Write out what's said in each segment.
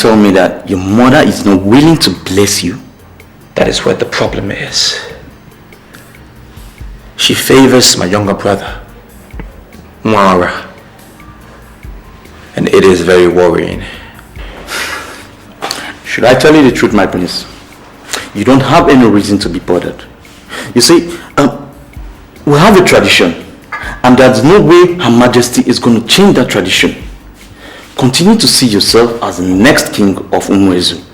tell me that your mother is not willing to bless you? That is where the problem is. She favors my younger brother, Mwara. And it is very worrying. Should I tell you the truth, my prince? You don't have any reason to be bothered. You see, we have a tradition, and there's no way Her Majesty is going to change that tradition. Continue to see yourself as the next king of Umuezu.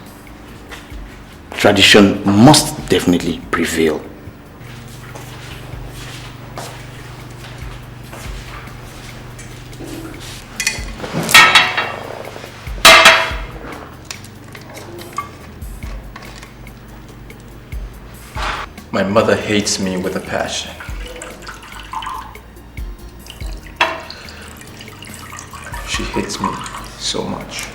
Tradition must definitely prevail. My mother hates me with a passion. She hates me so much.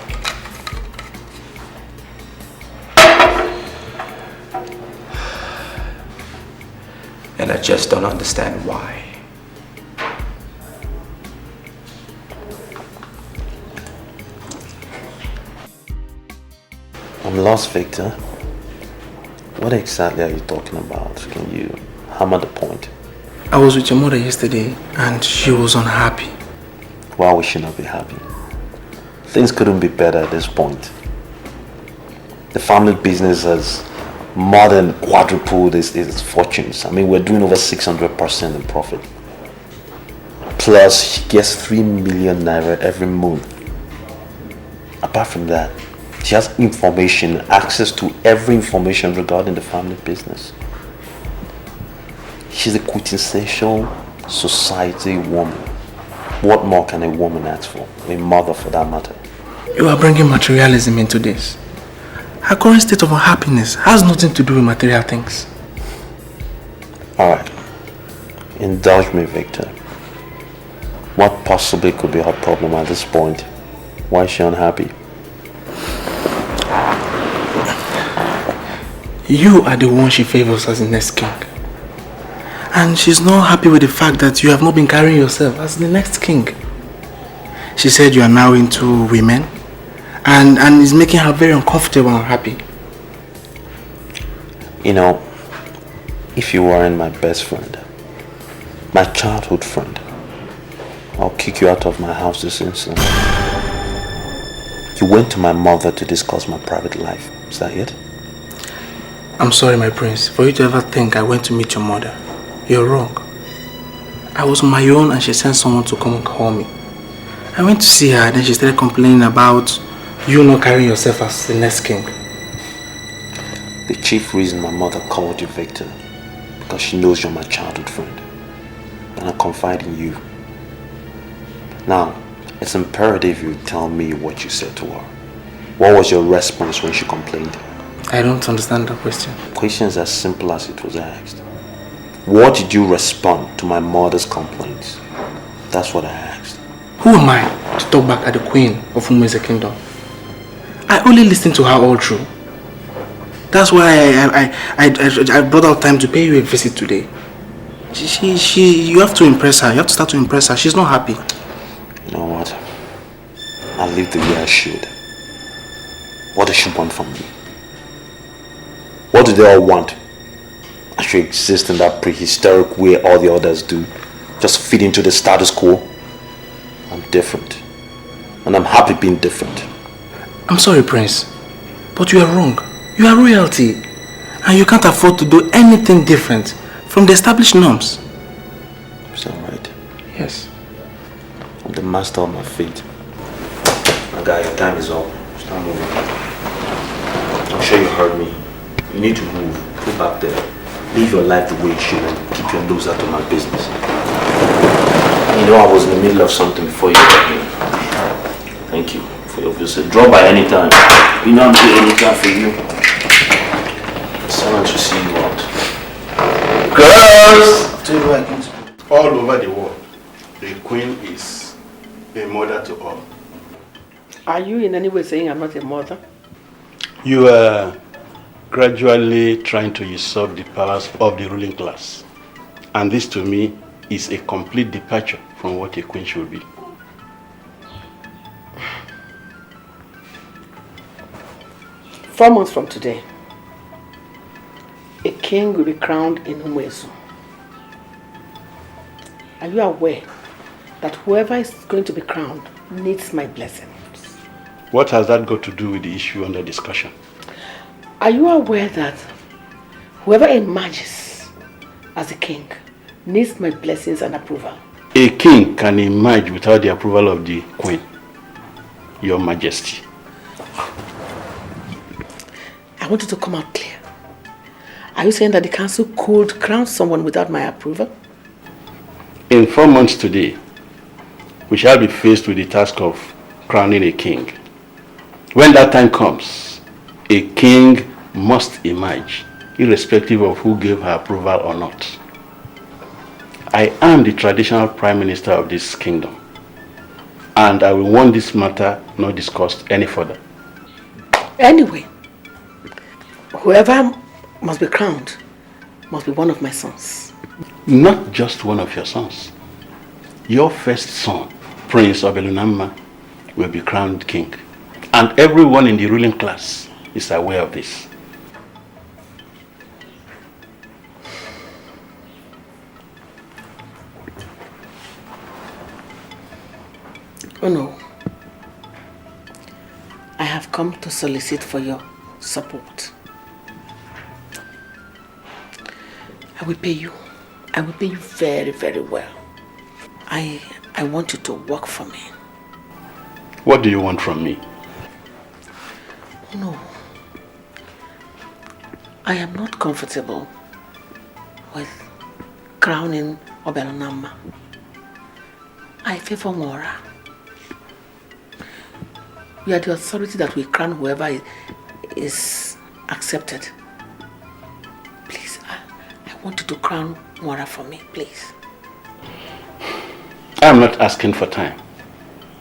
And I just don't understand why. I'm lost, Victor. What exactly are you talking about? Can you hammer the point? I was with your mother yesterday and she was unhappy. Why would she not be happy? Things couldn't be better at this point. The family business has more than quadrupled its fortunes. I mean, we're doing over 600% in profit. Plus, she gets 3 million naira every month. Apart from that, she has information, access to every information regarding the family business. She's a quintessential society woman. What more can a woman ask for? A mother, for that matter. You are bringing materialism into this. Her current state of unhappiness has nothing to do with material things. Alright. Indulge me, Victor. What possibly could be her problem at this point? Why is she unhappy? You are the one she favors as the next king. And she's not happy with the fact that you have not been carrying yourself as the next king. She said you are now into women and it's making her very uncomfortable and unhappy. You know, if you weren't my best friend, my childhood friend, I'll kick you out of my house this instant. You went to my mother to discuss my private life. Is that it? I'm sorry, my prince, for you to ever think I went to meet your mother. You're wrong. I was on my own and she sent someone to come and call me. I went to see her, then she started complaining about you not carrying yourself as the next king. The chief reason my mother called you, Victor, because she knows you're my childhood friend. And I confide in you. Now, it's imperative you tell me what you said to her. What was your response when she complained? I don't understand the question. Question is as simple as it was asked. What did you respond to my mother's complaints? That's what I asked. Who am I to talk back at the queen of whom is the kingdom? I only listened to her all through. That's why I brought out time to pay you a visit today. You have to impress her. You have to start to impress her. She's not happy. You know what? I'll leave the way I should. What does she want from me? What do they all want? I should exist in that prehistoric way all the others do. Just fit into the status quo. I'm different. And I'm happy being different. I'm sorry, Prince. But you are wrong. You are royalty. And you can't afford to do anything different from the established norms. Is that right? Yes. I'm the master of my fate. My guy, your time is up. Start moving. I'm sure you heard me. You need to move. Go back there. Live your life the way it should and keep your nose out of my business. You know I was in the middle of something before you got here. Thank you for your visit. Drop by any time. You know I'm doing any time for you. Someone to see you out. Girls! All over the world, the queen is a mother to all. Are you in any way saying I'm not a mother? You are gradually trying to usurp the powers of the ruling class. And this to me is a complete departure from what a queen should be. 4 months from today, a king will be crowned in Umuezu. Are you aware that whoever is going to be crowned needs my blessing? What has that got to do with the issue under discussion? Are you aware that whoever emerges as a king needs my blessings and approval? A king can emerge without the approval of the queen, Your Majesty. I want you to come out clear. Are you saying that the council could crown someone without my approval? In 4 months today, we shall be faced with the task of crowning a king. When that time comes, a king must emerge, irrespective of who gave her approval or not. I am the traditional prime minister of this kingdom, and I will want this matter not discussed any further. Anyway, whoever must be crowned must be one of my sons. Not just one of your sons. Your first son, Prince Obelunamma, will be crowned king. And everyone in the ruling class is aware of this. Oh no. I have come to solicit for your support. I will pay you. I will pay you very, very well. I want you to work for me. What do you want from me? No. I am not comfortable with crowning Obelunamma. I favor Mora. We are the authority that will crown whoever is accepted. Please, I want you to crown Mora for me, please. I'm not asking for time,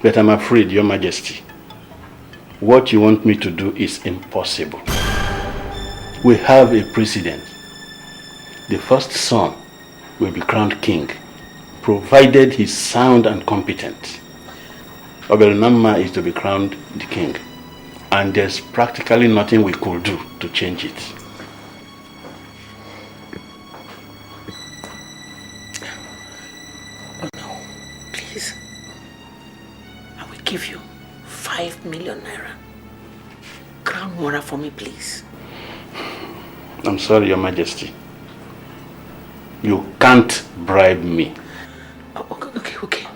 but I'm afraid, Your Majesty, what you want me to do is impossible. We have a precedent. The first son will be crowned king, provided he's sound and competent. Obelunamma is to be crowned the king, and there's practically nothing we could do to change it. Oh no, please. I will give you 5 million naira. Crown Mora for me, please. I'm sorry, Your Majesty. You can't bribe me. Oh, okay.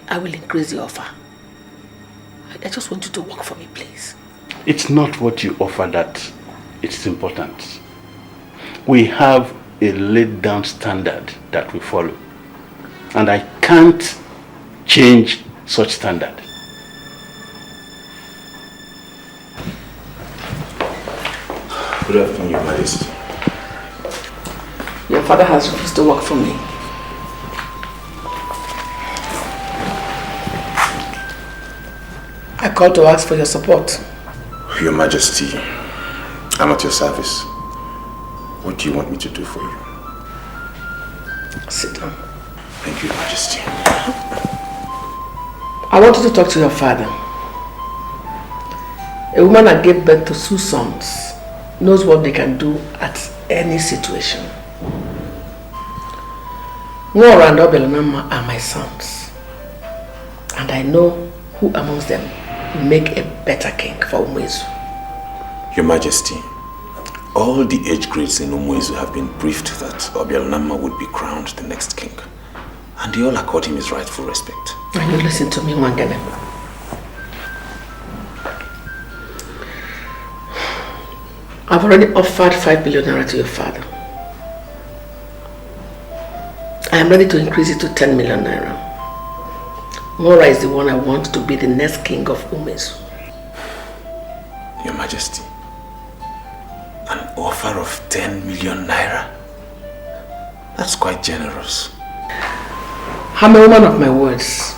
I will increase the offer. I just want you to work for me, please. It's not what you offer that it's important. We have a laid down standard that we follow, and I can't change such standard. Good afternoon, Your Majesty. Your father has refused to work for me. I called to ask for your support. Your Majesty, I'm at your service. What do you want me to do for you? Sit down. Thank you, Your Majesty. I wanted to talk to your father. A woman that gave birth to 2 sons knows what they can do at any situation. Mora and Obelunamma are my sons, and I know who amongst them will make a better king for Umuezu. Your Majesty, all the age grades in Umuezu have been briefed that Obelunamma would be crowned the next king, and they all accord him his rightful respect. And you listen to me, Wangene. I've already offered 5 billion naira to your father. I am ready to increase it to 10 million naira. Mora is the one I want to be the next king of Umuezu. Your Majesty, an offer of 10 million naira? That's quite generous. I'm a woman of my words.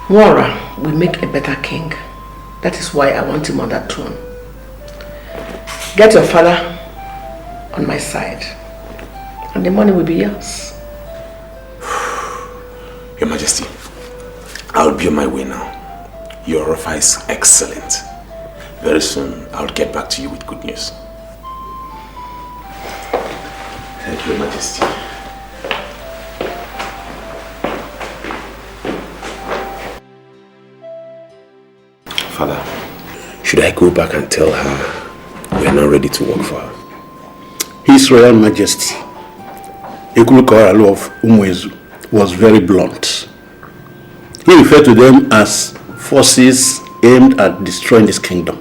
Mora will make a better king. That is why I want him on that throne. Get your father on my side, and the money will be yours. Your Majesty, I'll be on my way now. Your offer is excellent. Very soon, I'll get back to you with good news. Thank you, Your Majesty. Father, should I go back and tell her we are not ready to work for her? His Royal Majesty, Ekulukawaralu of Umuezu, was very blunt. He referred to them as forces aimed at destroying this kingdom.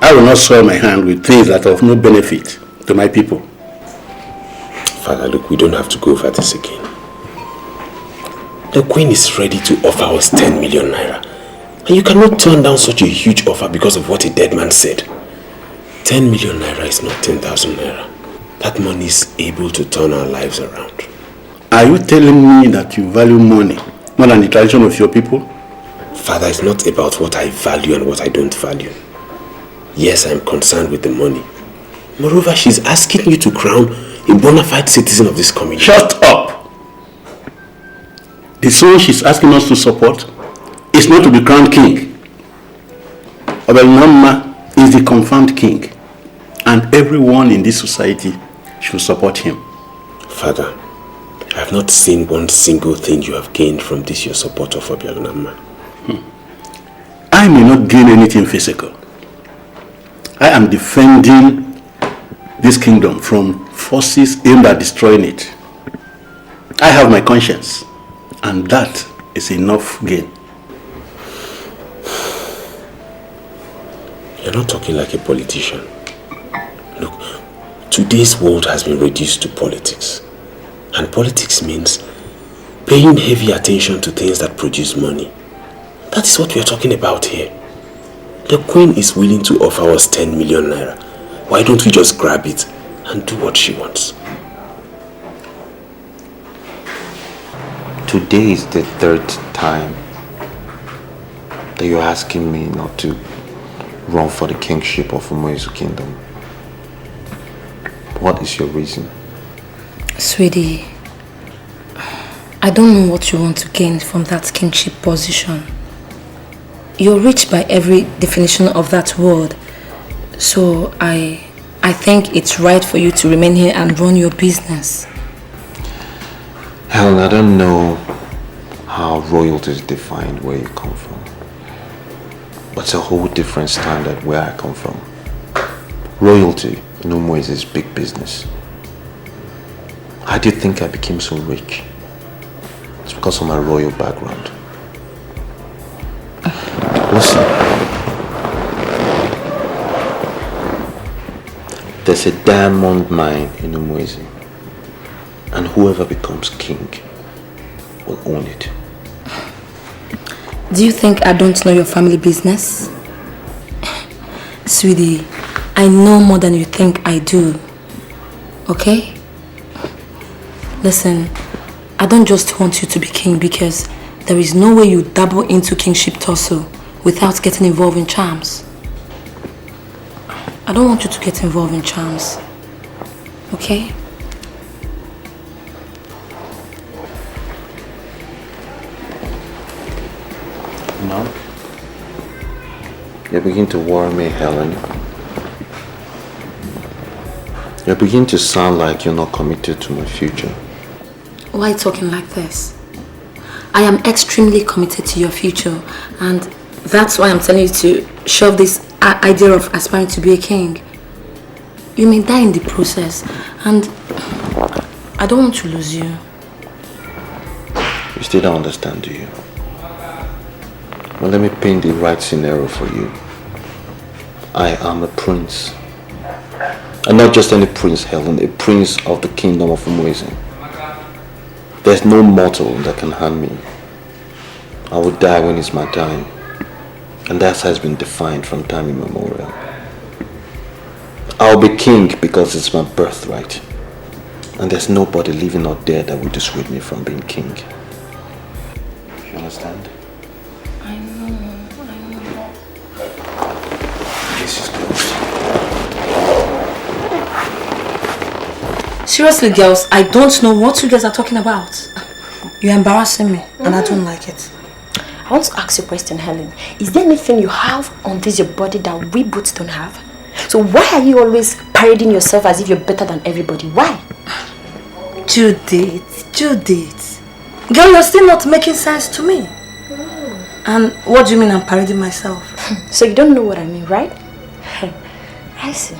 I will not soil my hand with things that are of no benefit to my people. Father, look, we don't have to go over this again. The Queen is ready to offer us 10 million naira. And you cannot turn down such a huge offer because of what a dead man said. 10 million naira is not 10,000 naira. That money is able to turn our lives around. Are you telling me that you value money more than the tradition of your people? Father, it's not about what I value and what I don't value. Yes, I'm concerned with the money. Moreover, she's asking you to crown a bona fide citizen of this community. Shut up! The soul she's asking us to support is not to be crowned king. Obelnama is the confirmed king, and everyone in this society should support him. Father, I have not seen one single thing you have gained from this your support of Obialunama. I may not gain anything physical. I am defending this kingdom from forces aimed at destroying it. I have my conscience, and that is enough gain. You're not talking like a politician. Look, today's world has been reduced to politics. And politics means paying heavy attention to things that produce money. That is what we are talking about here. The Queen is willing to offer us 10 million naira. Why don't we just grab it and do what she wants? Today is the third time that you're asking me not to run for the kingship of Umuezu Kingdom. What is your reason? Sweetie, I don't know what you want to gain from that kingship position. You're rich by every definition of that word. So I think it's right for you to remain here and run your business. Helen, I don't know how royalty is defined where you come from. But it's a whole different standard where I come from. Royalty in Umuezu is big business. How do you think I became so rich? It's because of my royal background. Listen. There's a diamond mine in Umuezu, and whoever becomes king will own it. Do you think I don't know your family business? Sweetie, I know more than you think I do. Okay? Listen, I don't just want you to be king because there is no way you dabble into kingship torso without getting involved in charms. I don't want you to get involved in charms. Okay? No? You begin to worry me, Helen. You begin to sound like you're not committed to my future. Why are you talking like this? I am extremely committed to your future, and that's why I'm telling you to shove this idea of aspiring to be a king. You may die in the process, and I don't want to lose you. You still don't understand, do you? Well, let me paint the right scenario for you. I am a prince. And not just any prince, Helen, a prince of the kingdom of Umuezu. There's no mortal that can harm me. I will die when it's my time. And that has been defined from time immemorial. I'll be king because it's my birthright. And there's nobody living or dead that will dissuade me from being king. You understand? I know. This is closed. Seriously, girls, I don't know what you guys are talking about. You're embarrassing me, and I don't like it. I want to ask you a question, Helen. Is there anything you have on this your body that we both don't have? So why are you always parading yourself as if you're better than everybody? Why? Judith. Girl, you're still not making sense to me. And what do you mean I'm parading myself? So you don't know what I mean, right? I see.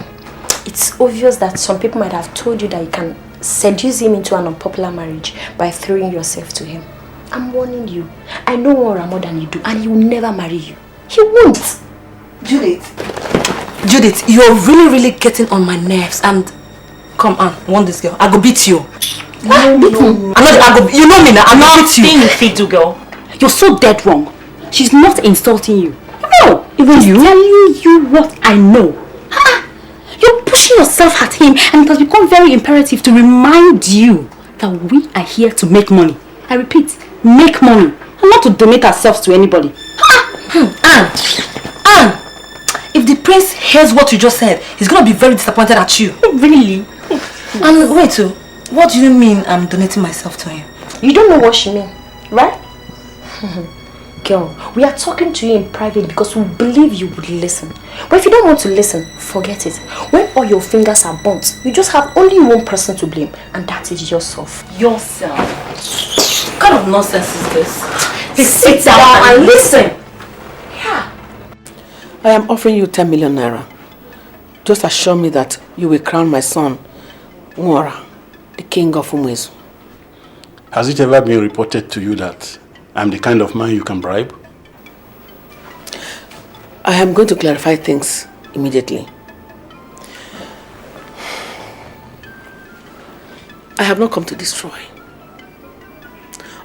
It's obvious that some people might have told you that you can seduce him into an unpopular marriage by throwing yourself to him. I'm warning you. I know Ora more than you do, and he will never marry you. He won't. Judith, you're really getting on my nerves. And come on, want this girl? I go beat you. No. You know me now. I'm not beat you. Being fiddle, girl. You're so dead wrong. She's not insulting you. No, even you. Telling you what I know. You're pushing yourself at him, and it has become very imperative to remind you that we are here to make money. I repeat, make money, and not to donate ourselves to anybody. Anne, if the prince hears what you just said, he's gonna be very disappointed at you. Really? And wait, what do you mean I'm donating myself to him? You don't know what she means, right? Girl, we are talking to you in private because we believe you would listen. But if you don't want to listen, forget it. When all your fingers are burnt, you just have only one person to blame, and that is yourself. Yourself. What kind of nonsense is this? Sit down and listen. Yeah. I am offering you 10 million naira. Just assure me that you will crown my son, Nwora, the king of Umuezu. Has it ever been reported to you that I'm the kind of man you can bribe? I am going to clarify things immediately. I have not come to destroy.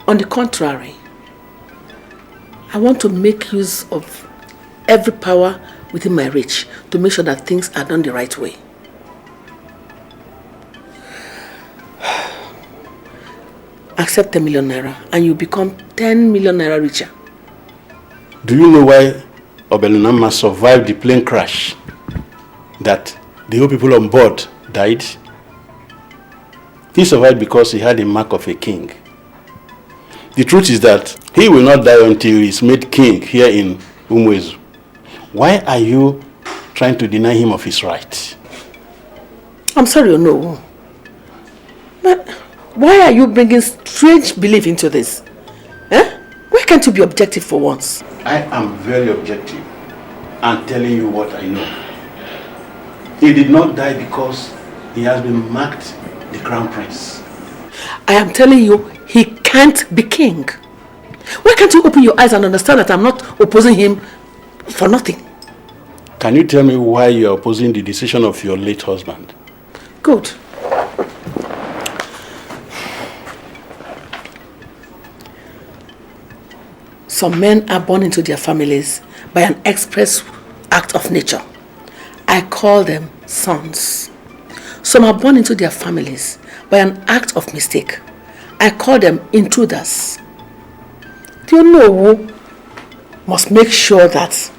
On the contrary, I want to make use of every power within my reach to make sure that things are done the right way. Accept 10 million naira and you become 10 million naira richer. Do you know why Obelunama survived the plane crash? That the whole people on board died? He survived because he had the mark of a king. The truth is that he will not die until he is made king here in Umuezu. Why are you trying to deny him of his right? I'm sorry, no. But why are you bringing strange belief into this? Why can't you be objective for once? I am very objective and telling you what I know. He did not die because he has been marked the crown prince. I am telling you, he can't be king. Why can't you open your eyes and understand that I'm not opposing him for nothing? Can you tell me why you are opposing the decision of your late husband? Good. Some men are born into their families by an express act of nature. I call them sons. Some are born into their families by an act of mistake. I call them intruders. Do you know who must make sure that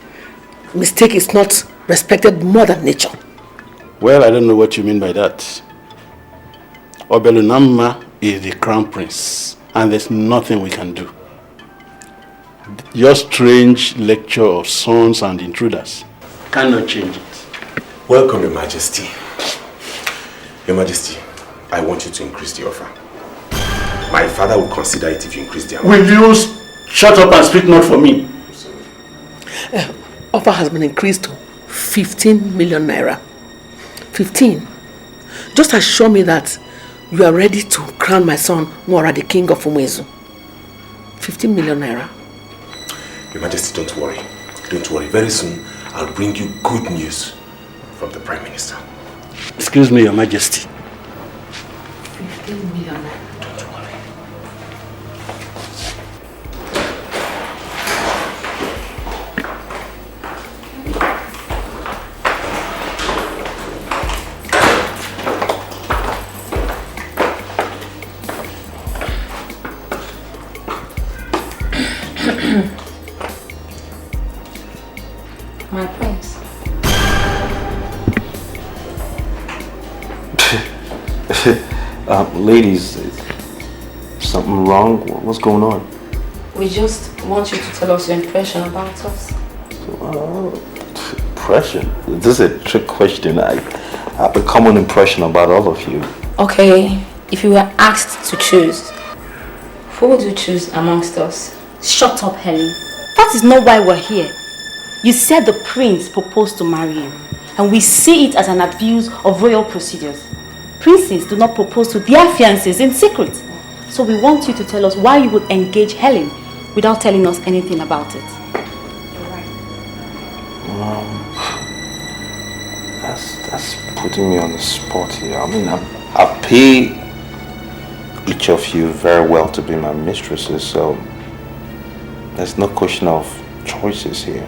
mistake is not respected more than nature? Well, I don't know what you mean by that. Obelunama is the crown prince, and there's nothing we can do. Your strange lecture of sons and intruders cannot change it. Welcome, Your Majesty. Your Majesty, I want you to increase the offer. My father will consider it if you increase the amount. Will you shut up and speak not for me? Offer has been increased to 15 million naira. 15. Just assure me that you are ready to crown my son Nwora, the king of Umuezu. 15 million naira. Your Majesty, don't worry. Don't worry. Very soon, I'll bring you good news from the Prime Minister. Excuse me, Your Majesty. 15 million naira. Don't worry. My prince. Ladies, is something wrong? What's going on? We just want you to tell us your impression about us. Impression? This is a trick question. I have a common impression about all of you. Okay, if you were asked to choose, who would you choose amongst us? Shut up, Helen. That is not why we're here. You said the prince proposed to marry you, and we see it as an abuse of royal procedures. Princes do not propose to their fiancés in secret. So we want you to tell us why you would engage Helen without telling us anything about it. That's putting me on the spot here. I mean, I pay each of you very well to be my mistresses, so there's no question of choices here.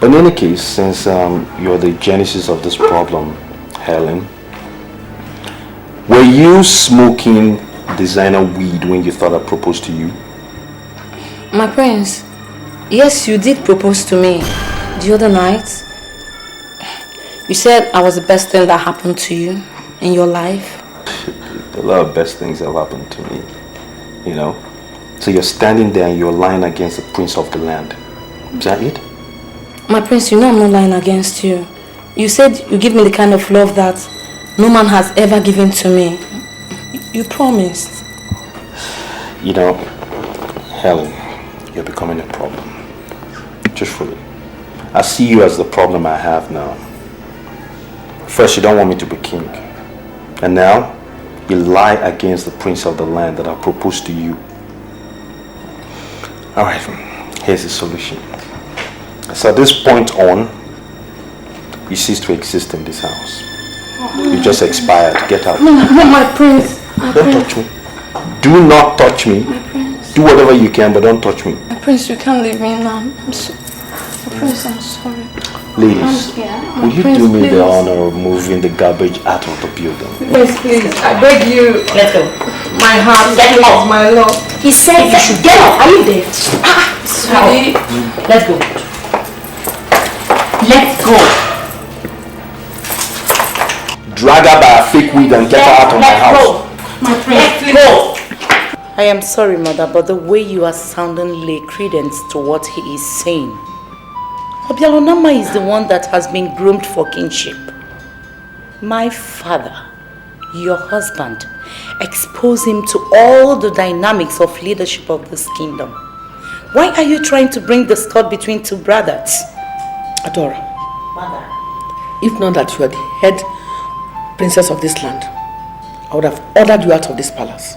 But in any case, since you're the genesis of this problem, Helen, were you smoking designer weed when you thought I proposed to you? My prince, yes, you did propose to me the other night. You said I was the best thing that happened to you in your life. A lot of best things have happened to me, you know. So you're standing there and you're lying against the prince of the land. Is that it? My prince, you know I'm not lying against you. You said you give me the kind of love that no man has ever given to me. You promised. You know, Helen, you're becoming a problem. Truthfully. I see you as the problem I have now. First, you don't want me to be king. And now, you lie against the prince of the land that I proposed to you. Alright, here's the solution. So at this point on, you cease to exist in this house. You just expired. Get out. No, my prince. Don't touch me. Do not touch me. My prince. Do whatever you can, but don't touch me. My prince, you can't leave me now. I'm so... My prince, I'm sorry. Ladies, will you do me the honor of moving the garbage out of the building? Please, I beg you. Let's go. My heart, please, my love. He said you should get up. Are you there? Sweetie. Let's go. Let's go. Drag her by a fake weed and get her out of my house. My friend, go. I am sorry, mother, but the way you are sounding lay credence to what he is saying. Obialonama is the one that has been groomed for kingship. My father, your husband, exposed him to all the dynamics of leadership of this kingdom. Why are you trying to bring discord between two brothers? Adora. Mother. If not that you are the head princess of this land, I would have ordered you out of this palace.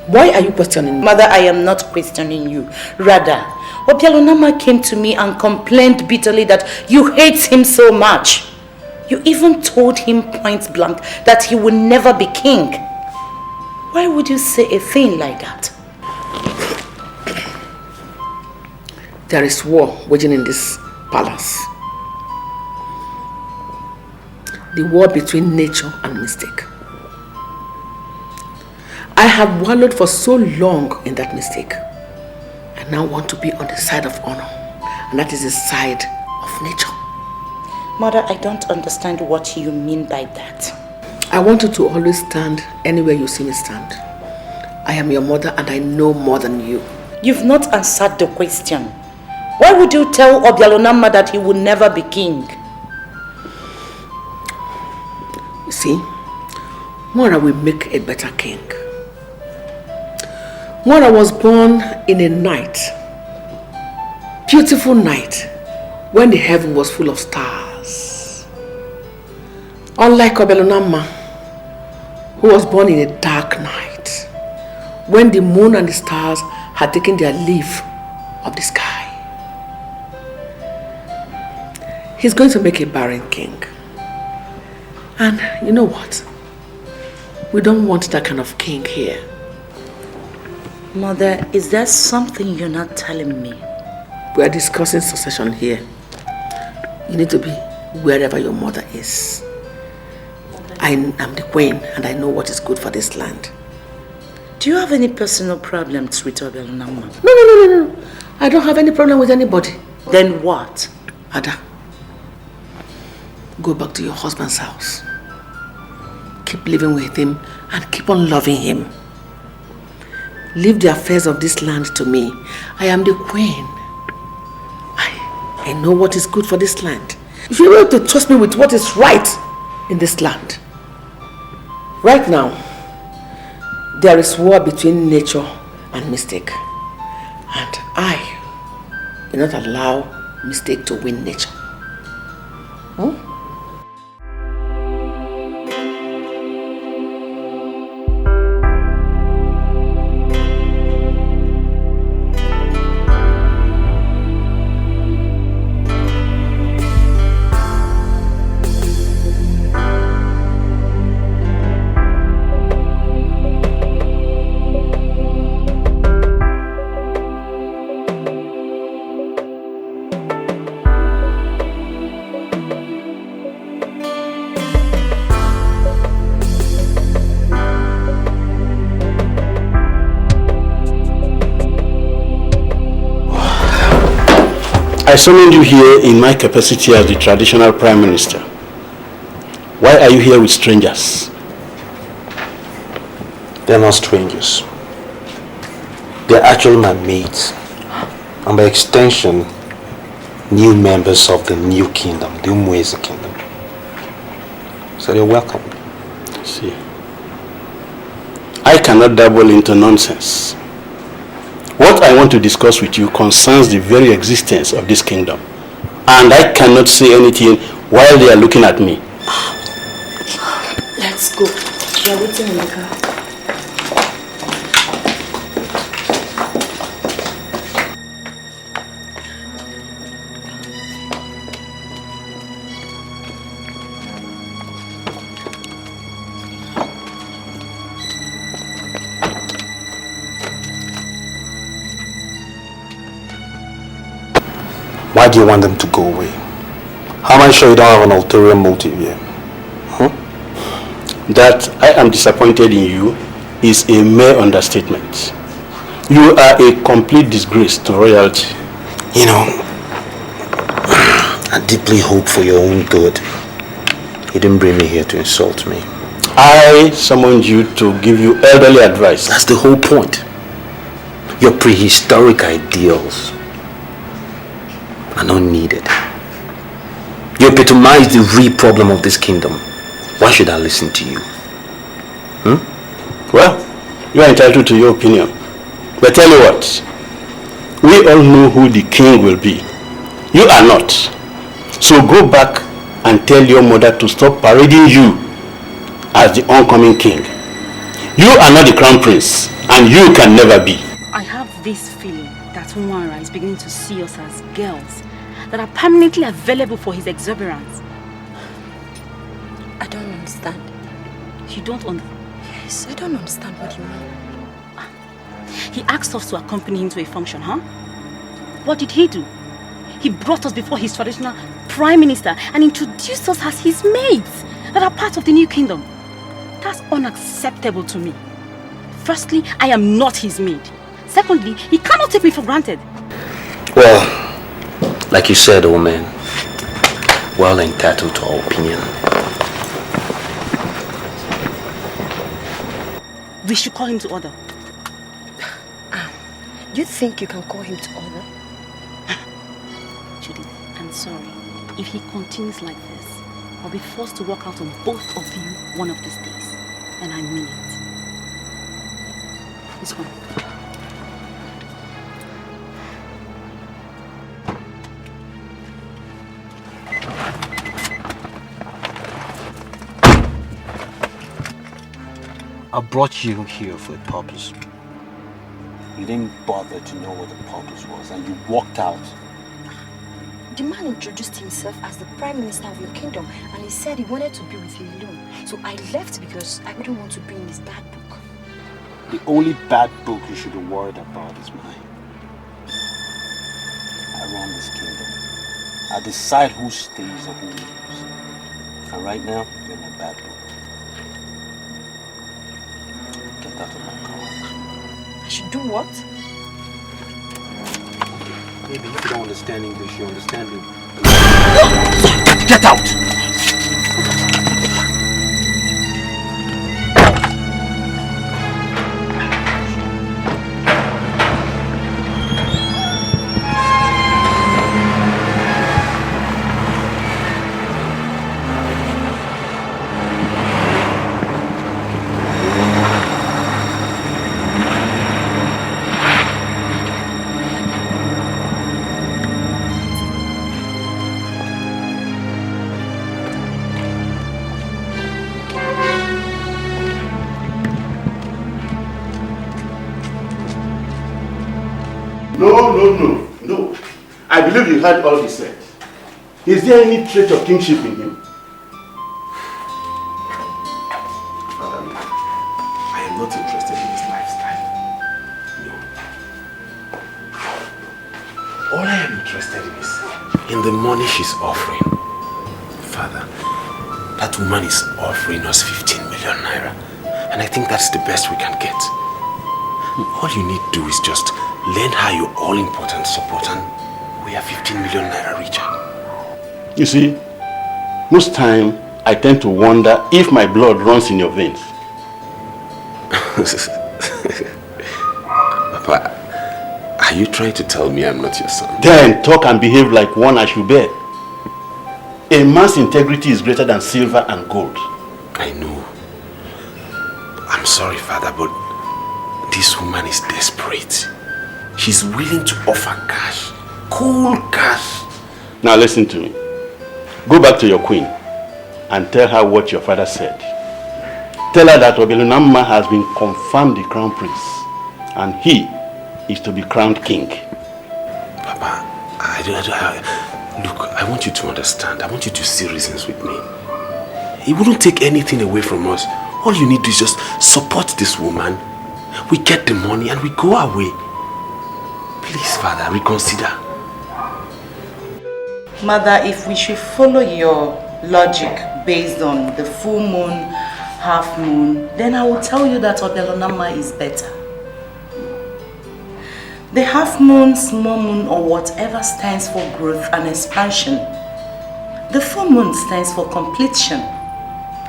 Why are you questioning me? Mother, I am not questioning you. Rather, Obialonama came to me and complained bitterly that you hate him so much. You even told him point blank that he would never be king. Why would you say a thing like that? There is war waging in this palace. The war between nature and mistake. I have wallowed for so long in that mistake. I now want to be on the side of honor. And that is the side of nature. Mother, I don't understand what you mean by that. I want you to always stand anywhere you see me stand. I am your mother and I know more than you. You've not answered the question. Why would you tell Obialonama that he would never be king? You see, Mora will make a better king. Mora was born in a night, beautiful night, when the heaven was full of stars. Unlike Obialonama, who was born in a dark night, when the moon and the stars had taken their leave of the sky. He's going to make a barren king. And you know what? We don't want that kind of king here. Mother, is there something you're not telling me? We are discussing succession here. You need to be wherever your mother is. I am the queen and I know what is good for this land. Do you have any personal problems with Obialonama? No. I don't have any problem with anybody. Then what? Ada, go back to your husband's house. Keep living with him and keep on loving him. Leave the affairs of this land to me. I am the queen. I know what is good for this land. You should be able to trust me with what is right in this land. Right now, there is war between nature and mistake. And I will not allow mistake to win nature. I summoned you here in my capacity as the traditional Prime Minister. Why are you here with strangers? They're not strangers. They're actually my mates. And by extension, new members of the new kingdom, the Umweze kingdom. So they're welcome. See, I cannot dabble into nonsense. What I want to discuss with you concerns the very existence of this kingdom. And I cannot say anything while they are looking at me. Let's go. We are waiting in the car. Why do you want them to go away? How am I sure you don't have an ulterior motive here? That I am disappointed in you is a mere understatement. You are a complete disgrace to royalty. You know, I deeply hope for your own good. You didn't bring me here to insult me. I summoned you to give you elderly advice. That's the whole point. Your prehistoric ideals are not needed. You epitomize the real problem of this kingdom. Why should I listen to you? Well, you are entitled to your opinion. But tell you what, we all know who the king will be. You are not. So go back and tell your mother to stop parading you as the oncoming king. You are not the crown prince, and you can never be. I have this feeling that Nwara is beginning to see us as girls that are permanently available for his exuberance. I don't understand. You don't understand? Yes, I don't understand what you mean. He asked us to accompany him to a function, huh? What did he do? He brought us before his traditional prime minister and introduced us as his maids that are part of the new kingdom. That's unacceptable to me. Firstly, I am not his maid. Secondly, he cannot take me for granted. Well, like you said, old man, well entitled to our opinion. We should call him to order. You think you can call him to order? Judith, I'm sorry. If he continues like this, I'll be forced to walk out on both of you one of these days. And I mean it. This one. I brought you here for a purpose. You didn't bother to know what the purpose was, and you walked out. The man introduced himself as the Prime Minister of your kingdom, and he said he wanted to be with you alone. So I left because I wouldn't want to be in his bad book. The only bad book you should be worried about is mine. I run this kingdom. I decide who stays and who leaves. And right now, you're my bad book. Get out of my car. I should do what? Maybe if you don't understand English, you understand it. Get out! No. I believe you heard all he said. Is there any trait of kingship in him? Father, I am not interested in his lifestyle. No. All I am interested in is in the money she's offering. Father, that woman is offering us 15 million naira. And I think that's the best we can get. All you need to do is just lend her your all-important support and we are 15 million naira richer. You see, most time I tend to wonder if my blood runs in your veins. Papa, are you trying to tell me I'm not your son? Then talk and behave like one I should bear. A man's integrity is greater than silver and gold. I know. I'm sorry, Father, but this woman is desperate. She's willing to offer cash. Cool cash. Now listen to me. Go back to your queen and tell her what your father said. Tell her that Obelunamma has been confirmed the crown prince and he is to be crowned king. Papa, look, I want you to understand. I want you to see reasons with me. It wouldn't take anything away from us. All you need to do is just support this woman. We get the money and we go our way. Please, Father, reconsider. Mother, if we should follow your logic based on the full moon, half moon, then I will tell you that Obelunamma is better. The half moon, small moon, or whatever stands for growth and expansion. The full moon stands for completion.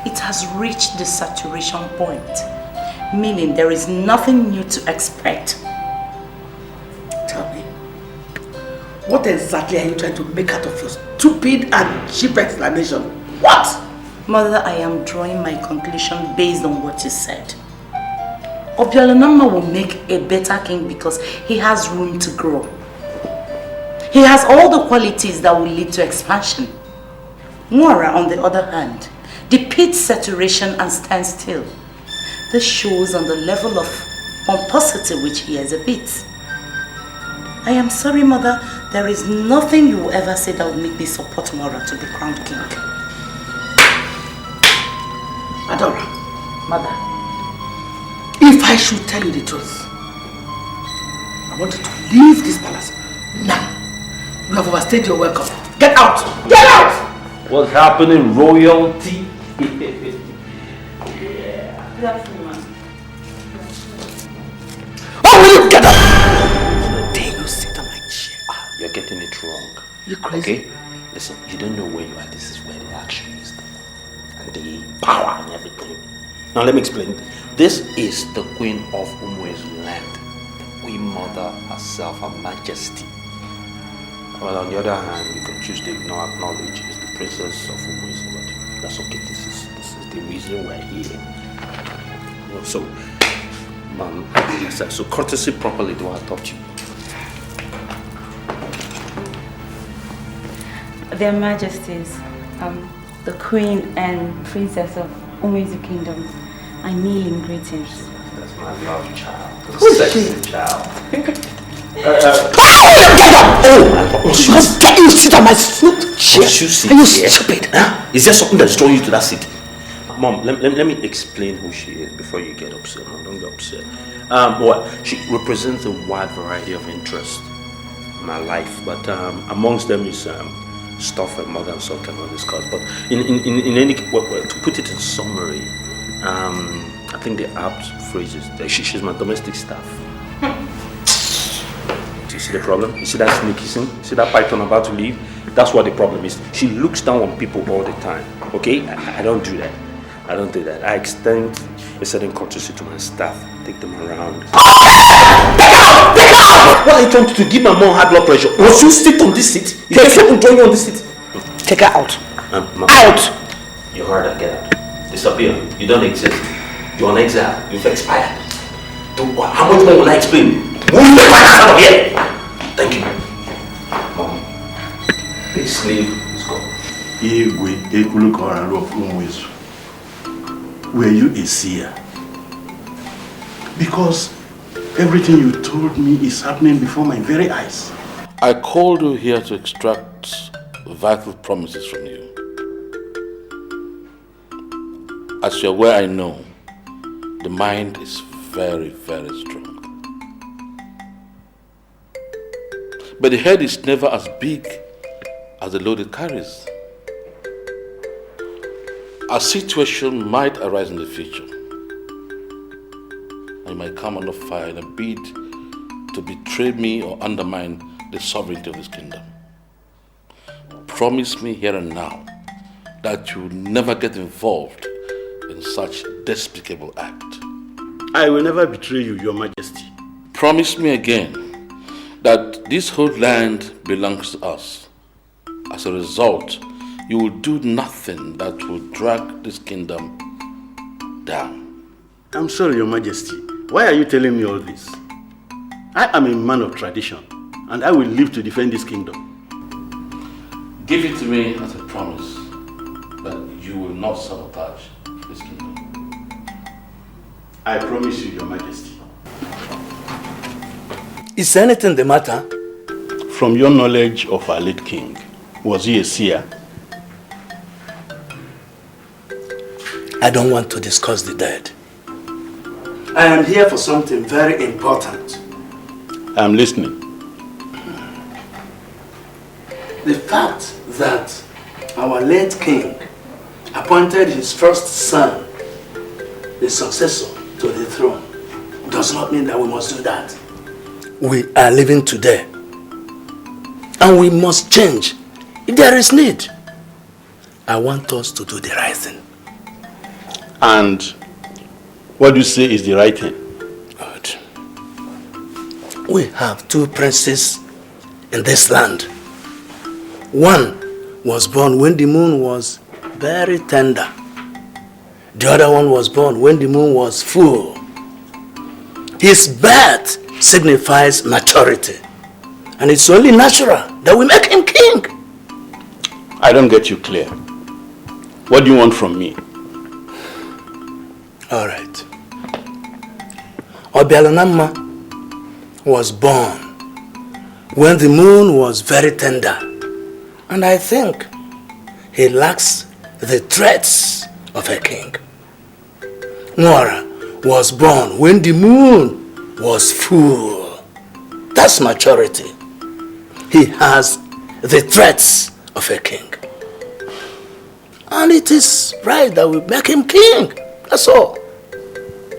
It has reached the saturation point, meaning there is nothing new to expect. Tell me, what exactly are you trying to make out of your stupid and cheap explanation? What? Mother, I am drawing my conclusion based on what you said. Obelunamma will make a better king because he has room to grow. He has all the qualities that will lead to expansion. Nwora, on the other hand, depicts saturation and standstill. This shows on the level of pomposity which he exhibits. I am sorry, Mother, there is nothing you will ever say that will make me support Nwora to be crowned king. Adora, Mother, if I should tell you the truth, I want you to leave this palace now. You have overstayed your welcome. Get out! Get out! What's happening, royalty? Yeah. Good afternoon. Oh, will you get up? There you sit on my chair. You're getting it wrong. You crazy? Okay? Listen, you don't know where you are. This is where the action is. And the power and everything. Now let me explain. This is the Queen of Umue's land. The Queen Mother herself, Her Majesty. Well, on the other hand, you can choose to not acknowledge is the Princess of Umue's land. That's okay. This is the reason we're here. So, so courtesy properly, do I taught you? Their Majesties, the Queen and Princess of Umue's Kingdom, I kneel in greetings. That's my love child. Who's she? Child. Get up! Oh, because get you sit on my foot chair. Are you stupid? Huh? Is there something that's drawing you to that seat? Mom, let me explain who she is before you get upset. Mom, don't get upset. She represents a wide variety of interests in my life, but amongst them is stuff my mother and son cannot discuss. But in any to put it in summary, I think the apt phrase is that she's my domestic staff. Do you see the problem? You see that snake hissing? You see that python about to leave? That's what the problem is. She looks down on people all the time. Okay? I don't do that. I don't do that. I extend a certain courtesy to my staff. Take them around. Take out! What are you trying to do? Give my mom high blood pressure. Once you sit on this seat, you get someone join you on this seat. Take her out. Out! You heard her. Get out. Disappear. You don't exist. You're on exile. You've expired. How much more will I explain? Move the fuck out of here! Thank you. Mom. Please leave. Let's go. Were you a seer? Because Everything you told me is happening before my very eyes. I called you here to extract vital promises from you. As you're aware, I know the mind is very, very strong. But the head is never as big as the load it carries. A situation might arise in the future. I might come under fire in a bid to betray me or undermine the sovereignty of this kingdom. Promise me here and now that you will never get involved in such despicable act. I will never betray you, Your Majesty. Promise me again that this whole land belongs to us. As a result, you will do nothing that will drag this kingdom down. I'm sorry, Your Majesty. Why are you telling me all this? I am a man of tradition, and I will live to defend this kingdom. Give it to me as a promise that you will not sabotage this kingdom. I promise you, Your Majesty. Is anything the matter? From your knowledge of our late king, was he a seer? I don't want to discuss the dead. I am here for something very important. I'm listening. The fact that our late king appointed his first son, the successor to the throne, does not mean that we must do that. We are living today, and we must change if there is need. I want us to do the right thing. And what do you say is the right thing? Good. We have two princes in this land. One was born when the moon was very tender. The other one was born when the moon was full. His birth signifies maturity. And it's only natural that we make him king. I don't get you clear. What do you want from me? All right. Obialonama was born when the moon was very tender. And I think he lacks the traits of a king. Nwara was born when the moon was full. That's maturity. He has the traits of a king. And it is right that we make him king. That's all.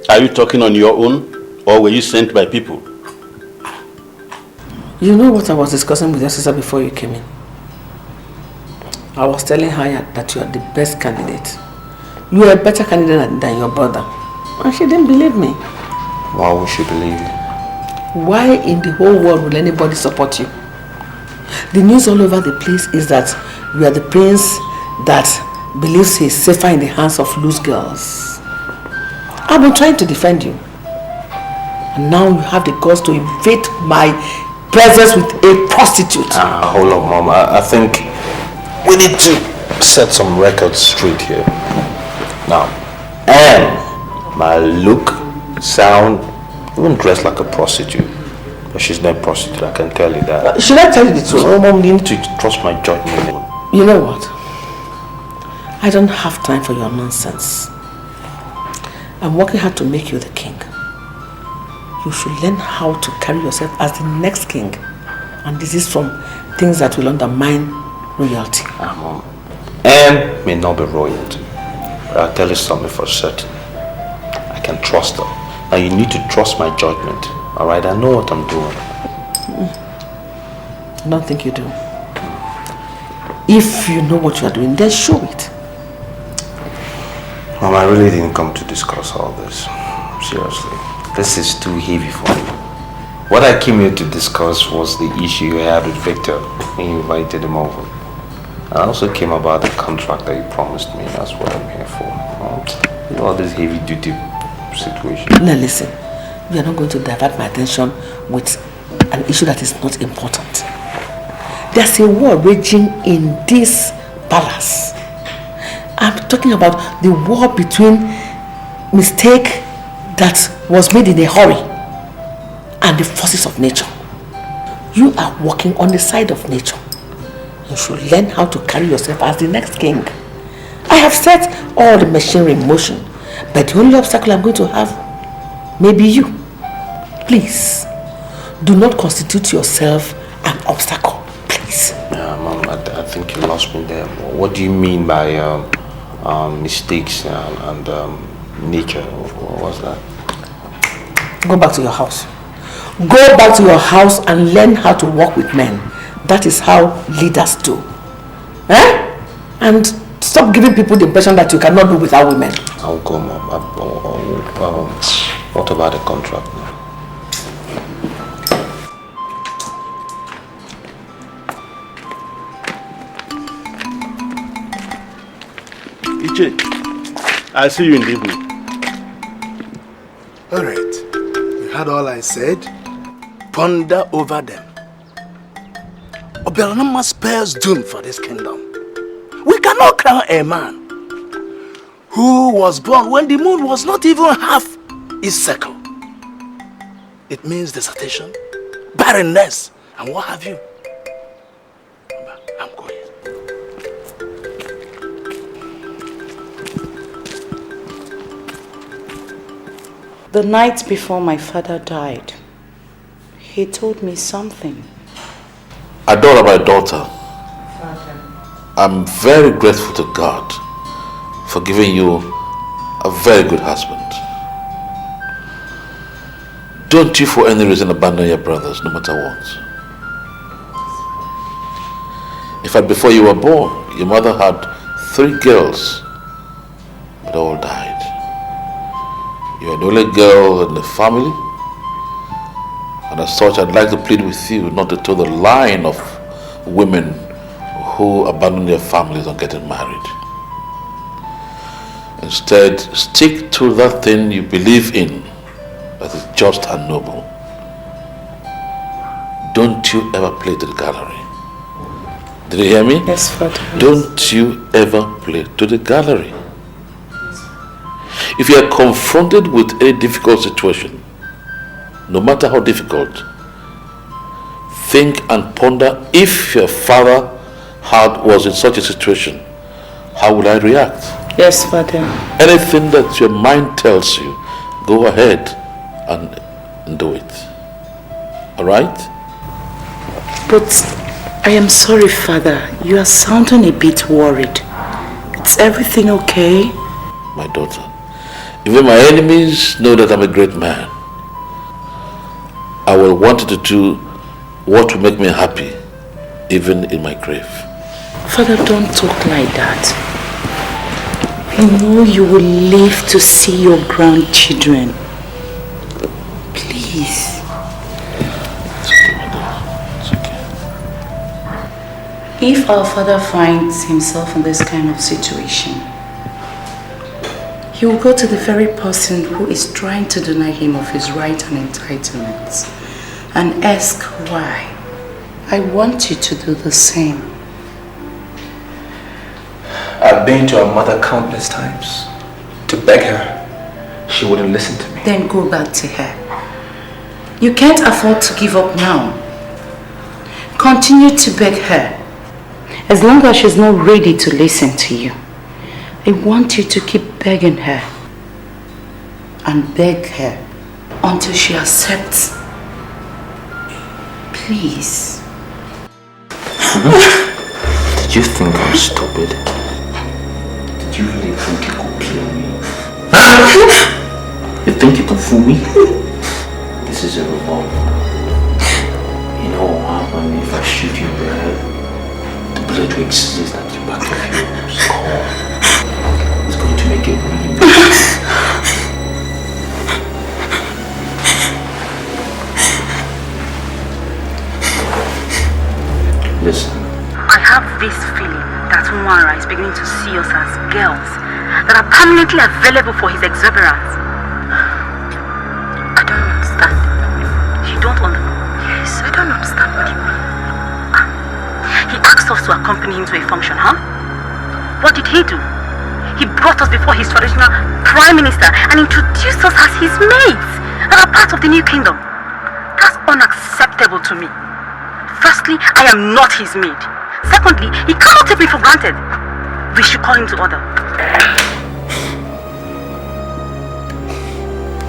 Are you talking on your own, or were you sent by people? You know what I was discussing with your sister before you came in? I was telling her that you are the best candidate. You are a better candidate than your brother. And she didn't believe me. Why would she believe you? Why in the whole world will anybody support you? The news all over the place is that you are the prince that believes he is safer in the hands of loose girls. I've been trying to defend you. And now you have the guts to invade my presence with a prostitute. Hold on, Mom. I think we need to set some records straight here. Now, my look, sound, even dress like a prostitute. But she's not a prostitute, I can tell you that. Should I tell you the truth? No, Mom, you need to trust my judgment. You know what? I don't have time for your nonsense. I'm working hard to make you the king. You should learn how to carry yourself as the next king. And this is from things that will undermine royalty. Mom. Anne may not be royalty. But I'll tell you something for certain. I can trust her. And you need to trust my judgment. Alright, I know what I'm doing. I don't think you do. If you know what you are doing, then show it. Mom, I really didn't come to discuss all this. Seriously. This is too heavy for me. What I came here to discuss was the issue you had with Victor when you invited him over. I also came about the contract that you promised me. That's what I'm here for. You know, all this heavy-duty situation. Now listen, we are not going to divert my attention with an issue that is not important. There's a war raging in this palace. I'm talking about the war between mistake that was made in a hurry and the forces of nature. You are working on the side of nature. You should learn how to carry yourself as the next king. I have set all the machinery in motion, but the only obstacle I'm going to have may be you. Please, do not constitute yourself an obstacle, please. Yeah, Mom, I think you lost me there. What do you mean by mistakes and nature? What was that? Go back to your house. Go back to your house and learn how to work with men. That is how leaders do. Eh? And stop giving people the impression that you cannot do without women. I'll go, Mom. What about the contract now? I'll see you in the evening. Alright. You heard all I said? Ponder over them. Obelanama spells doom for this kingdom. We cannot crown a man who was born when the moon was not even half its circle. It means dissertation, barrenness, and what have you. I'm going. The night before my father died, he told me something. Adora, my daughter, I'm very grateful to God for giving you a very good husband. Don't you for any reason abandon your brothers, no matter what. In fact, before you were born, your mother had 3 girls, but all died. You are the only girl in the family, and as such, I'd like to plead with you not to toe the line of women who abandon their families on getting married. Instead, stick to that thing you believe in that is just and noble. Don't you ever play to the gallery. Did you hear me? Yes, Father. Don't you ever play to the gallery. If you are confronted with a difficult situation, no matter how difficult, think and ponder, if your father was in such a situation, how would I react? Yes, Father. Anything that your mind tells you, go ahead and do it. Alright? But I am sorry, Father. You are sounding a bit worried. Is everything okay? My daughter, even my enemies know that I'm a great man. I will want you to do what will make me happy, even in my grave. Father, don't talk like that. I know you will live to see your grandchildren. Please. It's okay, my daughter. It's okay. If our father finds himself in this kind of situation, he will go to the very person who is trying to deny him of his right and entitlements and ask why. I want you to do the same. I've been to her mother countless times to beg her. She wouldn't listen to me. Then go back to her. You can't afford to give up now. Continue to beg her. As long as she's not ready to listen to you, I want you to keep begging her and beg her until she accepts. Please. Did you think I'm stupid? Did you really think you could play me? You think you can fool me? This is a revolver. You know what will happen if I shoot you in the head? The bullet will exist at the back of your skull. It's going to make it really bad. Listen. I have this feeling that Nwara is beginning to see us as girls that are permanently available for his exuberance. I don't understand. You don't understand? Yes, I don't understand what you mean. He asked us to accompany him to a function, huh? What did he do? He brought us before his traditional prime minister and introduced us as his mates that are part of the new kingdom. That's unacceptable to me. Firstly, I am not his maid. Secondly, he cannot take me for granted. We should call him to order.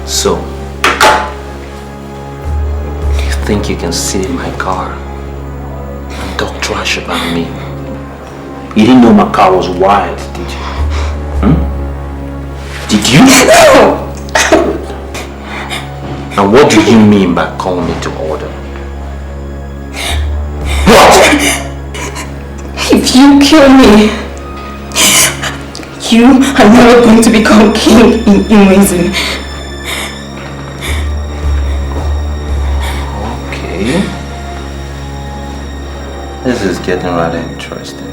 So, you think you can sit in my car and talk trash about me? You didn't know my car was wild, did you? Did you? No! And what do you mean by calling me to order? What? If you kill me, you are never going to become king in Imwezin. Okay. This is getting rather interesting.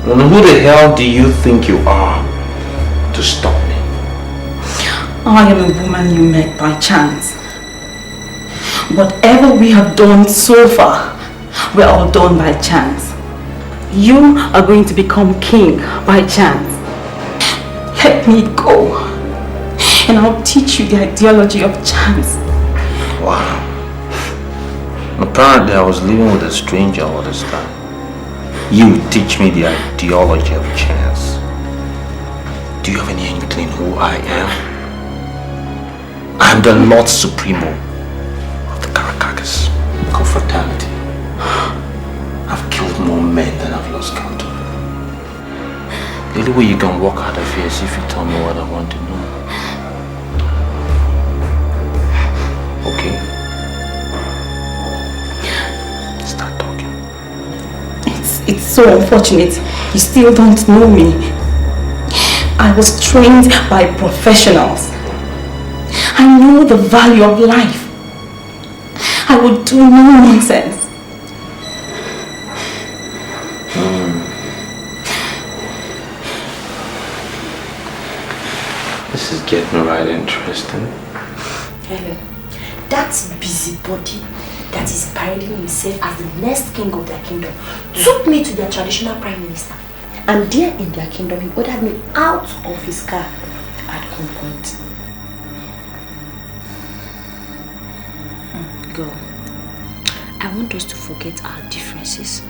And who the hell do you think you are to stop me? I am a woman you met by chance. Whatever we have done so far, we're all done by chance. You are going to become king by chance. Let me go, and I'll teach you the ideology of chance. Wow. Apparently I was living with a stranger all this time. You teach me the ideology of chance. Do you have any inkling who I am? I'm the Lord Supremo of the Caracas. Confronting. I've killed more men than I've lost count of. The only way you can walk out of here is if you tell me what I want to know. Okay? Start talking. It's so unfortunate you still don't know me. I was trained by professionals. I know the value of life. I would do no nonsense. This is getting right interesting. Helen, that busybody that is parading himself as the next king of their kingdom took me to their traditional prime minister. And there in their kingdom, he ordered me out of his car at gunpoint. Girl, I want us to forget our differences.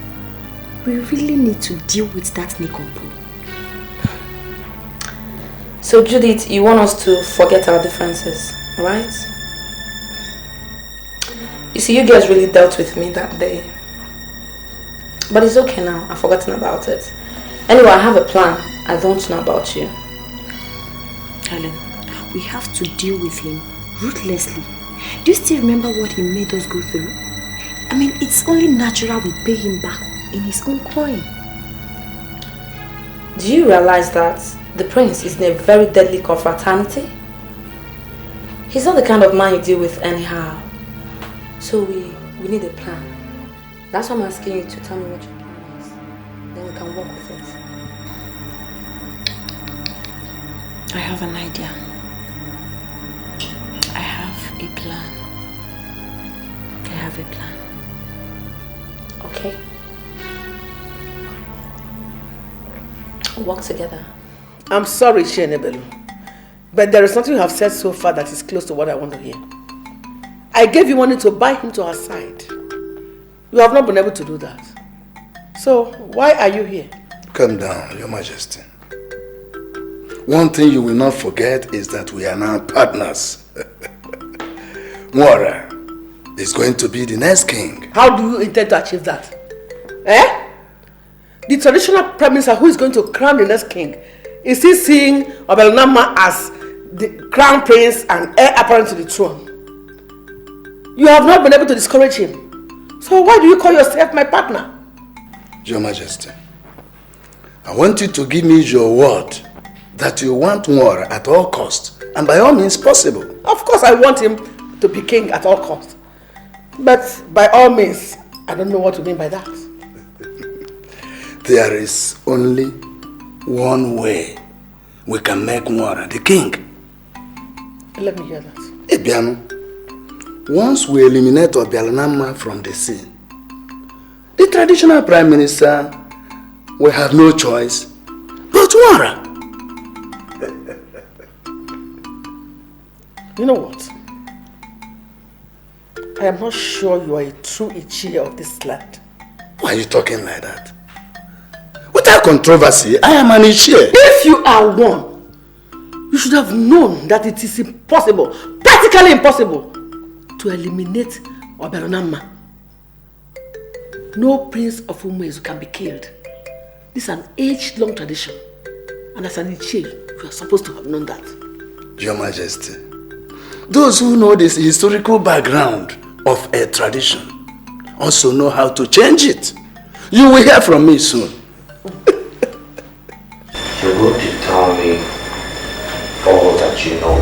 We really need to deal with that Nikompo. So Judith, you want us to forget our differences, right? You see, you guys really dealt with me that day. But it's okay now, I've forgotten about it. Anyway, I have a plan. I don't know about you. Helen, we have to deal with him ruthlessly. Do you still remember what he made us go through? I mean, it's only natural we pay him back in his own coin. Do you realize that the prince is in a very deadly confraternity? He's not the kind of man you deal with anyhow. So we need a plan. That's why I'm asking you to tell me what your plan is. Then we can work with it. I have an idea. I have a plan. I have a plan. Okay. We'll work together. I'm sorry, Shenebelu, but there is nothing you have said so far that is close to what I want to hear. I gave you money to buy him to our side. You have not been able to do that. So, why are you here? Calm down, Your Majesty. One thing you will not forget is that we are now partners. Mwara is going to be the next king. How do you intend to achieve that? Eh? The traditional prime minister who is going to crown the next king, is he seeing Obelnama as the crown prince and heir apparent to the throne? You have not been able to discourage him. So why do you call yourself my partner? Your Majesty, I want you to give me your word that you want Mwara at all costs, and by all means possible. Of course I want him to be king at all costs. But by all means, I don't know what you mean by that. There is only one way we can make Mwara the king. Let me hear that. Ebiano, once we eliminate Obialanama from the scene, the traditional prime minister will have no choice but Mwara. You know what? I am not sure you are a true Ichie of this land. Why are you talking like that? Without controversy, I am an Ichie. If you are one, you should have known that it is impossible, practically impossible, to eliminate Oberonama. No prince of Umuezu can be killed. This is an age-long tradition. And as an Ichie, you are supposed to have known that. Your Majesty, those who know this historical background of a tradition also know how to change it. You will hear from me soon. You're going to tell me all that you know,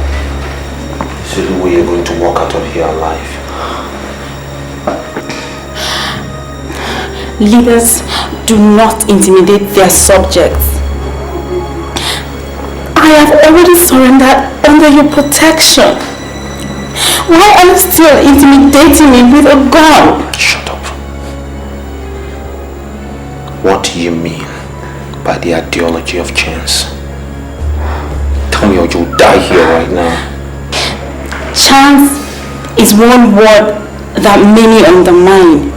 so that we are going to walk out of here alive. Leaders do not intimidate their subjects. I have already surrendered under your protection. Why are you still intimidating me with a gun? Shut up. What do you mean by the ideology of chance? Tell me or you'll die here right now. Chance is one word that many undermine,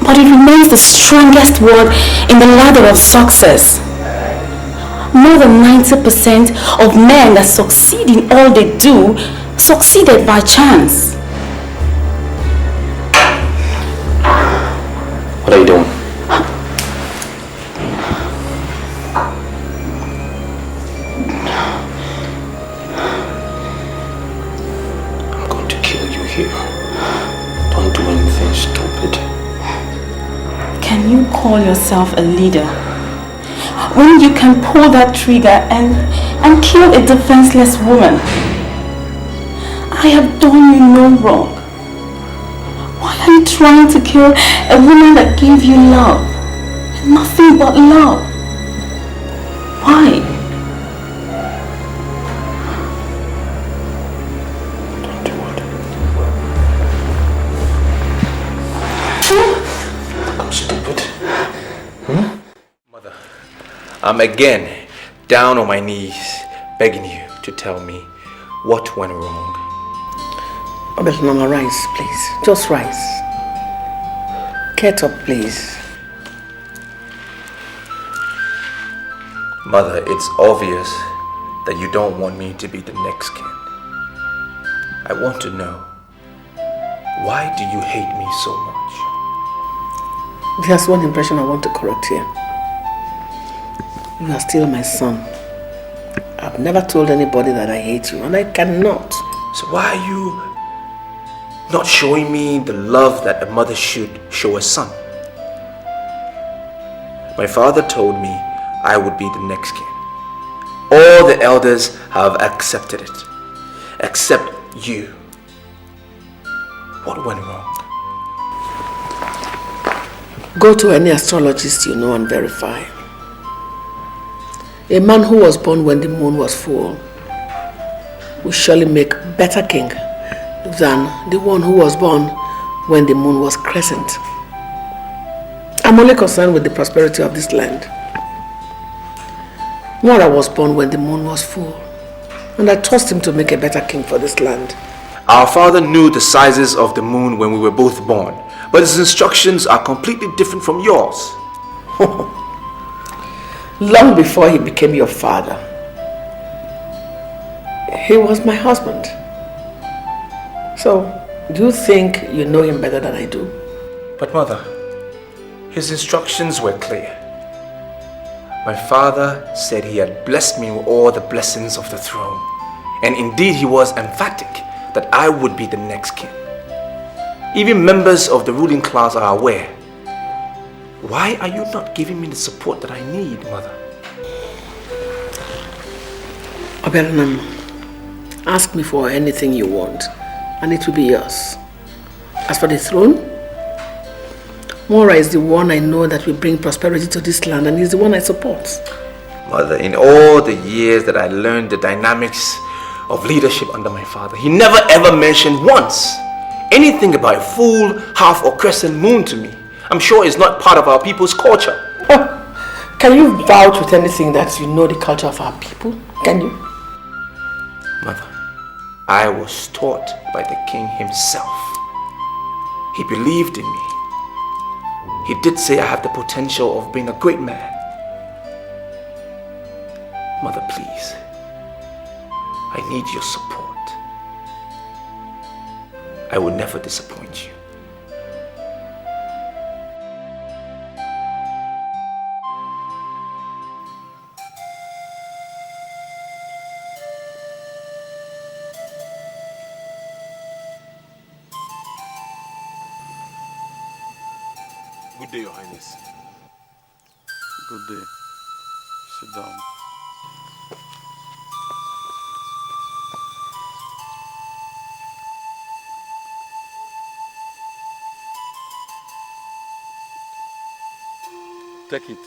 but it remains the strongest word in the ladder of success. More than 90% of men that succeed in all they do succeeded by chance. What are you doing? I'm going to kill you here. Don't do anything stupid. Can you call yourself a leader when you can pull that trigger and kill a defenseless woman? I have done you no wrong. Why are you trying to kill a woman that gave you love? Nothing but love. Why? Don't do it. I'm stupid. Mother, I'm again down on my knees begging you to tell me what went wrong. Mama, rise, please. Just rise. Get up, please. Mother, it's obvious that you don't want me to be the next king. I want to know, why do you hate me so much? There's one impression I want to correct here. You are still my son. I've never told anybody that I hate you, and I cannot. So why are you not showing me the love that a mother should show a son? My father told me I would be the next king. All the elders have accepted it, except you. What went wrong? Go to any astrologist you know and verify. A man who was born when the moon was full will surely make better king than the one who was born when the moon was crescent. I'm only concerned with the prosperity of this land. Mora was born when the moon was full, and I trust him to make a better king for this land. Our father knew the sizes of the moon when we were both born, but his instructions are completely different from yours. Long before he became your father, he was my husband. So, do you think you know him better than I do? But mother, his instructions were clear. My father said he had blessed me with all the blessings of the throne. And indeed he was emphatic that I would be the next king. Even members of the ruling class are aware. Why are you not giving me the support that I need, mother? Oberonam, ask me for anything you want, and it will be yours. As for the throne, Mora is the one I know that will bring prosperity to this land, and he's the one I support. Mother, in all the years that I learned the dynamics of leadership under my father, he never ever mentioned once anything about a full, half or crescent moon to me. I'm sure it's not part of our people's culture. Can you vouch with anything that you know the culture of our people? Can you? Mother, I was taught by the king himself He believed in me. He did say I have the potential of being a great man. Mother, please. I need your support. I will never disappoint you. Good day, Your Highness. Good day. Sit down. Take it.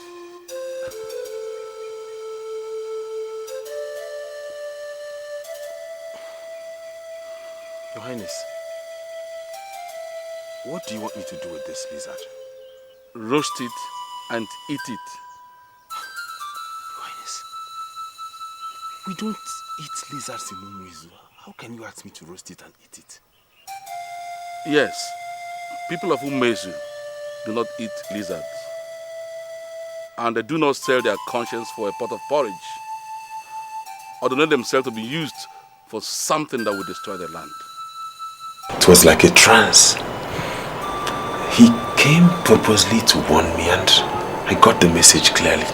Your Highness, what do you want me to do with this lizard? Roast it and eat it. Your Highness, we don't eat lizards in Umuizu. How can you ask me to roast it and eat it? Yes, people of Umezu do not eat lizards. And they do not sell their conscience for a pot of porridge, or donate themselves to be used for something that will destroy the land. It was like a trance. He came purposely to warn me and I got the message clearly.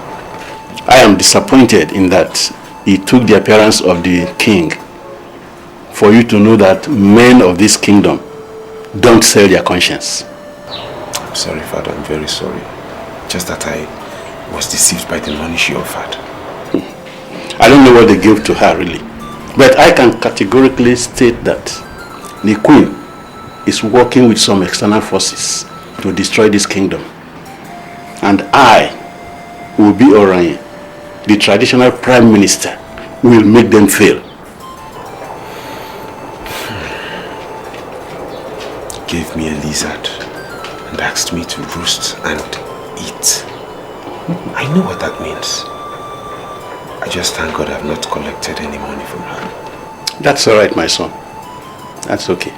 I am disappointed in that he took the appearance of the king for you to know that men of this kingdom don't sell their conscience. I'm sorry, Father, I'm very sorry. Just that I was deceived by the money she offered. I don't know what they gave to her really, but I can categorically state that the queen is working with some external forces to destroy this kingdom. And I will be Orion, the traditional prime minister, will make them fail. Gave me a lizard and asked me to roast and eat. I know what that means. I just thank God I've not collected any money from her. That's all right, my son. That's okay.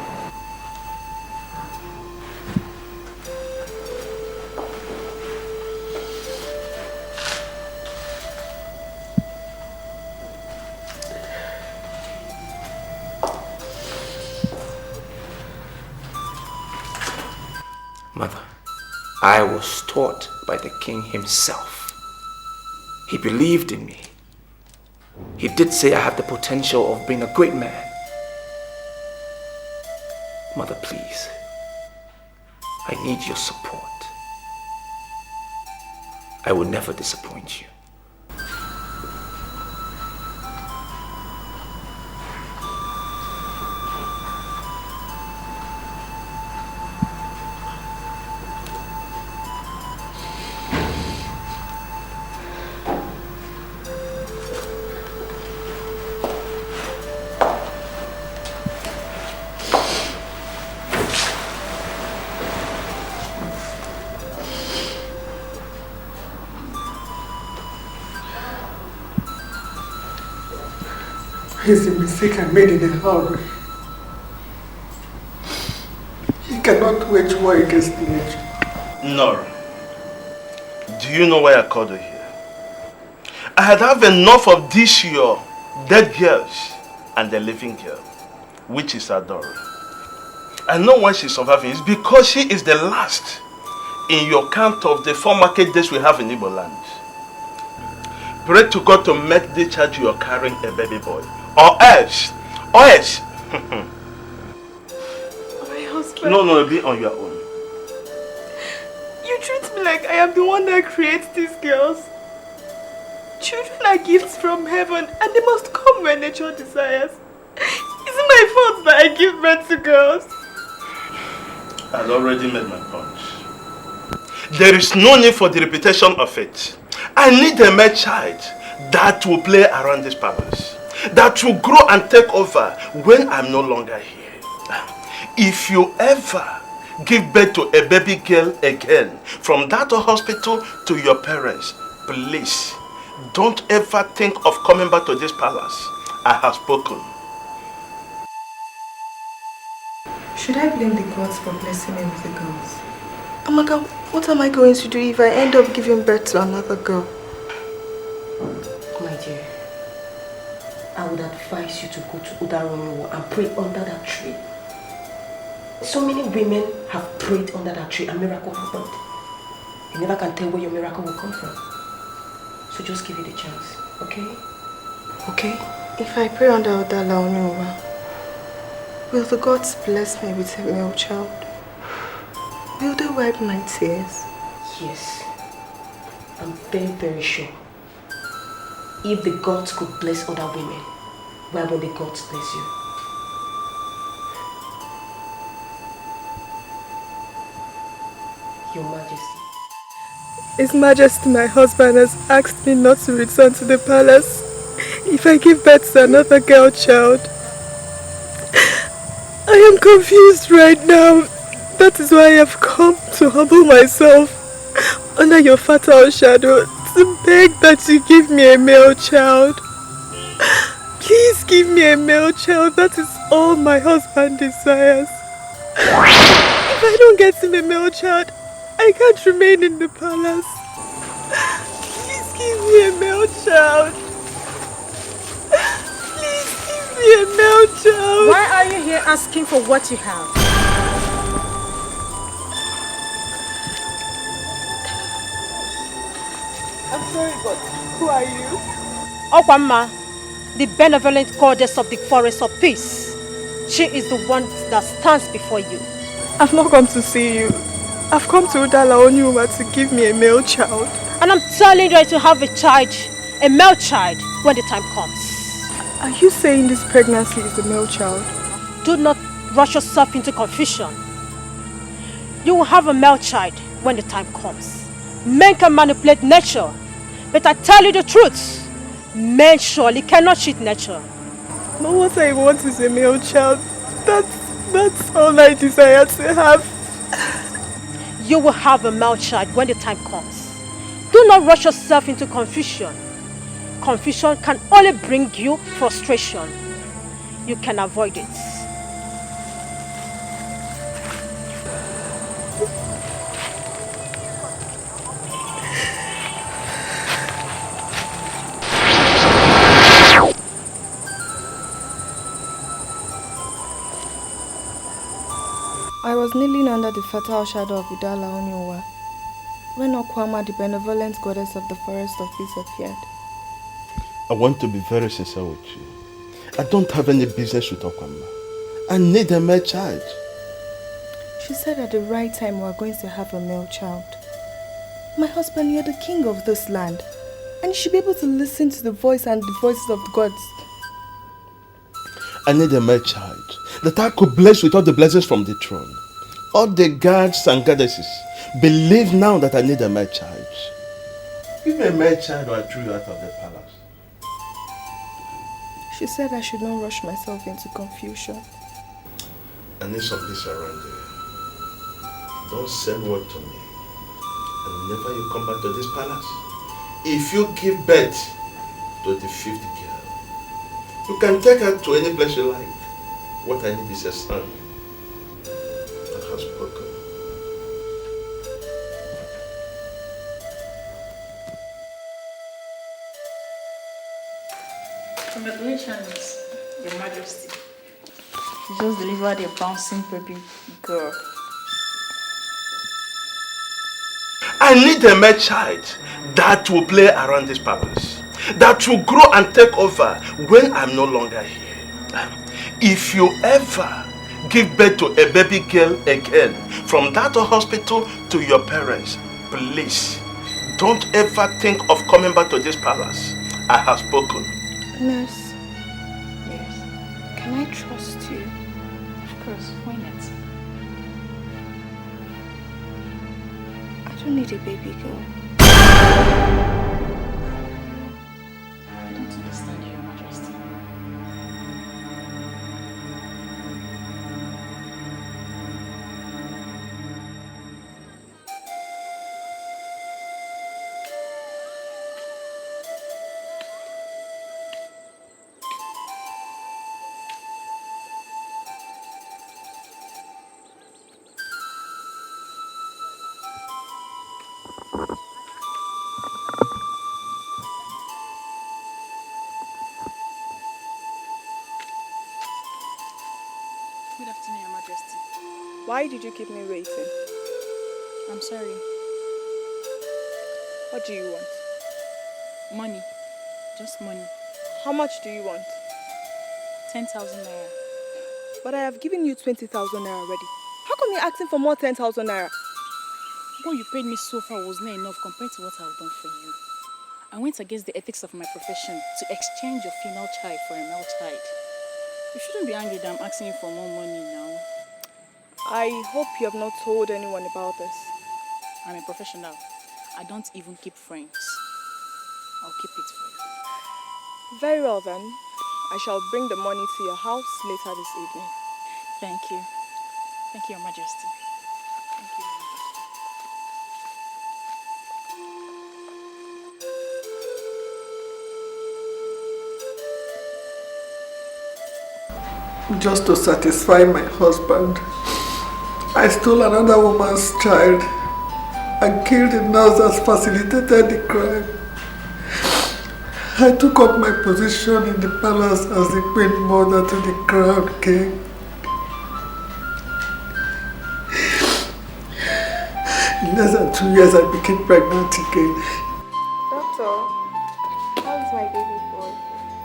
Mother, I was taught by the king himself. He believed in me. He did say I have the potential of being a great man. Mother, please. I need your support. I will never disappoint you. It's a mistake I made in a hurry. You cannot wage war against nature. Nora, do you know why I called you here? I had have enough of this your dead girls and the living girl, which is Adora. I know why she's surviving. It's because she is the last in your count of the 4 market days we have in Igbo land. Pray to God to make the charge you are carrying a baby boy. Or else. My husband. No, be on your own. You treat me like I am the one that creates these girls. Children are gifts from heaven and they must come where nature desires. Is it my fault that I give birth to girls? I've already made my point. There is no need for the repetition of it. I need a male child that will play around this palace, that will grow and take over when I'm no longer here. If you ever give birth to a baby girl again from that hospital to your parents, please don't ever think of coming back to this palace. I have spoken. Should I blame the gods for blessing me with the girls? Amaka, what am I going to do if I end up giving birth to another girl? My dear, I would advise you to go to Udarono and pray under that tree. So many women have prayed under that tree and miracle happened. You never can tell where your miracle will come from. So just give it a chance, okay? Okay, if I pray under Udalaono, will the gods bless me with a male child? Will they wipe my tears? Yes, I'm very, very sure. If the gods could bless other women, why won't the gods bless you? Your Majesty. His Majesty, my husband, has asked me not to return to the palace if I give birth to another girl child. I am confused right now. That is why I have come to humble myself under your fatal shadow to beg that you give me a male child. Please give me a male child. That is all my husband desires. If I don't get him a male child, I can't remain in the palace. Please give me a male child. Please give me a male child. Why are you here asking for what you have? I'm sorry, but who are you? Okwamma, the benevolent goddess of the forest of peace. She is the one that stands before you. I've not come to see you. I've come to Udala Onyuma to give me a male child. And I'm telling you to have a child, a male child, when the time comes. Are you saying this pregnancy is a male child? Do not rush yourself into confusion. You will have a male child when the time comes. Men can manipulate nature, but I tell you the truth, men surely cannot cheat nature. But what I want is a male child. That's all I desire to have. You will have a male child when the time comes. Do not rush yourself into confusion. Confusion can only bring you frustration. You can avoid it. I was kneeling under the fertile shadow of Udala Onyowa when Okwama, the benevolent goddess of the forest of peace, appeared. I want to be very sincere with you. I don't have any business with Okwama. I need a male child. She said at the right time we are going to have a male child. My husband, you're the king of this land, and you should be able to listen to the voice and the voices of the gods. I need a male child that I could bless with all the blessings from the throne. All the gods and goddesses believe now that I need a male child. Give me a male child or I threw you out of the palace. She said I should not rush myself into confusion. I need some peace around here. Don't send word to me. And whenever you come back to this palace, if you give birth to the 5th girl, you can take her to any place you like. What I need is a son that has spoken. Congratulations, Your Majesty. You just delivered a bouncing baby girl. I need a male child that will play around this palace, that will grow and take over when I'm no longer here. If you ever give birth to a baby girl again from that hospital to your parents, please don't ever think of coming back to this palace. I have spoken. Nurse. Yes. Can I trust you? Of course, why not? I don't need a baby girl. I don't understand you, Your Majesty. Why did you keep me waiting? I'm sorry. What do you want? Money. Just money. How much do you want? 10,000 naira. But I have given you 20,000 naira already. How come you're asking for more 10,000 naira? What you paid me so far was not enough compared to what I've done for you. I went against the ethics of my profession to exchange your female child for a male child. You shouldn't be angry that I'm asking you for more money now. I hope you have not told anyone about this. I'm a professional. I don't even keep friends. I'll keep it for you. Very well then. I shall bring the money to your house later this evening. Thank you. Thank you, Your Majesty. Thank you, Your Majesty. Just to satisfy my husband, I stole another woman's child and killed the nurse that facilitated the crime. I took up my position in the palace as the queen mother to the crowned king. In less than 2 years, I became pregnant again. Doctor, how is my baby boy?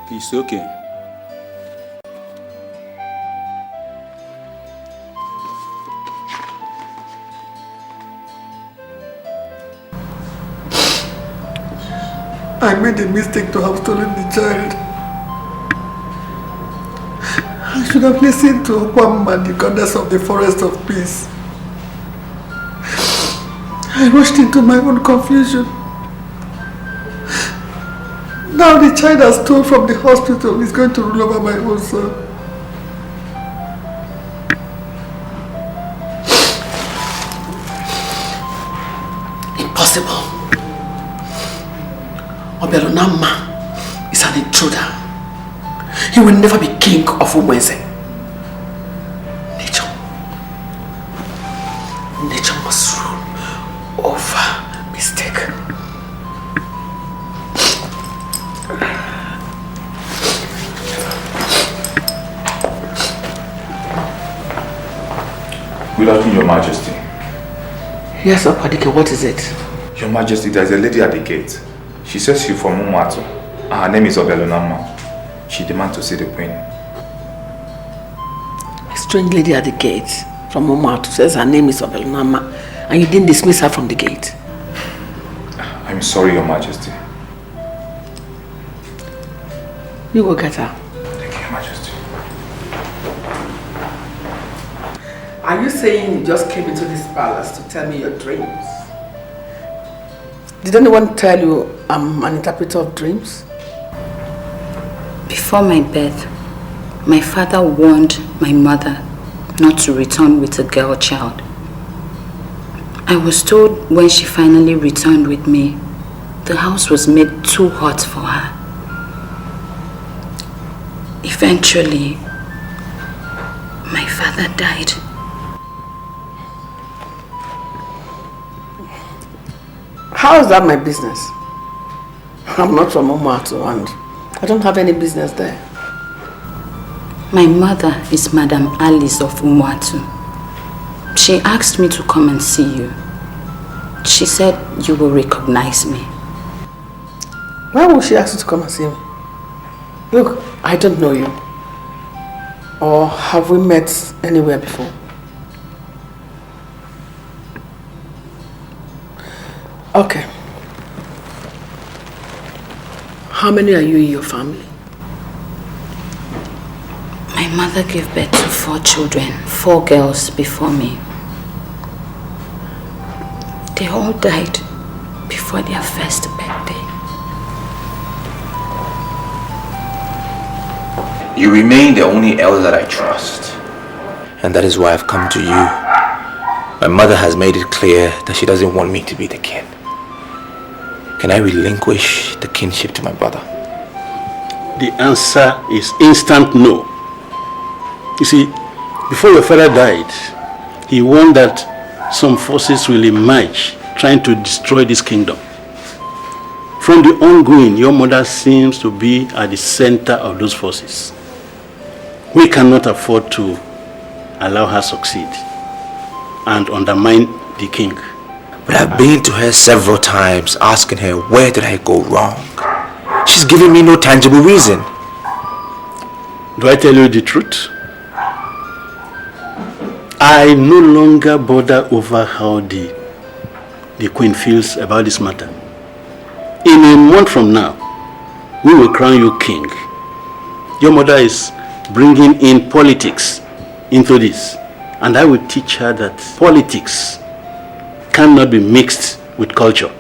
He's okay. I made a mistake to have stolen the child. I should have listened to Okwam, the goddess of the forest of peace. I rushed into my own confusion. Now the child I stole from the hospital is going to rule over my own son. Impossible. Obelonama is an intruder. He will never be king of Umweze. Nature must rule over mistake. Good afternoon, Your Majesty. Yes, Opadike, what is it? Your Majesty, there is a lady at the gate. She says she's from Umatu. Her name is Obelonama. She demands to see the queen. A strange lady at the gate from Umatu says her name is Obelonama and you didn't dismiss her from the gate. I'm sorry, Your Majesty. You go get her. Thank you, Your Majesty. Are you saying you just came into this palace to tell me your dreams? Did anyone tell you I'm an interpreter of dreams? Before my birth, my father warned my mother not to return with a girl child. I was told when she finally returned with me, the house was made too hot for her. Eventually, my father died. How is that my business? I'm not from Umatu and I don't have any business there. My mother is Madam Alice of Umatu. She asked me to come and see you. She said you will recognize me. Why would she ask you to come and see me? Look, I don't know you. Or have we met anywhere before? Okay. How many are you in your family? My mother gave birth to 4 children, 4 girls before me. They all died before their first birthday. You remain the only elder that I trust. And that is why I've come to you. My mother has made it clear that she doesn't want me to be the king. Can I relinquish the kingship to my brother? The answer is instant no. You see, before your father died, he warned that some forces will emerge trying to destroy this kingdom. From the ongoing, your mother seems to be at the center of those forces. We cannot afford to allow her succeed. and undermine the king. But I've been to her several times asking her where did I go wrong. She's giving me no tangible reason. Do I tell you the truth? I no longer bother over how the queen feels about this matter. In a month from now, we will crown you king. Your mother is bringing in politics into this, and I will teach her that politics cannot be mixed with culture.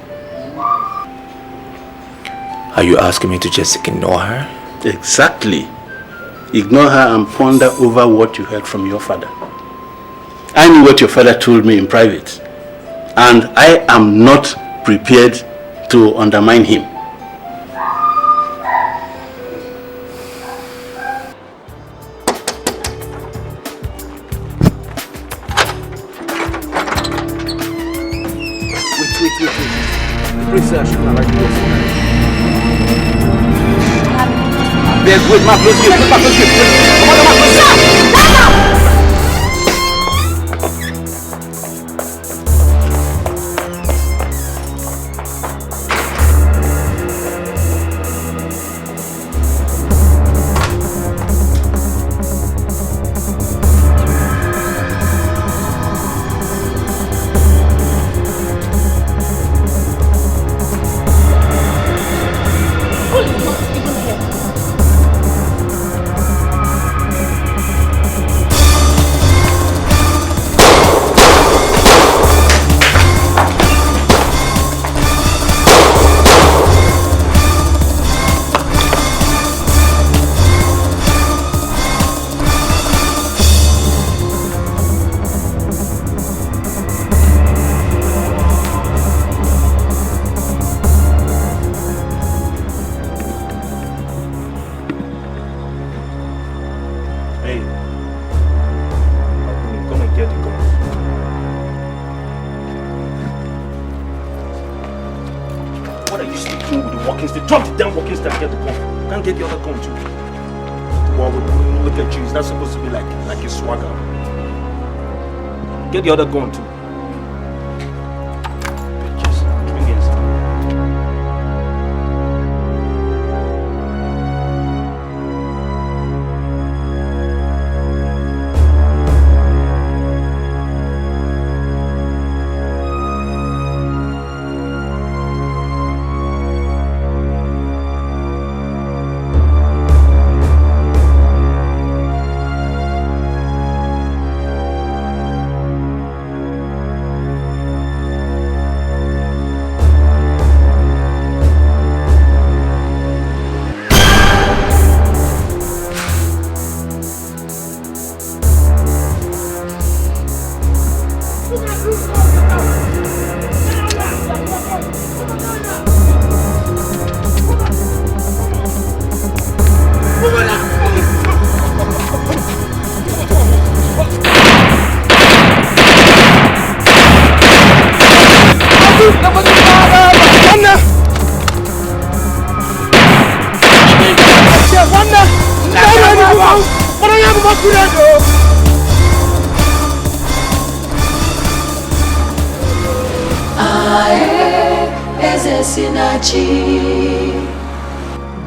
Are you asking me to just ignore her? Exactly. Ignore her and ponder over what you heard from your father. I knew what your father told me in private, and I am not prepared to undermine him. Wait. The princess should not like this. Wait, Mark, let's get. Come on, let's get. Get the other gun too. Just bring it inside.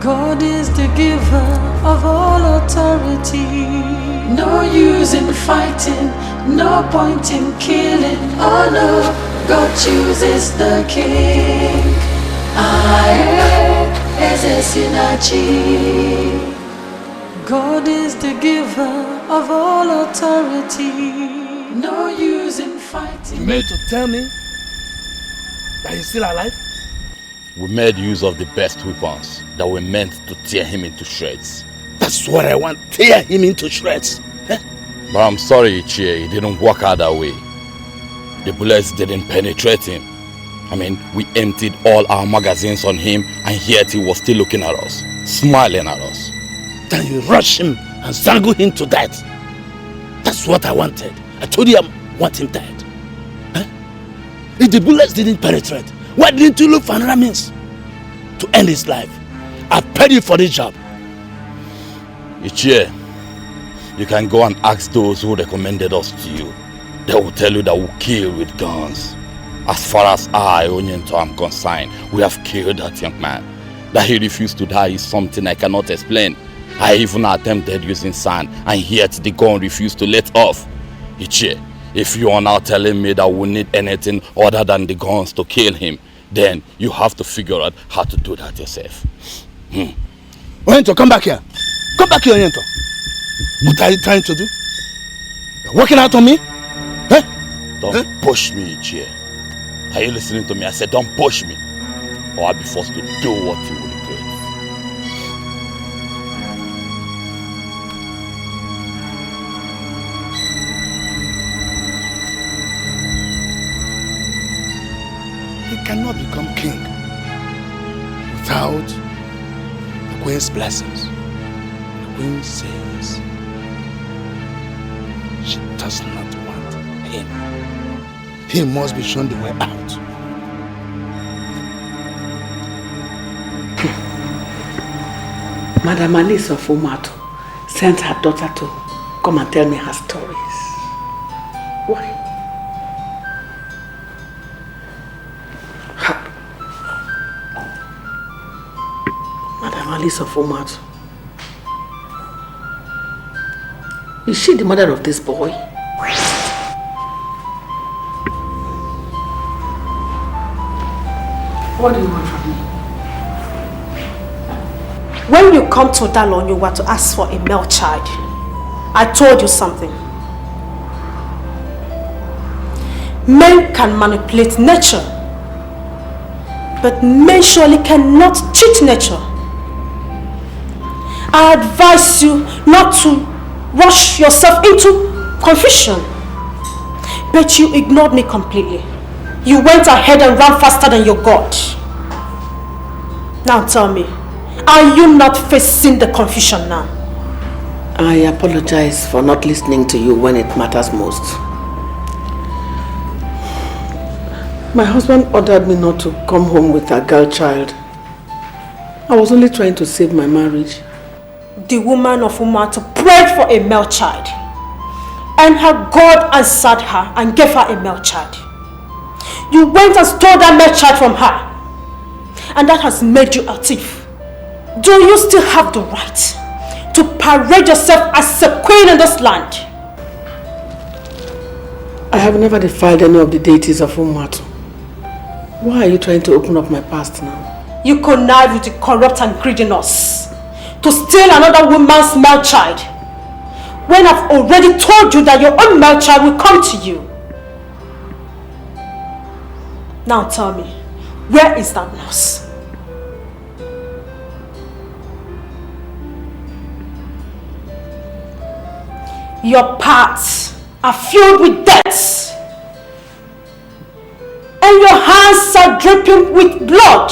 God is the giver of all authority. No use in fighting, no point in killing. Oh no, God chooses the king. God is the giver of all authority. No use in fighting. You meant to tell me that he's still alive? We made use of the best weapons that were meant to tear him into shreds. That's what I want, tear him into shreds. Eh? But I'm sorry, Ichie, it didn't work out that way. The bullets didn't penetrate him. I mean, we emptied all our magazines on him, and yet he was still looking at us, smiling at us. Then you rush him and strangle him to death. That's what I wanted. I told you I want him dead. Eh? If the bullets didn't penetrate, why didn't you look for another means to end his life? I paid you for this job. Ichie, you can go and ask those who recommended us to you. They will tell you that we kill with guns. As far as I, Onyento, am concerned, we have killed that young man. That he refused to die is something I cannot explain. I even attempted using sand, and yet the gun refused to let off. Ichie, if you are now telling me that we need anything other than the guns to kill him, then you have to figure out how to do that yourself. Onyento, come back here. Come back here, Onyento. What are you trying to do? You're working out on me? Don't push me, Ichie. Are you listening to me? I said don't push me, or I'll be forced to do what you will regret. He cannot become king without the queen's blessings. The queen says she does not want him. He must be shown the way out. Madam Alice of Umato sent her daughter to come and tell me her stories. Why? Madam Alice of Umato. Is she the mother of this boy? What do you want from me? When you come to Dalon, you were to ask for a male child. I told you something. Men can manipulate nature, but men surely cannot cheat nature. I advise you not to rush yourself into confusion, but you ignored me completely. You went ahead and ran faster than your God. Now tell me, are you not facing the confusion now? I apologize for not listening to you when it matters most. My husband ordered me not to come home with a girl child. I was only trying to save my marriage. The woman of Umato prayed for a male child, and her God answered her and gave her a male child. You went and stole that male child from her, and that has made you a thief. Do you still have the right to parade yourself as a queen in this land? I have never defied any of the deities of Umato. Why are you trying to open up my past now? You connive with the corrupt and greedy nurse to steal another woman's male child, when I've already told you that your own male child will come to you. Now tell me, where is that nurse? Your parts are filled with debts, and your hands are dripping with blood.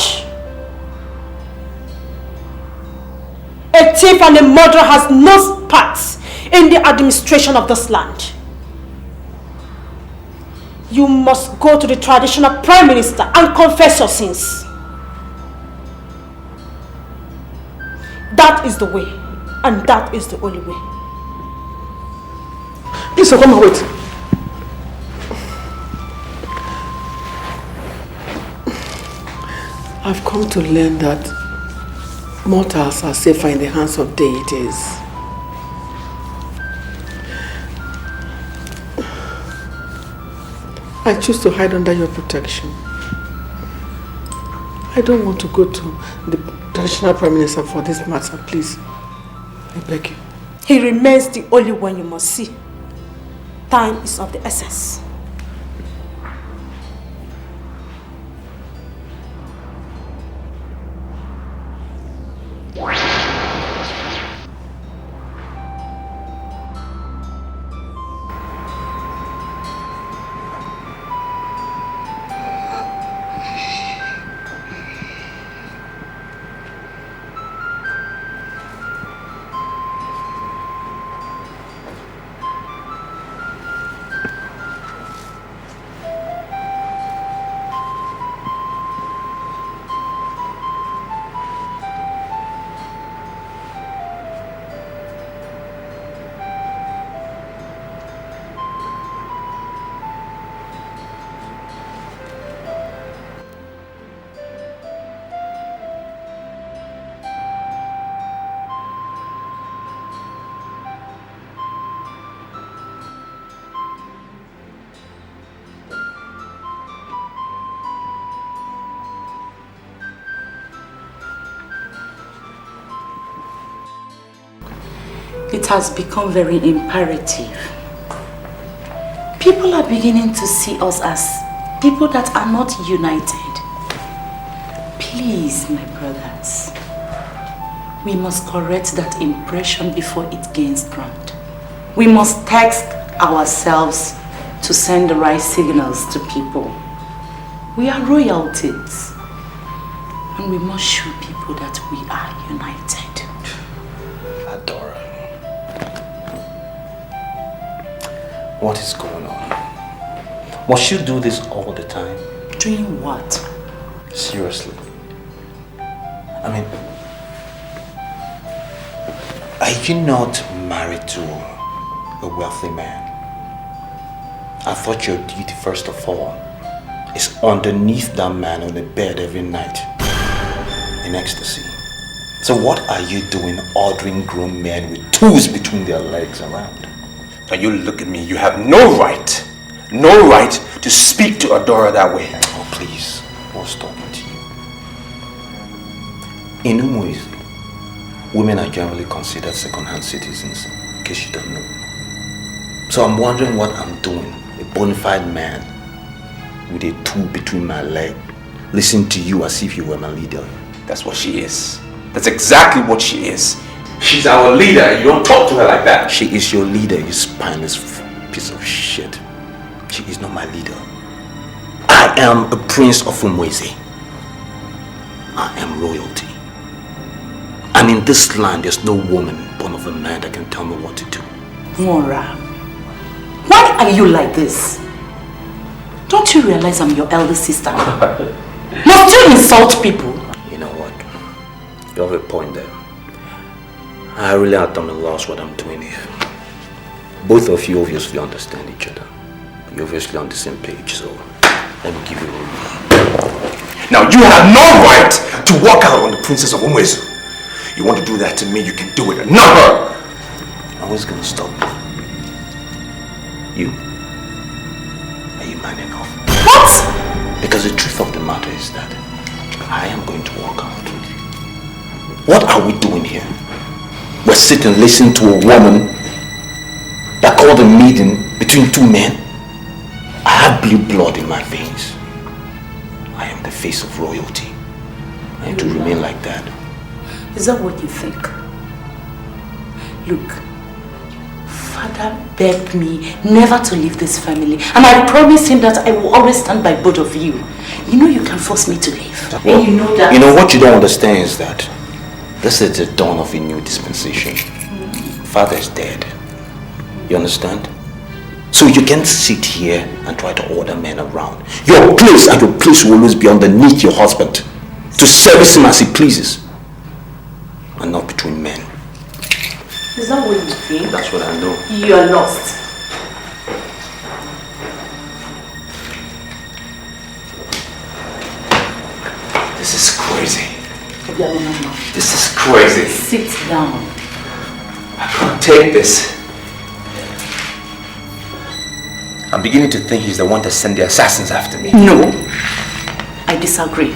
A thief and a murderer has no parts in the administration of this land. You must go to the traditional prime minister and confess your sins. That is the way, and that is the only way. Please, come and wait. I've come to learn that mortals are safer in the hands of deities. I choose to hide under your protection. I don't want to go to the traditional prime minister for this matter, please. I beg you. He remains the only one you must see. Time is of the essence. It has become very imperative. People are beginning to see us as people that are not united. Please, my brothers, we must correct that impression before it gains ground. We must text ourselves to send the right signals to people. We are royalties, and we must show people that we are united. Adora, what is going on? Must you do this all the time? Doing what? Seriously. I mean, are you not married to a wealthy man? I thought your duty, first of all, is underneath that man on the bed every night in ecstasy. So what are you doing ordering grown men with tools between their legs around? Now you look at me, you have no right to speak to Adora that way. Oh please, what's talking to you? In Umuizi, women are generally considered second-hand citizens, in case you don't know. So I'm wondering what I'm doing, a bona fide man with a tool between my legs, listen to you as if you were my leader. That's what she is. That's exactly what she is. She's our leader. You don't talk to her like that. She is your leader, you spineless piece of shit. She is not my leader. I am a prince of Umuizi. I am royalty. And in this land, there's no woman born of a man that can tell me what to do. Mora, why are you like this? Don't you realize I'm your elder sister? Must you insult people? You know what? You have a point there. I really have done a loss what I'm doing here. Both of you obviously understand each other. You're obviously on the same page, so let me give you room. Now you have no right to walk out on the princess of Umuizi. You want to do that to me, you can do it, not her! I was gonna stop you. Are you man enough? What? Because the truth of the matter is that I am going to walk out. What are we doing here? We're sitting listening to a woman that called a meeting between two men. I have blue blood in my veins. I am the face of royalty. And to remain like that. Is that what you think? Look, Father begged me never to leave this family, and I promised him that I will always stand by both of you. You know you can force me to leave. Well, and you know that. You know what you don't understand is that this is the dawn of a new dispensation. Father is dead. You understand? So you can't sit here and try to order men around. Your place will always be underneath your husband, to service him as he pleases, and not between men. Is that what you think? That's what I know. You are lost. This is crazy. Obialona, This is crazy. sit down. I can't take this. I'm beginning to think he's the one that sent the assassins after me. No, I disagree.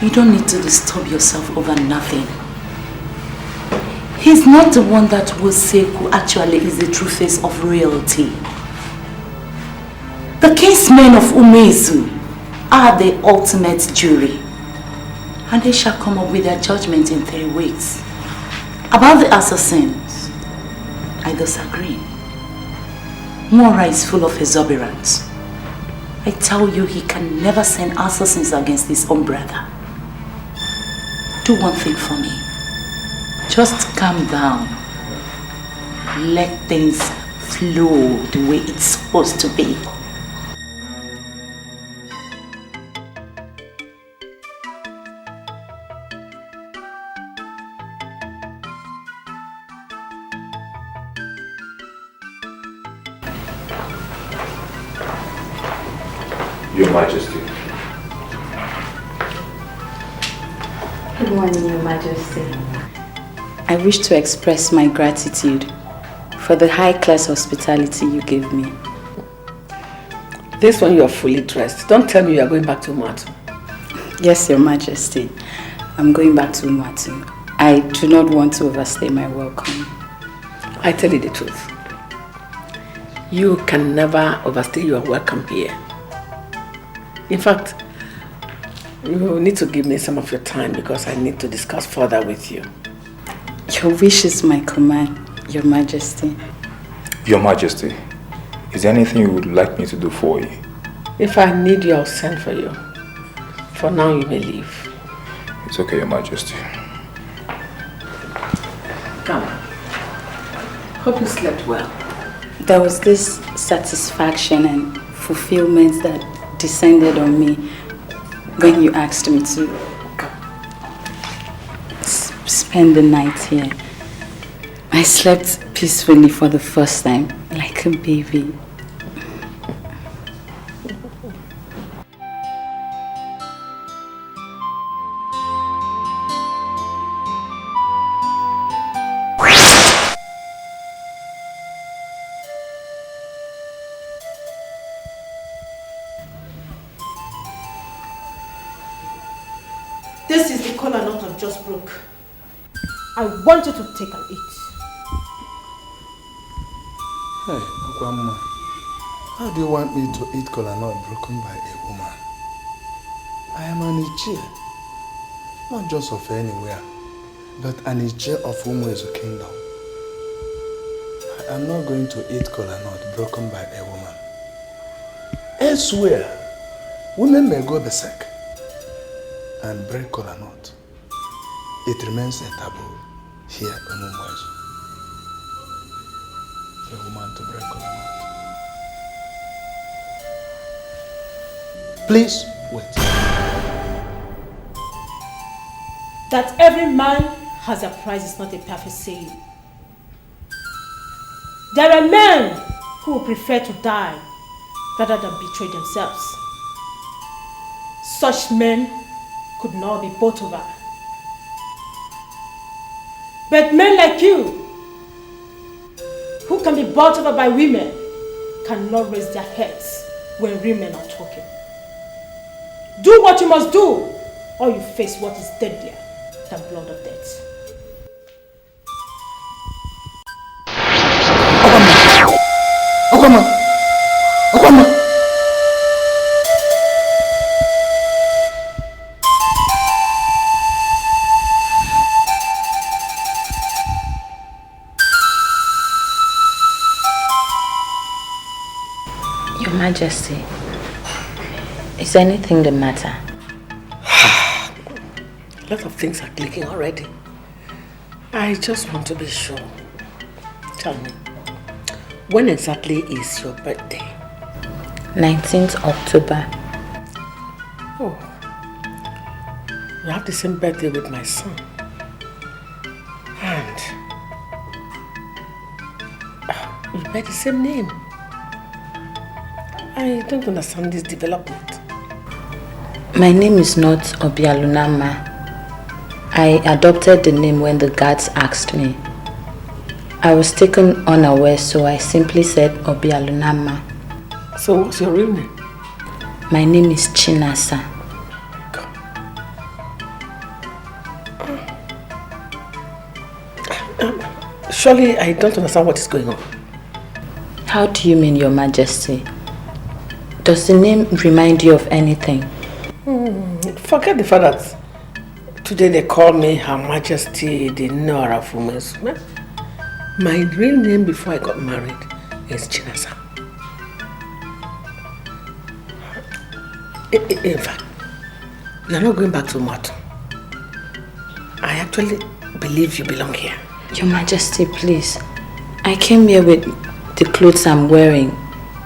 You don't need to disturb yourself over nothing. He's not the one that will say who actually is the true face of royalty. The kinsmen of Umezu are the ultimate jury, and they shall come up with their judgment in 3 weeks. About the assassins, I disagree. Mora is full of exuberance. I tell you, he can never send assassins against his own brother. Do one thing for me. Just calm down. Let things flow the way it's supposed to be. Your Majesty. Good morning, Your Majesty. I wish to express my gratitude for the high-class hospitality you gave me. This one you are fully dressed. Don't tell me you are going back to Umatu. Yes, Your Majesty. I'm going back to Umatu. I do not want to overstay my welcome. I tell you the truth. You can never overstay your welcome here. In fact, you need to give me some of your time because I need to discuss further with you. Your wish is my command, Your Majesty. Your Majesty, is there anything you would like me to do for you? If I need you, I'll send for you. For now, you may leave. It's okay, Your Majesty. Come. Hope you slept well. There was this satisfaction and fulfillment that descended on me when you asked me to spend the night here. I slept peacefully for the first time, like a baby. This is the color knot I've just broke. I want you to take an eat. Hey, Grandma, how do you want me to eat kola nut broken by a woman? I am an Ichie, not just of anywhere, but an Ichie of Umuezu Kingdom. I am not going to eat kola nut broken by a woman. Elsewhere, women may go berserk and break kola nut. It remains a taboo here in Umuezu. A woman to break kola nut. Please wait. That every man has a price is not a perfect saying. There are men who prefer to die rather than betray themselves. Such men could not be bought over. But men like you, who can be bought over by women, cannot raise their heads when women are talking. Do what you must do, or you face what is deadlier than blood of death. Okwama! Okwama! Your Majesty, is anything the matter? A lot of things are clicking already. I just want to be sure. Tell me, when exactly is your birthday? 19th October. Oh, you have the same birthday with my son. And you bear the same name. I don't understand this development. My name is not Obialunama. I adopted the name when the guards asked me. I was taken unaware, so I simply said Obialunama. So what's your real name? My name is Chinasa. Surely I don't understand what is going on. How do you mean, Your Majesty? Does the name remind you of anything? Forget the fact that today they call me Her Majesty the Nora of Umuezu. My real name before I got married is Chinasa. In fact, you are not going back to Moto. I actually believe you belong here. Your Majesty, please. I came here with the clothes I'm wearing.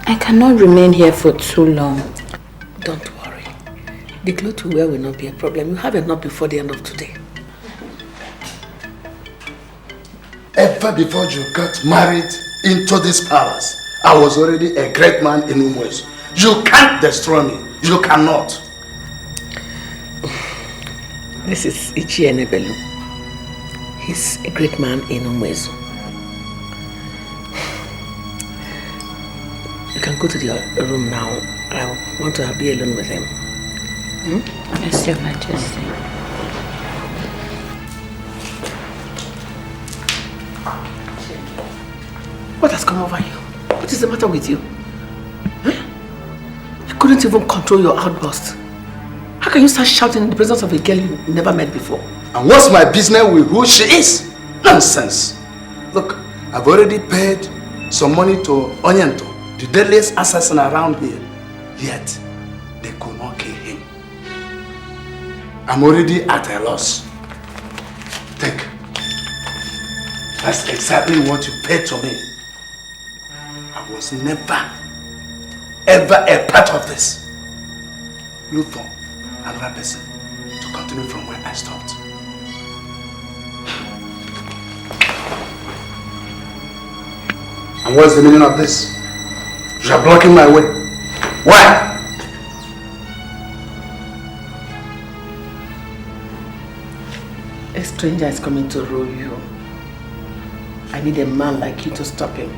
I cannot remain here for too long. Don't worry. The clothes you wear will not be a problem. You have enough before the end of today. Ever before you got married into this palace, I was already a great man in Umuezu. You can't destroy me. You cannot. This is Ichie Nebelu. He's a great man in Umuezu. You can go to the room now. I want to be alone with him. Yes, Your Majesty. What has come over you? What is the matter with you? Eh? You couldn't even control your outburst. How can you start shouting in the presence of a girl you never met before? And what's my business with who she is? Nonsense. Look, I've already paid some money to Onyento, the deadliest assassin around here. Yet, they could not kill him. I'm already at a loss. Take. That's exactly what you paid to me. I was never, ever a part of this. Look for another person to continue from where I stopped. And what's the meaning of this? You are blocking my way. Why? A stranger is coming to rule you. I need a man like you to stop him.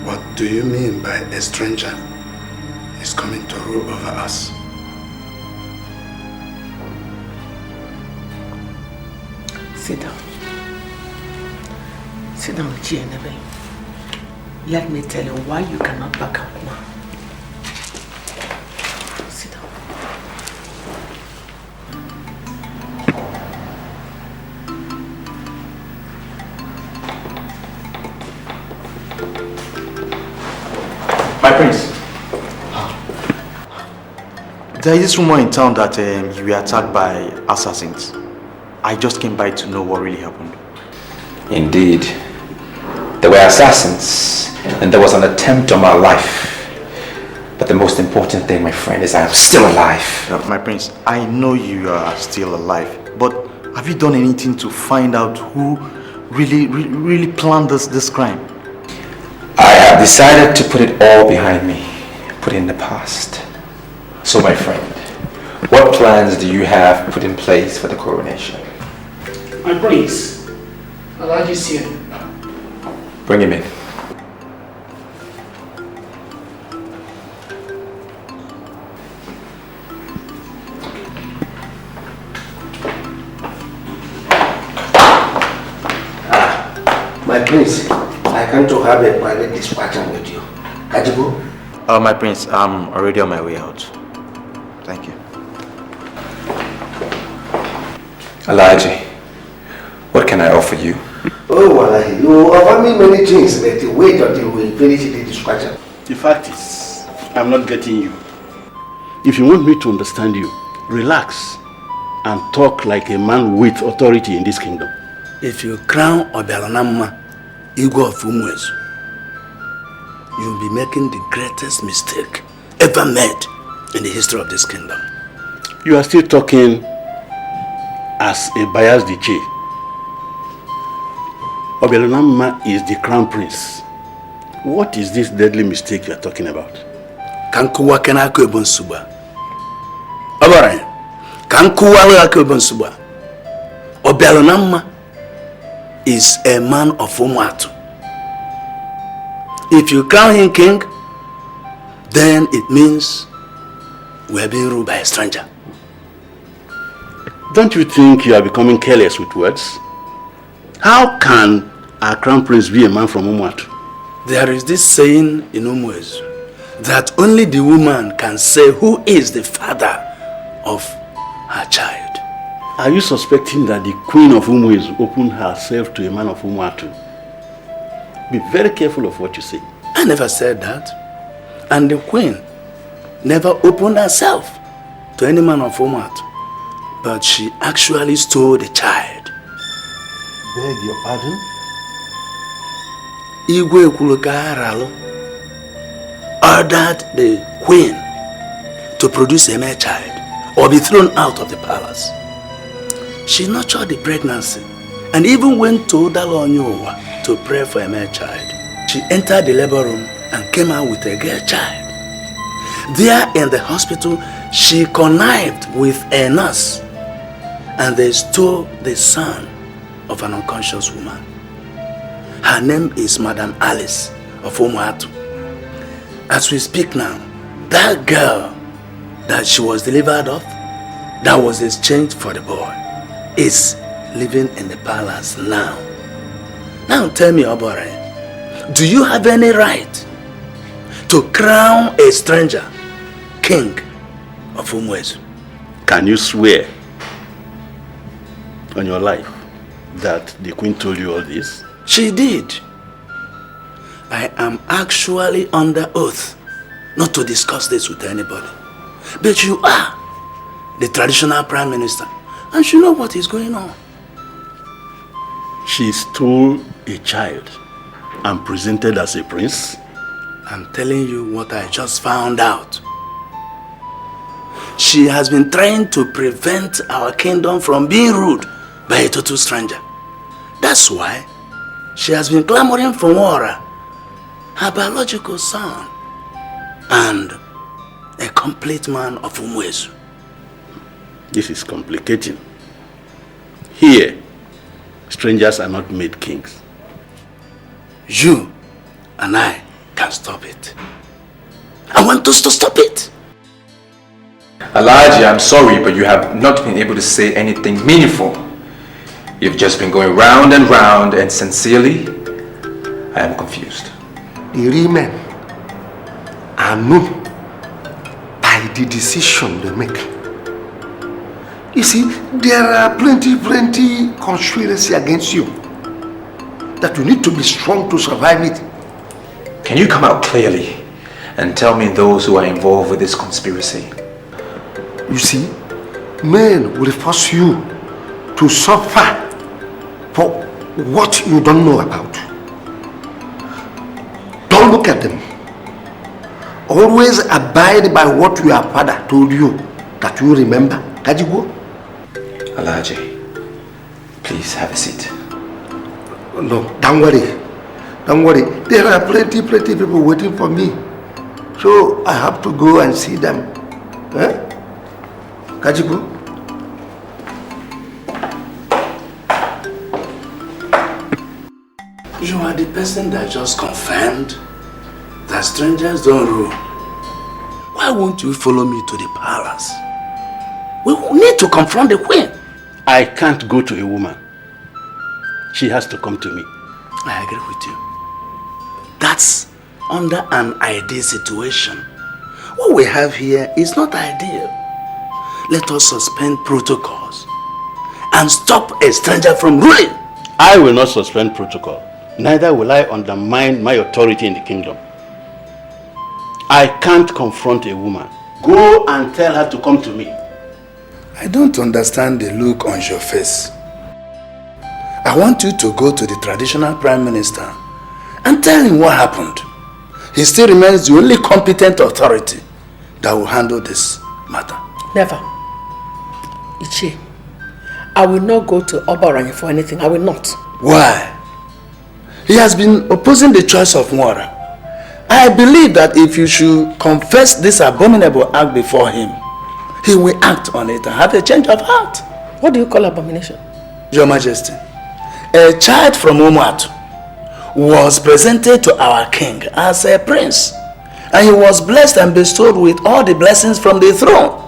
What do you mean by a stranger is coming to rule over us? Sit down. Sit down, Chienebe. Let me tell you why you cannot back up now. Sit down. My prince. There is this rumor in town that you were attacked by assassins. I just came by to know what really happened. Indeed. There were assassins, and there was an attempt on my life. But the most important thing, my friend, is I am still alive. My prince, I know you are still alive, but have you done anything to find out who really planned this crime? I have decided to put it all behind me, put it in the past. So, my friend, what plans do you have put in place for the coronation? My prince, Alhaji is here. Bring him in. My prince, I come to have a private discussion with you. Kajibu? My prince, I'm already on my way out. Thank you. Alhaji, what can I offer you? Oh, Wallahi, you offer me many things, but wait until we finish the discussion. The fact is, I'm not getting you. If you want me to understand you, relax and talk like a man with authority in this kingdom. If you crown Obialanama, Igwe of Umwezu, you'll be making the greatest mistake ever made in the history of this kingdom. You are still talking as a biased DJ. Obialanama is the crown prince. What is this deadly mistake you are talking about? Kankuwa kenako ebonsuba. Abara, Kankuwa lako ebonsuba. Obialanama is a man of Umuatu. If you crown him king, then it means we are being ruled by a stranger. Don't you think you are becoming careless with words? How can our crown prince be a man from Umuatu? There is this saying in Umwezu that only the woman can say who is the father of her child. Are you suspecting that the queen of Umwezu opened herself to a man of Umuatu? Be very careful of what you say. I never said that. And the queen never opened herself to any man of Umuatu. But she actually stole the child. Beg your pardon? Igwe Kulukaralu ordered the queen to produce a male child or be thrown out of the palace. She nurtured the pregnancy and even went to Dalonyowa to pray for a male child. She entered the labor room and came out with a girl child. There in the hospital, she connived with a nurse and they stole the son of an unconscious woman. Her name is Madam Alice of Umuatu. As we speak now, that girl that she was delivered of that was exchanged for the boy is living in the palace now. Now tell me, Obore, do you have any right to crown a stranger king of Umwezu? Can you swear on your life that the queen told you all this? She did. I am actually under oath not to discuss this with anybody. But you are the traditional prime minister and you know what is going on. She stole a child and presented as a prince? I'm telling you what I just found out. She has been trying to prevent our kingdom from being ruled by a total stranger. That's why she has been clamoring for Nwora, her biological son, and a complete man of Umwezu. This is complicating. Here, strangers are not made kings. You and I can stop it. I want us to stop it. Alhaji, I'm sorry, but you have not been able to say anything meaningful. You've just been going round and round, and sincerely, I am confused. The women are known by the decision they make. You see, there are plenty conspiracy against you that you need to be strong to survive it. Can you come out clearly and tell me those who are involved with this conspiracy? You see, men will force you to suffer for what you don't know about. Don't look at them. Always abide by what your father told you that you remember. Kajigo? Alhaji, please have a seat. No, don't worry. Don't worry. There are plenty people waiting for me. So I have to go and see them. Eh? Kajigo? You are the person that just confirmed that strangers don't rule. Why won't you follow me to the palace? We need to confront the queen. I can't go to a woman. She has to come to me. I agree with you. That's under an ideal situation. What we have here is not ideal. Let us suspend protocols and stop a stranger from ruling. I will not suspend protocol. Neither will I undermine my authority in the kingdom. I can't confront a woman. Go and tell her to come to me. I don't understand the look on your face. I want you to go to the traditional prime minister and tell him what happened. He still remains the only competent authority that will handle this matter. Never. Ichie, I will not go to Obaranye for anything. I will not. Why? He has been opposing the choice of Nwora. I believe that if you should confess this abominable act before him, he will act on it and have a change of heart. What do you call abomination? Your Majesty, a child from Umuatu was presented to our king as a prince, and he was blessed and bestowed with all the blessings from the throne.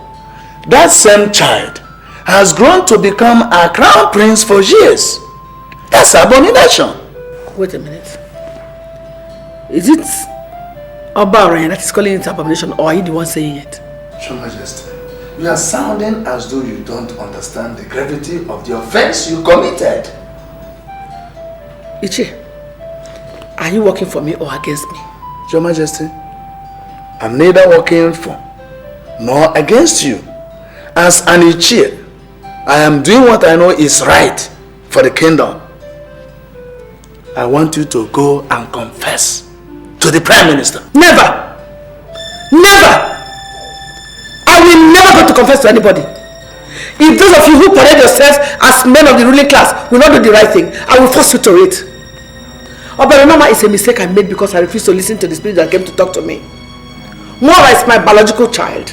That same child has grown to become a crown prince for years. That's abomination. Wait a minute. Is it Obaranye that is calling it abomination, or are you the one saying it? Your Majesty, you are sounding as though you don't understand the gravity of the offense you committed. Ichie, are you working for me or against me? Your Majesty, I'm neither working for nor against you. As an Ichie, I am doing what I know is right for the kingdom. I want you to go and confess to the Prime Minister. Never! Never! I will never go to confess to anybody. If those of you who parade yourselves as men of the ruling class will not do the right thing, I will force you to it. Oberonoma is a mistake I made because I refused to listen to the spirit that came to talk to me. Nwora is my biological child.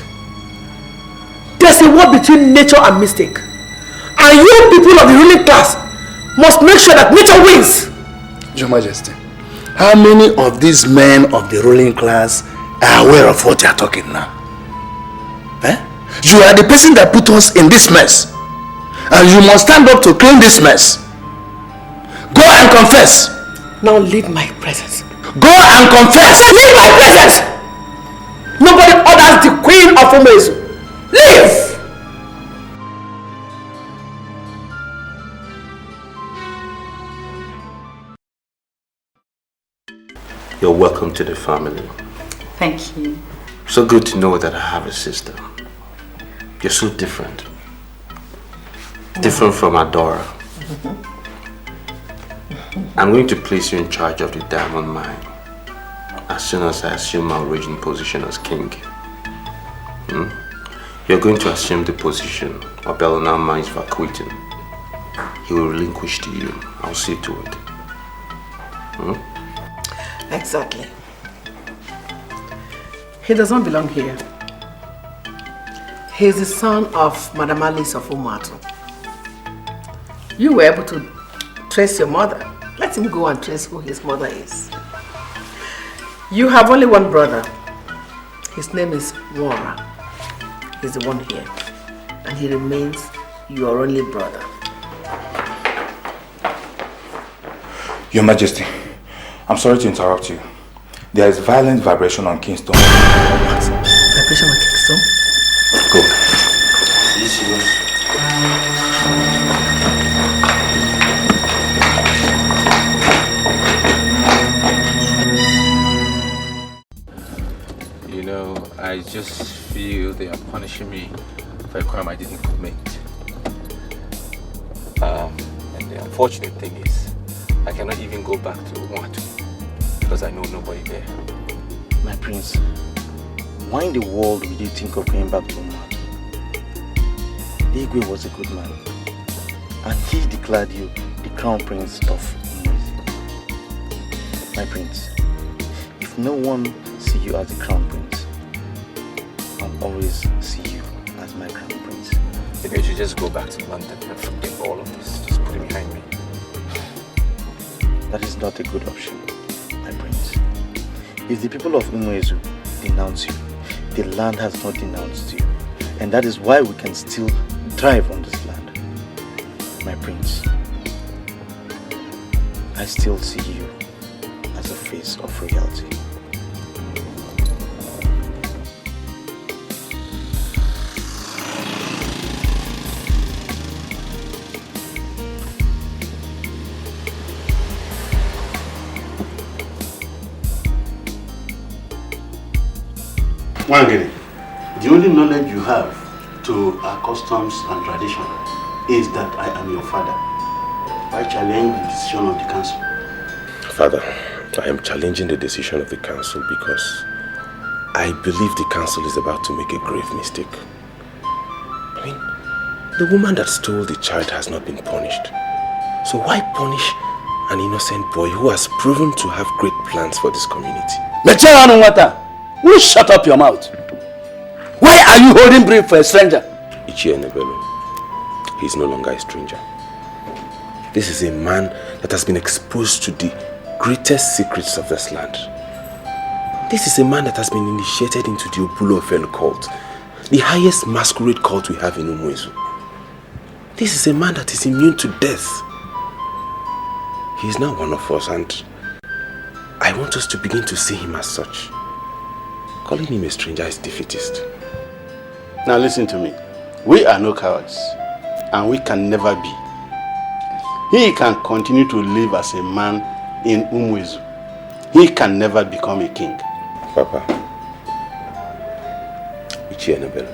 There's a war between nature and mistake. And you people of the ruling class must make sure that nature wins. Your Majesty, how many of these men of the ruling class are aware of what you are talking now? Eh? You are the person that put us in this mess. And you must stand up to clean this mess. Go and confess. Now leave my presence. Go and confess. Leave my presence. Nobody orders the queen of Umezu. Leave. You're welcome to the family. Thank you. So good to know that I have a sister. You're so different. Different from Adora. I'm going to place you in charge of the diamond mine as soon as I assume my original position as king. You're going to assume the position of Belonama is vacating. He will relinquish to you. I'll see to it. Exactly. He does not belong here. He is the son of Madam Alice of Umatu. You were able to trace your mother. Let him go and trace who his mother is. You have only one brother. His name is Wara. He's the one here. And he remains your only brother. Your Majesty, I'm sorry to interrupt you. There is violent vibration on Kingston. Vibration on Kingston? Go. You know, I just feel they are punishing me for a crime I didn't commit. And the unfortunate thing is, I cannot even go back to Umatu because I know nobody there. My prince, why in the world would you think of going back to Umatu? Igwe was a good man, and he declared you the crown prince of Umuezi. My prince, if no one see you as the crown prince, I'll always see you as my crown prince. Maybe I should just go back to London and forget all of this. Just put it behind me. That is not a good option, my prince. If the people of Umuezi denounce you, the land has not denounced you. And that is why we can still thrive on this land. My prince, I still see you as a face of reality. Wangere, the only knowledge you have to our customs and tradition is that I am your father. Why challenge the decision of the council? Father, I am challenging the decision of the council because I believe the council is about to make a grave mistake. I mean, the woman that stole the child has not been punished. So why punish an innocent boy who has proven to have great plans for this community? Will you shut up your mouth? Why are you holding brief for a stranger? Ichie Nebelu, he is no longer a stranger. This is a man that has been exposed to the greatest secrets of this land. This is a man that has been initiated into the Obulo cult, the highest masquerade cult we have in Umuezu. This is a man that is immune to death. He is now one of us, and I want us to begin to see him as such. Calling him a stranger is defeatist. Now listen to me. We are no cowards, and we can never be. He can continue to live as a man in Umuezu. He can never become a king. Papa, Ichie Nebelu,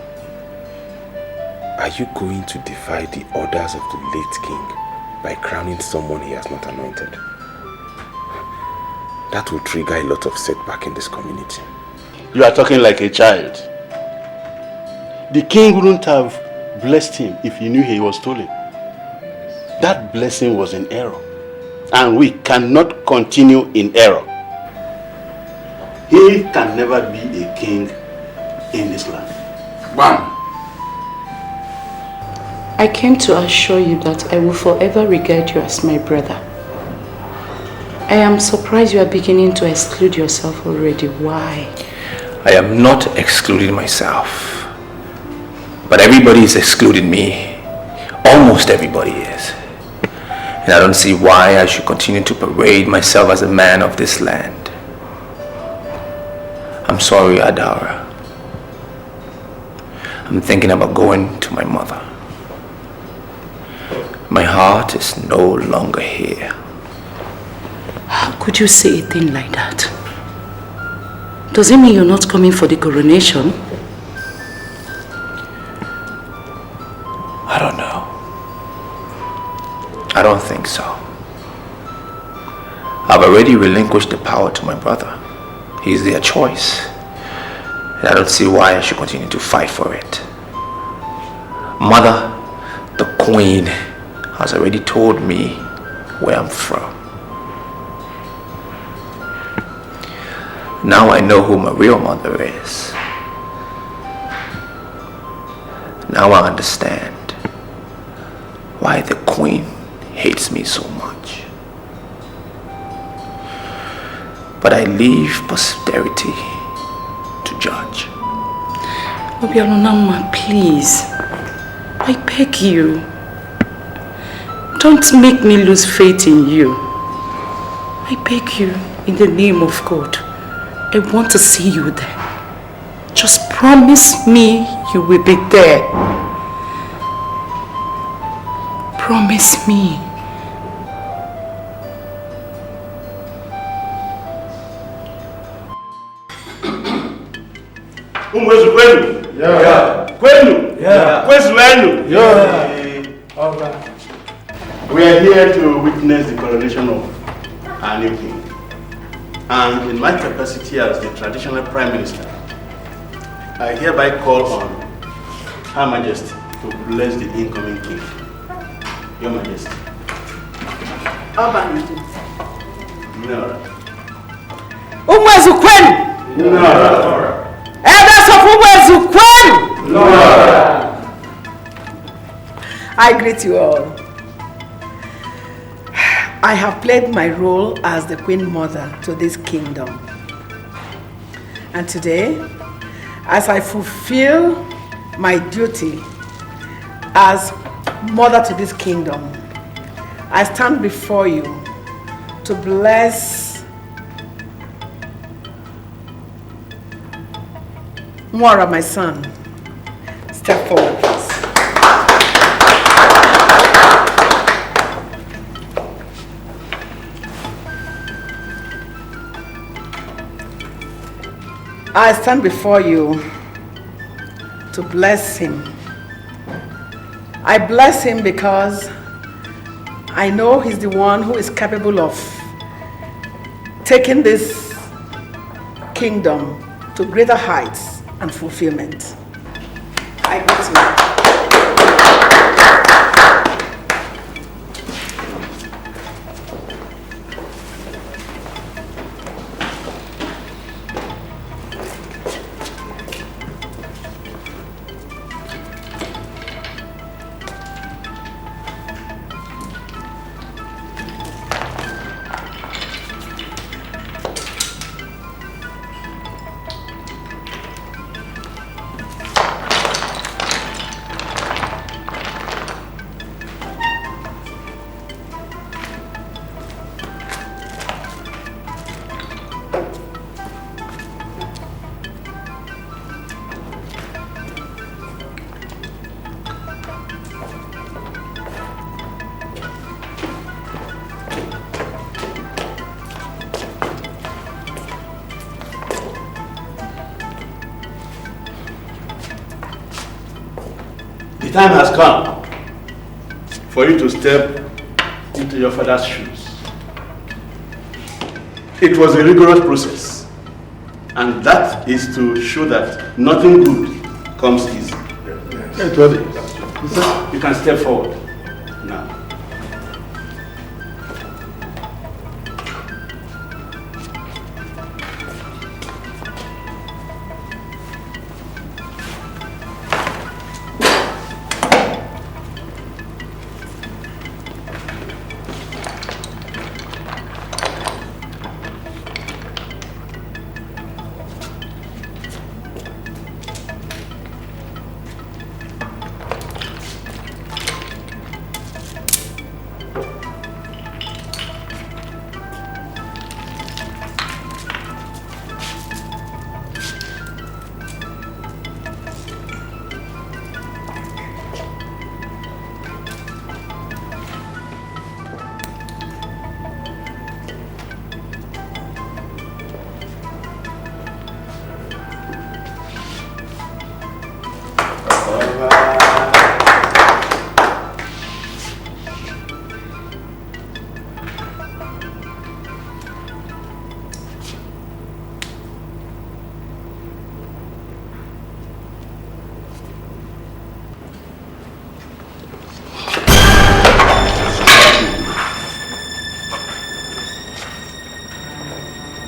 are you going to defy the orders of the late king by crowning someone he has not anointed? That will trigger a lot of setback in this community. You are talking like a child. The king wouldn't have blessed him if he knew he was stolen. That blessing was in error. And we cannot continue in error. He can never be a king in this land. Bam! I came to assure you that I will forever regard you as my brother. I am surprised you are beginning to exclude yourself already. Why? I am not excluding myself. But everybody is excluding me. Almost everybody is. And I don't see why I should continue to parade myself as a man of this land. I'm sorry, Adara. I'm thinking about going to my mother. My heart is no longer here. How could you say a thing like that? Does it mean you're not coming for the coronation? I don't know. I don't think so. I've already relinquished the power to my brother. He's their choice. And I don't see why I should continue to fight for it. Mother, the Queen, has already told me where I'm from. Now I know who my real mother is. Now I understand why the Queen hates me so much. But I leave posterity to judge. Obialonama, please. I beg you. Don't make me lose faith in you. I beg you, in the name of God. I want to see you there. Just promise me you will be there. Promise me. Umwezu kwenu? Yeah. Kwenu? Yeah. Kwezu wenu? Yeah. All right. We are here to witness the coronation of our new king. And in my capacity as the traditional prime minister, I hereby call on Her Majesty to bless the incoming king. Your Majesty. No. Umwezu kwenu? No. Elders of Umwezu kwenu? No. I greet you all. I have played my role as the Queen Mother to this kingdom. And today, as I fulfill my duty as mother to this kingdom, I stand before you to bless Mwara, my son. Step forward, please. I stand before you to bless him. I bless him because I know he's the one who is capable of taking this kingdom to greater heights and fulfillment. I greet you. The time has come for you to step into your father's shoes. It was a rigorous process, and that is to show that nothing good comes easy. It was it. You can step forward now.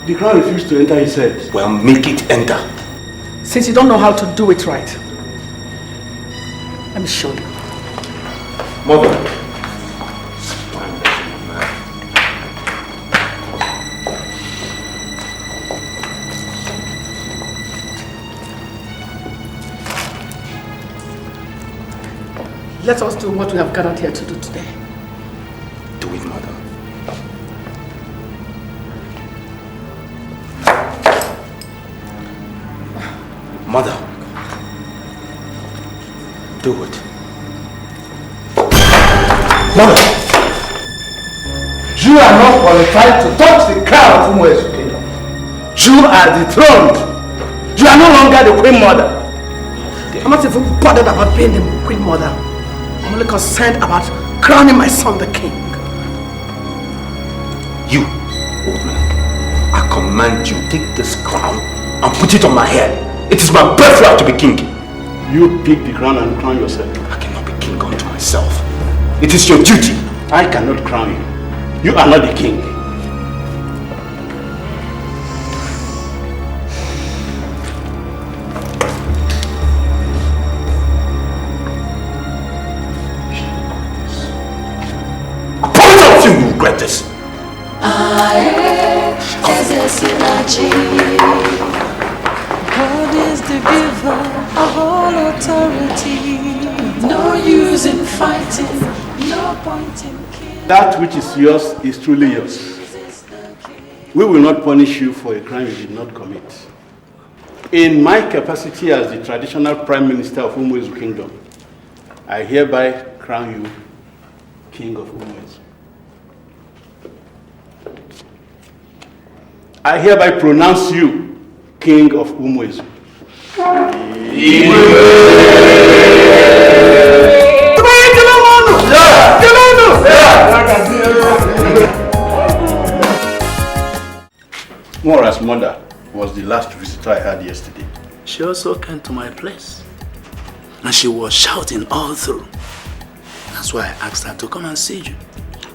The crown refused to enter his head. Well, make it enter. Since you don't know how to do it right, let me show you. Mother. Let us do what we have gathered here to do today. Do it, mother. Mother, do it. Mother, you are not qualified to touch the crown of Umuezu's kingdom. You are dethroned. You are no longer the queen mother. I'm not even bothered about being the queen mother. I'm only concerned about crowning my son the king. You, old man, I command you, take this crown and put it on my head. It is my birthright to be king. You pick the crown and crown yourself. I cannot be king unto myself. It is your duty. I cannot crown you. You are not the king. Both of you will regret this. God is the giver of all authority. No use in fighting, no point in killing. That which is yours is truly yours. We will not punish you for a crime you did not commit. In my capacity as the traditional Prime Minister of Umuezu's kingdom, I hereby crown you King of Umuezu. I hereby pronounce you King of Umuezu. Mora's mother was the last visitor I had yesterday. She also came to my place. And she was shouting all through. That's why I asked her to come and see you.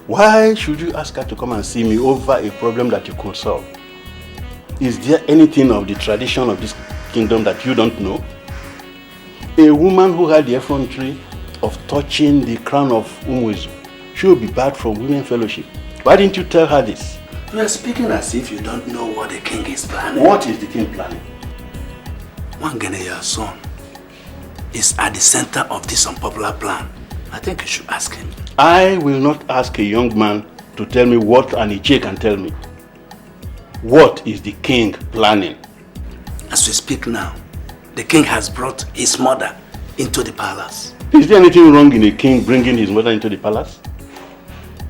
Why should you ask her to come and see me over a problem that you could solve? Is there anything of the tradition of this kingdom that you don't know? A woman who had the effrontery of touching the crown of Umuezu should be barred from women fellowship. Why didn't you tell her this? You are speaking as if you don't know what the king is planning. What is the king planning? Wangeneya's son is at the center of this unpopular plan. I think you should ask him. I will not ask a young man to tell me what an Ije can tell me. What is the king planning? As we speak now, the king has brought his mother into the palace. Is there anything wrong in a king bringing his mother into the palace?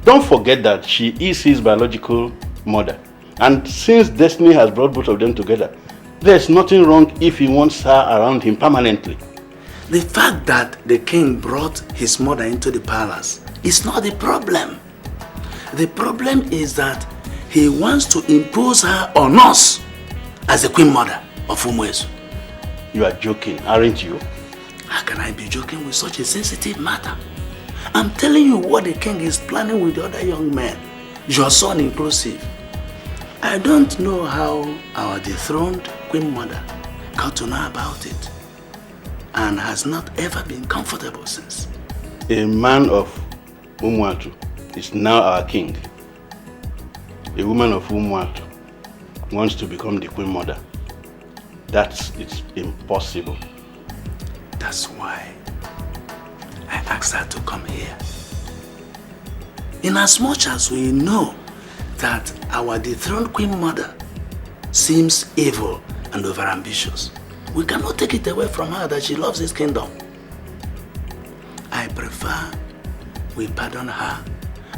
Don't forget that she is his biological mother. And since destiny has brought both of them together, there's nothing wrong if he wants her around him permanently. The fact that the king brought his mother into the palace is not the problem. The problem is that he wants to impose her on us as the queen mother of Umuezu. You are joking, aren't you? How can I be joking with such a sensitive matter? I'm telling you what the king is planning with the other young men, your son inclusive. I don't know how our dethroned queen mother got to know about it and has not ever been comfortable since. A man of Umuatu is now our king. A woman of Umuatu wants to become the queen mother. It's impossible. That's why I asked her to come here. Inasmuch as we know that our dethroned queen mother seems evil and overambitious, we cannot take it away from her that she loves this kingdom. I prefer we pardon her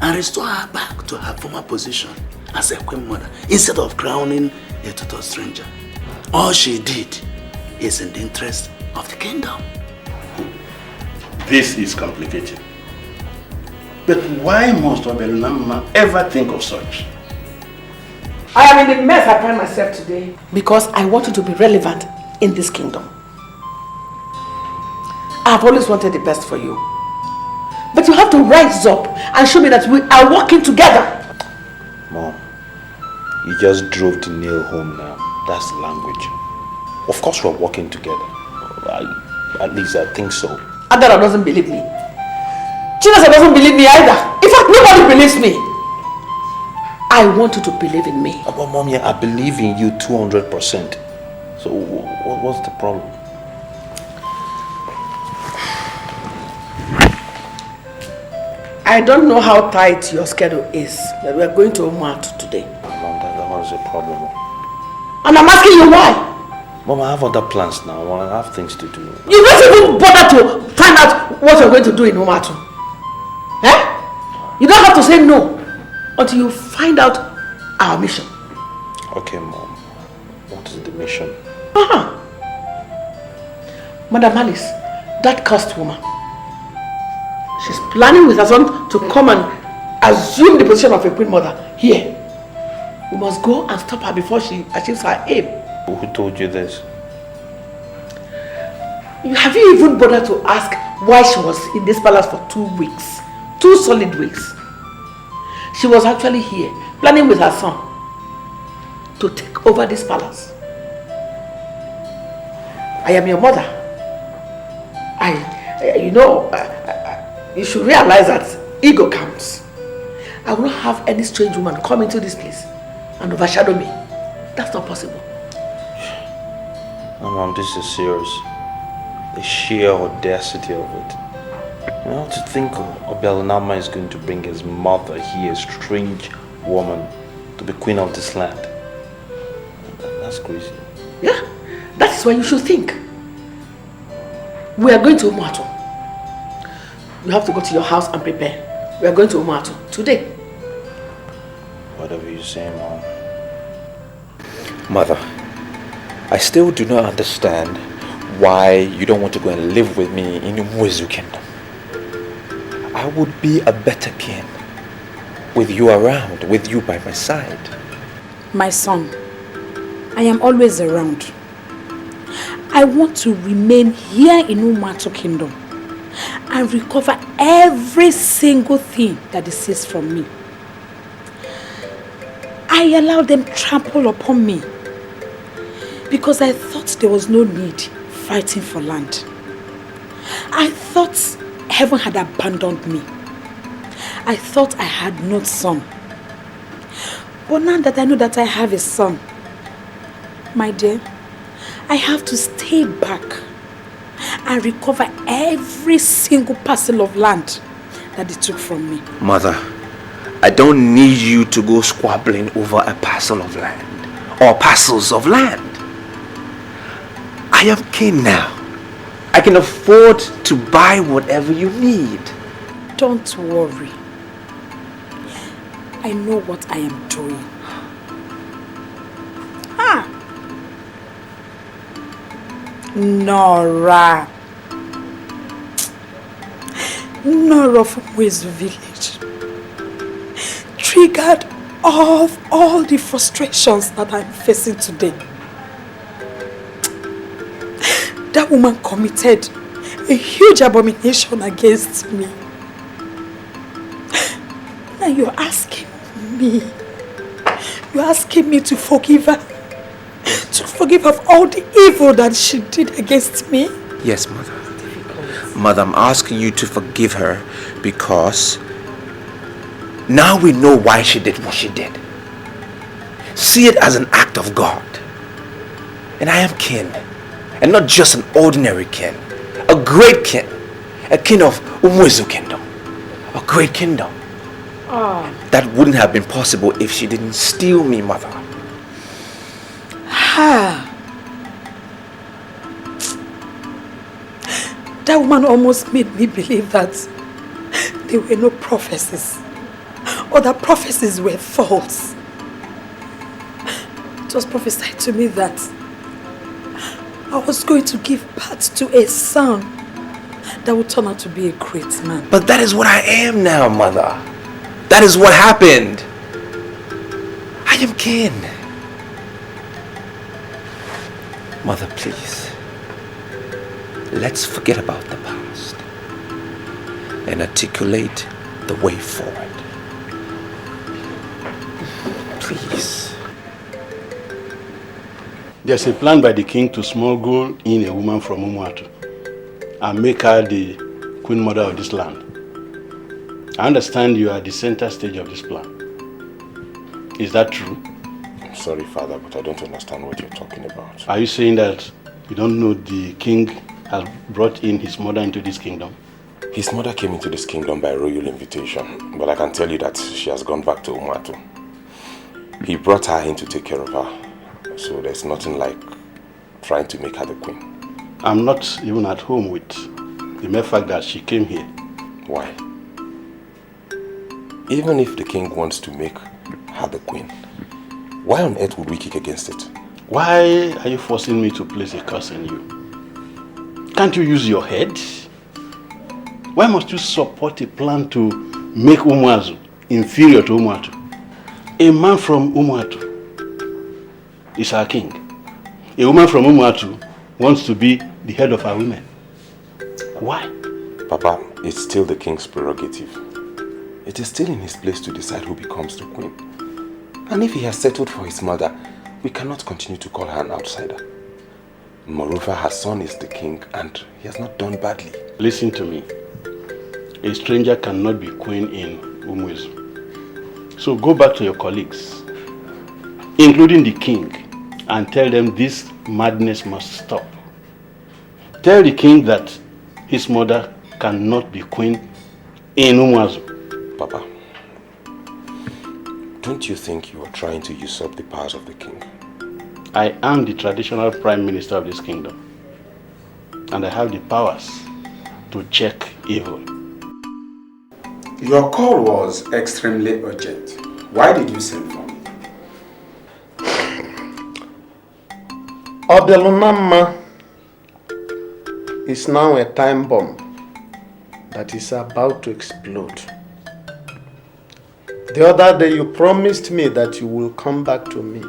and restore her back to her former position as a queen mother instead of crowning a total stranger. All she did is in the interest of the kingdom. this is complicated. But why must Obelunama ever think of such? I am in the mess I find myself today because I want you to be relevant in this kingdom. I have always wanted the best for you. But you have to rise up and show me that we are working together. Mom, you just drove the nail home now. That's the language. Of course we're working together. At least I think so. Adara doesn't believe me. Chinasa doesn't believe me either. In fact, nobody believes me. I want you to believe in me. But Mom, yeah, I believe in you 200%. So what's the problem? I don't know how tight your schedule is, but we are going to Umuatu today. Mom, that was a problem. And I'm asking you why? Mom, I have other plans now. I have things to do. You don't even bother to find out what you're going to do in Umuatu. Eh? You don't have to say no until you find out our mission. Okay, Mom. What is the mission? Madam Alice, that cursed woman. She's planning with her son to come and assume the position of a queen mother here. We must go and stop her before she achieves her aim. Who told you this? Have you even bothered to ask why she was in this palace for 2 weeks? 2 solid weeks. She was actually here, planning with her son to take over this palace. I am your mother. You should realize that ego counts. I will not have any strange woman come into this place and overshadow me. That's not possible. No, Mom, this is serious. The sheer audacity of it. You know, to think Obelunama is going to bring his mother here, a strange woman, to be queen of this land. That's crazy. Yeah, that is why you should think. We are going to Umuatu. You have to go to your house and prepare. We are going to Umuatu today. Whatever you say, Mom. Mother, I still do not understand why you don't want to go and live with me in Umuezu Kingdom. I would be a better king with you around, with you by my side. My son, I am always around. I want to remain here in Umuatu Kingdom and recover every single thing that is seized from me. I allowed them trample upon me because I thought there was no need fighting for land. I thought heaven had abandoned me. I thought I had no son. But now that I know that I have a son, my dear, I have to stay back and recover every single parcel of land that they took from me. Mother, I don't need you to go squabbling over a parcel of land or parcels of land. I am king now. I can afford to buy whatever you need. Don't worry. I know what I am doing. Nora from Umuezu village triggered off all the frustrations that I'm facing today. That woman committed a huge abomination against me. Now you're asking me to forgive her? To forgive her of all the evil that she did against me? Yes, Mother. Mother, I'm asking you to forgive her because now we know why she did what she did. See it as an act of God. And I am king. And not just an ordinary king. A great king. A king of Umuezu Kingdom. A great kingdom. That wouldn't have been possible if she didn't steal me, Mother. That woman almost made me believe that there were no prophecies, or that prophecies were false. It was prophesied to me that I was going to give birth to a son that would turn out to be a great man. But that is what I am now, mother. That is what happened. I am kin. Mother, please. Let's forget about the past and articulate the way forward. Please. There's a plan by the king to smuggle in a woman from Umuatu and make her the queen mother of this land. I understand you are at the center stage of this plan. Is that true? I'm sorry, Father, but I don't understand what you're talking about. Are you saying that you don't know the king has brought in his mother into this kingdom? His mother came into this kingdom by royal invitation, but I can tell you that she has gone back to Umuatu. He brought her in to take care of her, so there's nothing like trying to make her the queen. I'm not even at home with the mere fact that she came here. Why? Even if the king wants to make her the queen, why on earth would we kick against it? Why are you forcing me to place a curse on you? Can't you use your head? Why must you support a plan to make Umuazu inferior to Umuatu? A man from Umuatu is our king. A woman from Umuatu wants to be the head of our women. Why? Papa, it's still the king's prerogative. It is still in his place to decide who becomes the queen. And if he has settled for his mother, we cannot continue to call her an outsider. Moreover, her son is the king and he has not done badly. Listen to me. A stranger cannot be queen in Umuezu. So go back to your colleagues, including the king, and tell them this madness must stop. Tell the king that his mother cannot be queen in Umuezu. Papa, don't you think you are trying to usurp the powers of the king? I am the traditional prime minister of this kingdom, and I have the powers to check evil. Your call was extremely urgent. Why did you send for me? Obelunama is now a time bomb that is about to explode. The other day you promised me that you will come back to me,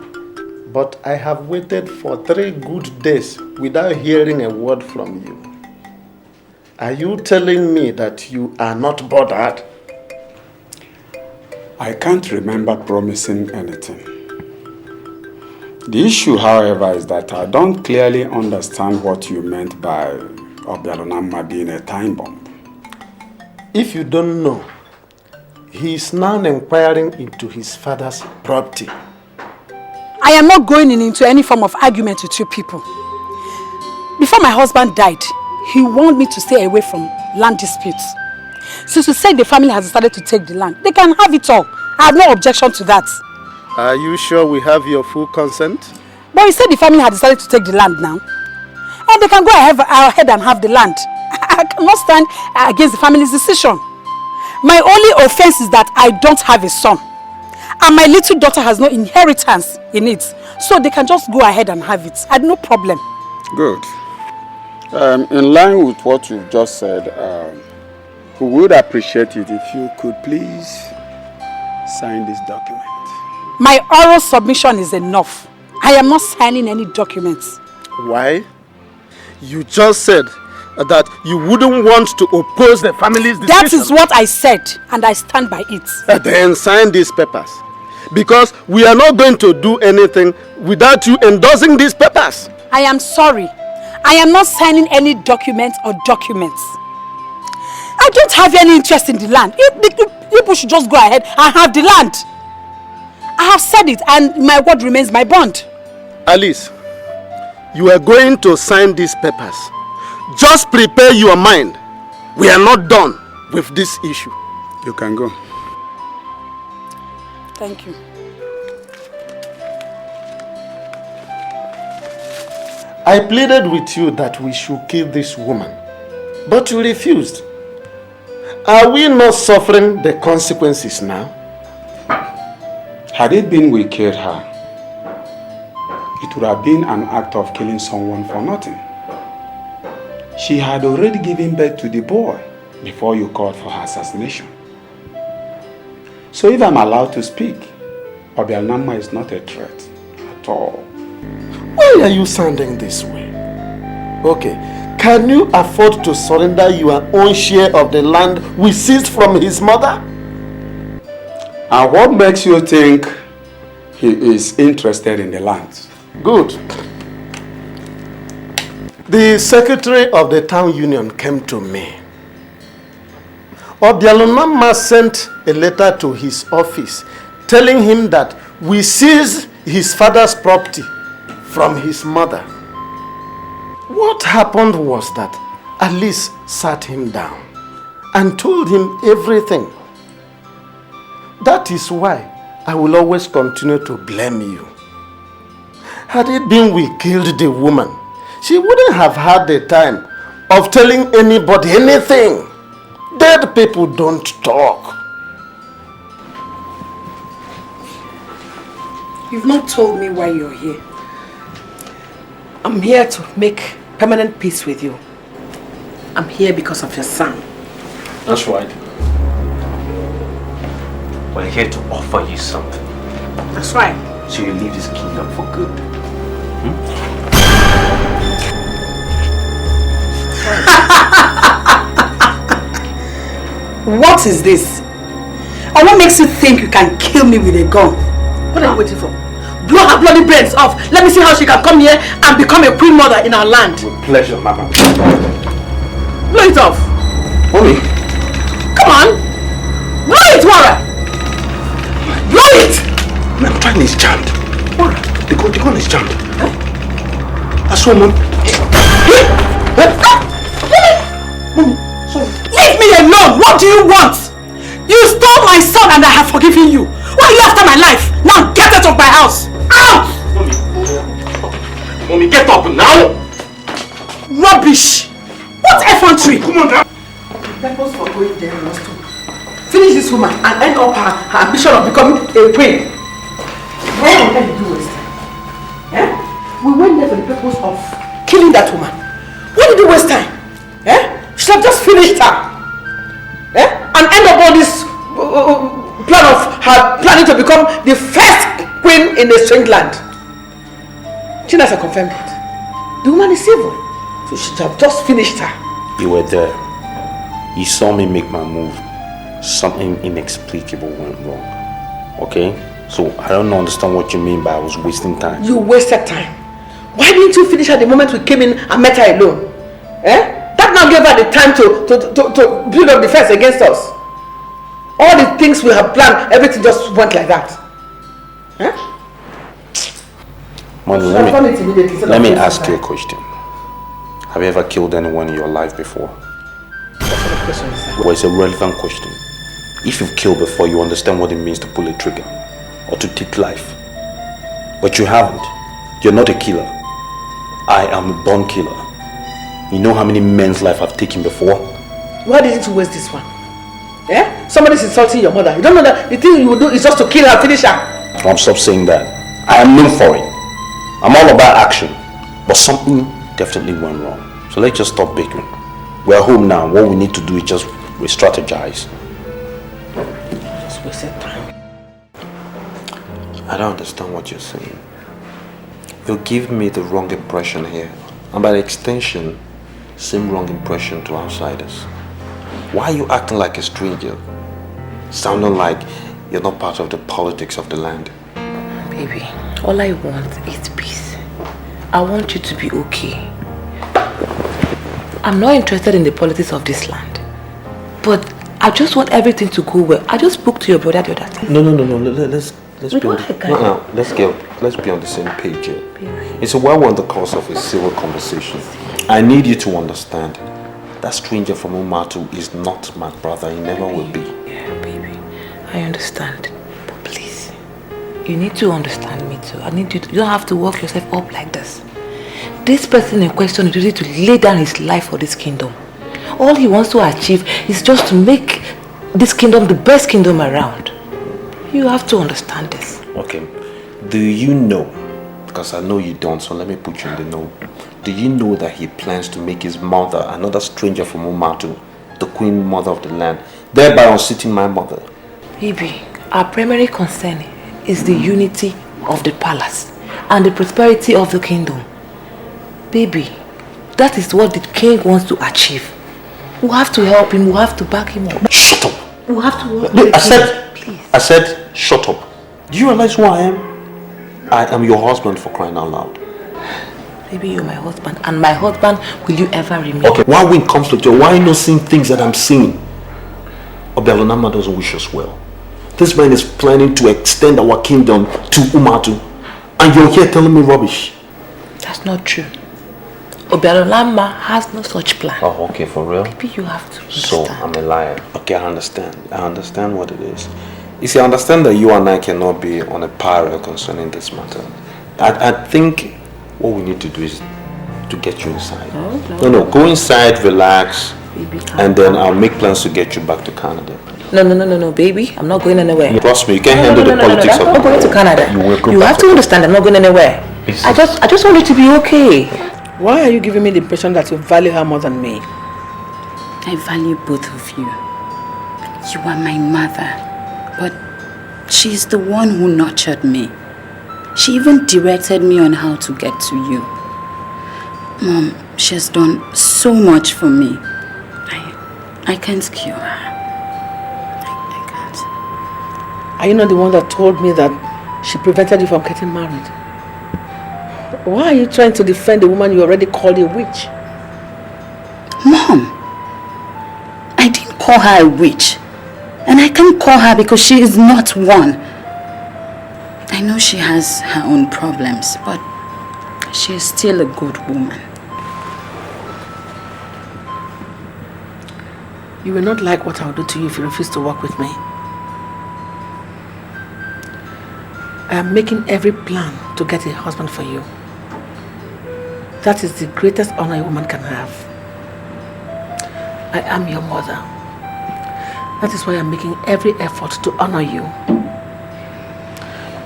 but I have waited for 3 good days without hearing a word from you. Are you telling me that you are not bothered? I can't remember promising anything. The issue, however, is that I don't clearly understand what you meant by Obelunama being a time bomb. If you don't know, he is now inquiring into his father's property. I am not going into any form of argument with you people. Before my husband died, he warned me to stay away from land disputes. Since you said the family has decided to take the land, they can have it all. I have no objection to that. Are you sure we have your full consent? But you said the family had decided to take the land now. And they can go ahead and have the land. I cannot stand against the family's decision. My only offense is that I don't have a son. And my little daughter has no inheritance in it. So they can just go ahead and have it. I have no problem. Good. In line with what you've just said, we would appreciate it if you could please sign this document. My oral submission is enough. I am not signing any documents. Why? You just said that you wouldn't want to oppose the family's decision. That is what I said, and I stand by it. Then sign these papers. Because we are not going to do anything without you endorsing these papers. I am sorry. I am not signing any document or documents. I don't have any interest in the land. People should just go ahead and have the land. I have said it, and my word remains my bond. Alice, you are going to sign these papers. Just prepare your mind. We are not done with this issue. You can go. Thank you. I pleaded with you that we should kill this woman, but you refused. Are we not suffering the consequences now? Had it been we killed her, it would have been an act of killing someone for nothing. she had already given birth to the boy before you called for her assassination. So if I'm allowed to speak, Obianama is not a threat at all. Why are you sounding this way? Okay, can you afford to surrender your own share of the land we seized from his mother? And what makes you think he is interested in the land? Good. The secretary of the town union came to me. Obialonama sent a letter to his office telling him that we seized his father's property from his mother. What happened was that Alice sat him down and told him everything. That is why I will always continue to blame you. Had it been we killed the woman, she wouldn't have had the time of telling anybody anything. Dead people don't talk. You've not told me why you're here. I'm here to make permanent peace with you. I'm here because of your son. That's right. We're here to offer you something. That's right. So you leave this kingdom for good. What is this? And what makes you think you can kill me with a gun? What are you waiting for? Blow her bloody brains off. Let me see how she can come here and become a queen mother in our land. With pleasure, Mama. Blow it off. Mommy. Come on. Blow it, Wara. Blow it. I'm trying is jammed. What? The gun is jammed. That's what, Mom. Leave me alone! What do you want? You stole my son and I have forgiven you. Why are you after my life? Now get out of my house! Out! Mommy, get up now! Rubbish! What effrontery? Come on now! The purpose for going there was to finish this woman and end up her ambition of becoming a queen. Where on earth did you waste time? Eh? We went there for the purpose of killing that woman. Why did you waste time? Eh? You should have just finished her. Eh? And end up all this plan of her planning to become the first queen in a strange land. Chinasa confirmed it. The woman is evil. So you should have just finished her. You were there. You saw me make my move. Something inexplicable went wrong. Okay? So I don't understand what you mean by I was wasting time. You wasted time. Why didn't you finish her the moment we came in and met her alone? Eh? That now gave her the time to build up defense against us. All the things we have planned, everything just went like that. Eh? Mother, let me ask you a question. Have you ever killed anyone in your life before? Well, it's a relevant question. If you've killed before, you understand what it means to pull a trigger or to take life. But you haven't. You're not a killer. I am a born killer. You know how many men's life I've taken before? Why didn't you waste this one? Eh? Somebody's insulting your mother. You don't know that the thing you will do is just to kill her, finish her. Mom, stop saying that. I am known for it. I'm all about action. But something definitely went wrong. So let's just stop bickering. We're home now. What we need to do is just re-strategize. Just wasted time. I don't understand what you're saying. You'll give me the wrong impression here. And by extension, same wrong impression to outsiders. Why are you acting like a stranger? Sounding like you're not part of the politics of the land. Baby, all I want is peace. I want you to be okay. I'm not interested in the politics of this land. But I just want everything to go well. I just spoke to your brother the other time. No. Let's be on the same page here. It's a while we're on the course of a civil conversation. I need you to understand that stranger from Umatu is not my brother. He never will be. Yeah, baby. I understand. But please, you need to understand me too. I need you to, you don't have to work yourself up like this. This person in question is ready to lay down his life for this kingdom. All he wants to achieve is just to make this kingdom the best kingdom around. You have to understand this. Okay. Do you know? Because I know you don't, so let me put you in the know. Do you know that he plans to make his mother another stranger from Umatu, the queen mother of the land, thereby unseating my mother? Baby, our primary concern is the unity of the palace and the prosperity of the kingdom. Baby, that is what the king wants to achieve. We have to help him, we have to back him up. Shut up! We have to work Look, with him. Please. I said, shut up. Do you realize who I am? I am your husband, for crying out loud. Baby, you're my husband, and my husband will you ever remain? Okay, why we in conflict? Why are you not seeing things that I'm seeing? Obelonama doesn't wish us well. This man is planning to extend our kingdom to Umatu, and you're here telling me rubbish. That's not true. Obelonama has no such plan. Oh, okay, for real? Baby, you have to understand. So, I'm a liar. Okay, I understand. I understand what it is. You see, I understand that you and I cannot be on a parallel concerning this matter. I think what we need to do is to get you inside. No, go inside, relax, baby, and then I'll make plans to get you back to Canada. No, baby. I'm not going anywhere. Trust me, you can't handle the politics of it. I'm not going to Canada. You have to understand, I'm not going anywhere. I just want you to be okay. Why are you giving me the impression that you value her more than me? I value both of you. You are my mother, but she's the one who nurtured me. She even directed me on how to get to you. Mom, she has done so much for me. I can't cure her. I can't. Are you not the one that told me that she prevented you from getting married? Why are you trying to defend the woman you already called a witch? Mom, I didn't call her a witch. And I can't call her because she is not one. I know she has her own problems, but she is still a good woman. You will not like what I'll do to you if you refuse to work with me. I am making every plan to get a husband for you. That is the greatest honor a woman can have. I am your mother. That is why I'm making every effort to honor you.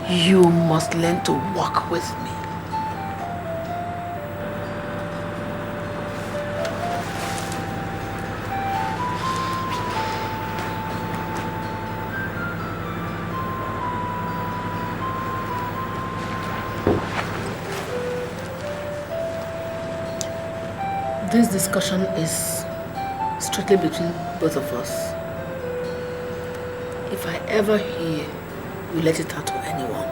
You must learn to walk with me. This discussion is strictly between both of us. If I ever hear you let it out to anyone,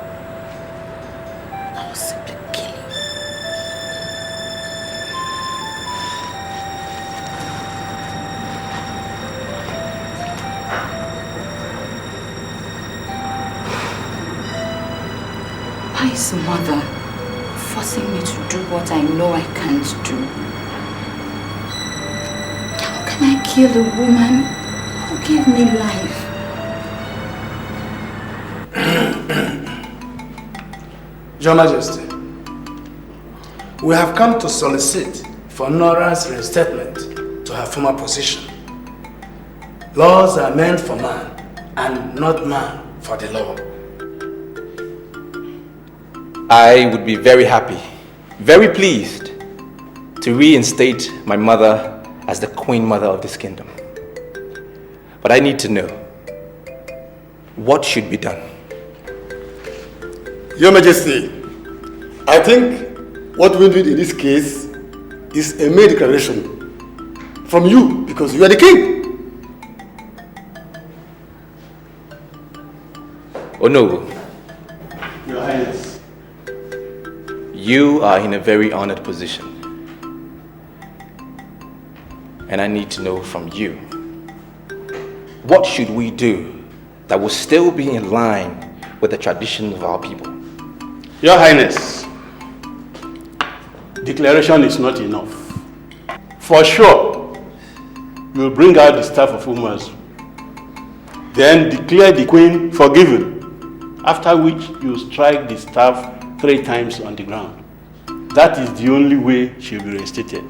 I will simply kill you. Why is mother forcing me to do what I know I can't do? How can I kill a woman who gave me life? Your Majesty, we have come to solicit for Nora's reinstatement to her former position. Laws are meant for man, and not man for the law. I would be very happy, very pleased to reinstate my mother as the queen mother of this kingdom. But I need to know, what should be done? Your Majesty, I think what we need in this case is a mere declaration from you because you are the king. Oh no. Your Highness. You are in a very honored position. And I need to know from you, what should we do that will still be in line with the tradition of our people? Your Highness, declaration is not enough. For sure, you will bring out the staff of Umazu, then declare the queen forgiven, after which you strike the staff 3 times on the ground. That is the only way she will be reinstated.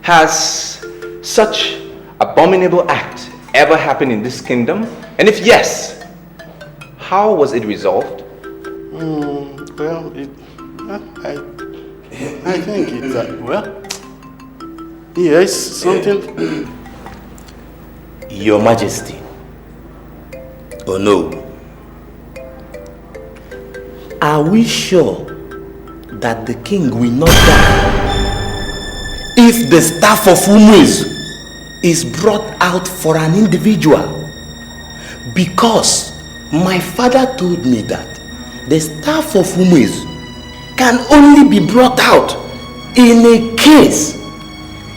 Has such abominable act ever happened in this kingdom? And if yes, how was it resolved? Well, I think it's, well, yes, something. Your Majesty. Oh no. Are we sure that the king will not die if the staff of Umuez is brought out for an individual? Because my father told me that the staff of Umuez can only be brought out in a case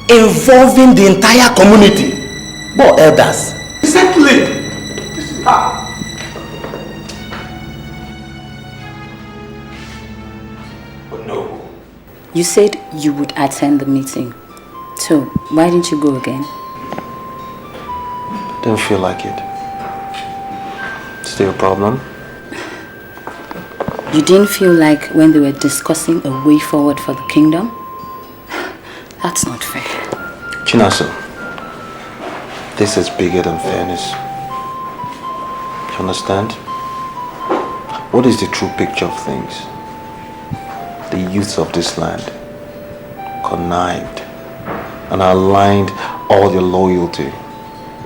involving the entire community. But elders. Exactly. You said you would attend the meeting. So, why didn't you go again? Didn't feel like it. Still a problem? You didn't feel like when they were discussing a way forward for the kingdom? That's not fair. Chinaso, this is bigger than fairness. Do you understand? What is the true picture of things? The youths of this land connived and aligned all their loyalty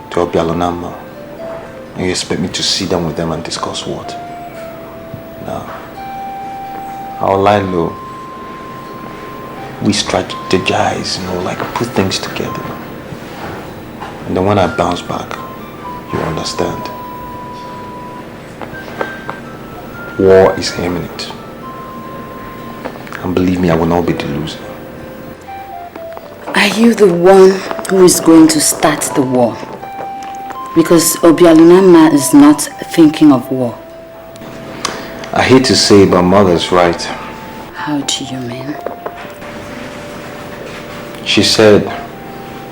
to Obialonama. And you expect me to sit down with them and discuss what? No. I'll lie low. We strategize, like put things together. And then when I bounce back, you understand. War is imminent. And believe me, I will not be the loser. Are you the one who is going to start the war? Because Obialonama is not thinking of war. I hate to say it, but mother's right. How do you mean? She said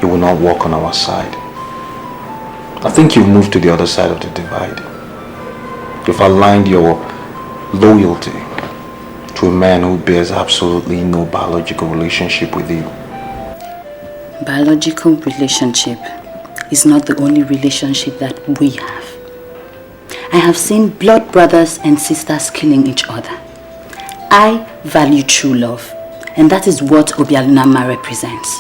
you will not walk on our side. I think you've moved to the other side of the divide. You've aligned your loyalty to a man who bears absolutely no biological relationship with you. Biological relationship is not the only relationship that we have. I have seen blood brothers and sisters killing each other. I value true love, and that is what Obialonama represents.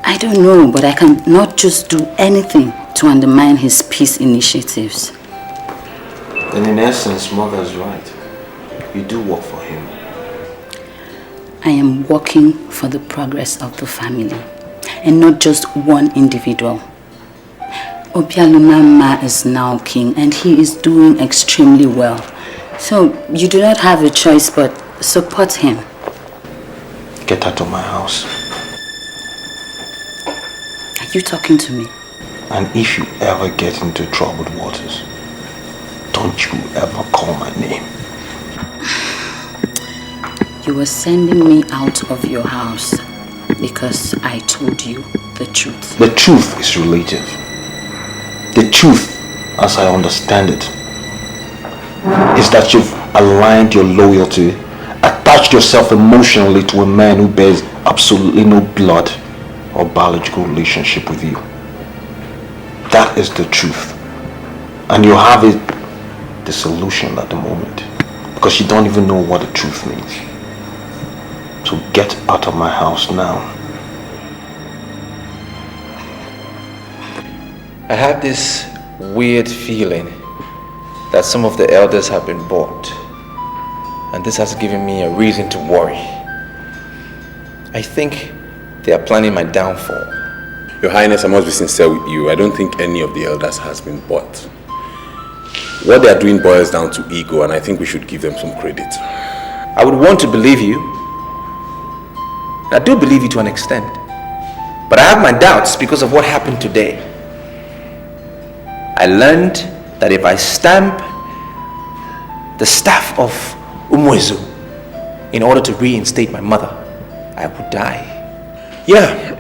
I don't know, but I cannot just do anything to undermine his peace initiatives. And in essence, mother's right. You do work for him. I am working for the progress of the family, and not just one individual. Obialonama is now king, and he is doing extremely well. So you do not have a choice but support him. Get out of my house. Are you talking to me? And if you ever get into troubled waters, don't you ever call my name. You were sending me out of your house because I told you the truth. The truth is relative. The truth, as I understand it, is that you've aligned your loyalty, attached yourself emotionally to a man who bears absolutely no blood or biological relationship with you. That is the truth. And you have it disillusioned at the moment because you don't even know what the truth means. So get out of my house now. I have this weird feeling that some of the elders have been bought, and this has given me a reason to worry. I think they are planning my downfall. Your Highness, I must be sincere with you. I don't think any of the elders has been bought. What they are doing boils down to ego, and I think we should give them some credit. I would want to believe you. I do believe you to an extent. But I have my doubts because of what happened today. I learned that if I stamp the staff of Umuezu in order to reinstate my mother, I would die. Yeah,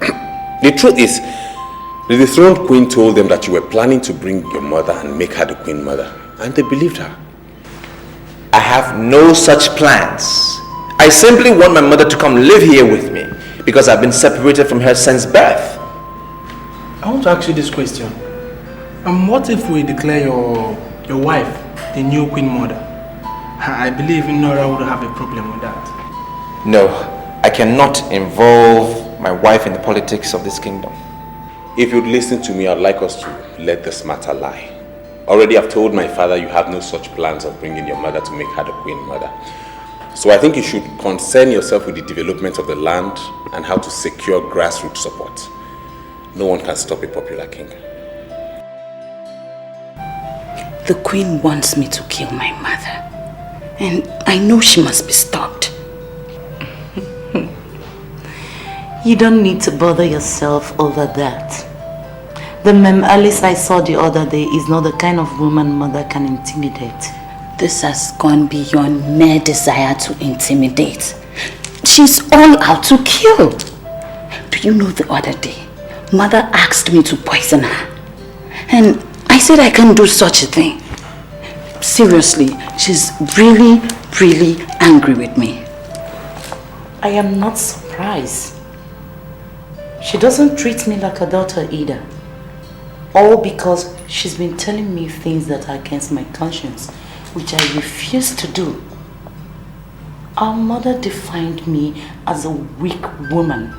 the truth is, the dethroned queen told them that you were planning to bring your mother and make her the queen mother, and they believed her. I have no such plans. I simply want my mother to come live here with me because I've been separated from her since birth. I want to ask you this question. What if we declare your wife the new queen mother? I believe Nora would have a problem with that. No, I cannot involve my wife in the politics of this kingdom. If you'd listen to me, I'd like us to let this matter lie. Already I've told my father you have no such plans of bringing your mother to make her the queen mother. So I think you should concern yourself with the development of the land and how to secure grassroots support. No one can stop a popular king. The queen wants me to kill my mother. And I know she must be stopped. You don't need to bother yourself over that. The Mem Alice I saw the other day is not the kind of woman mother can intimidate. This has gone beyond mere desire to intimidate. She's all out to kill. Do you know the other day, mother asked me to poison her. And I said I can't do such a thing. Seriously, she's really, really angry with me. I am not surprised. She doesn't treat me like a daughter either. All because she's been telling me things that are against my conscience, which I refuse to do. Our mother defined me as a weak woman.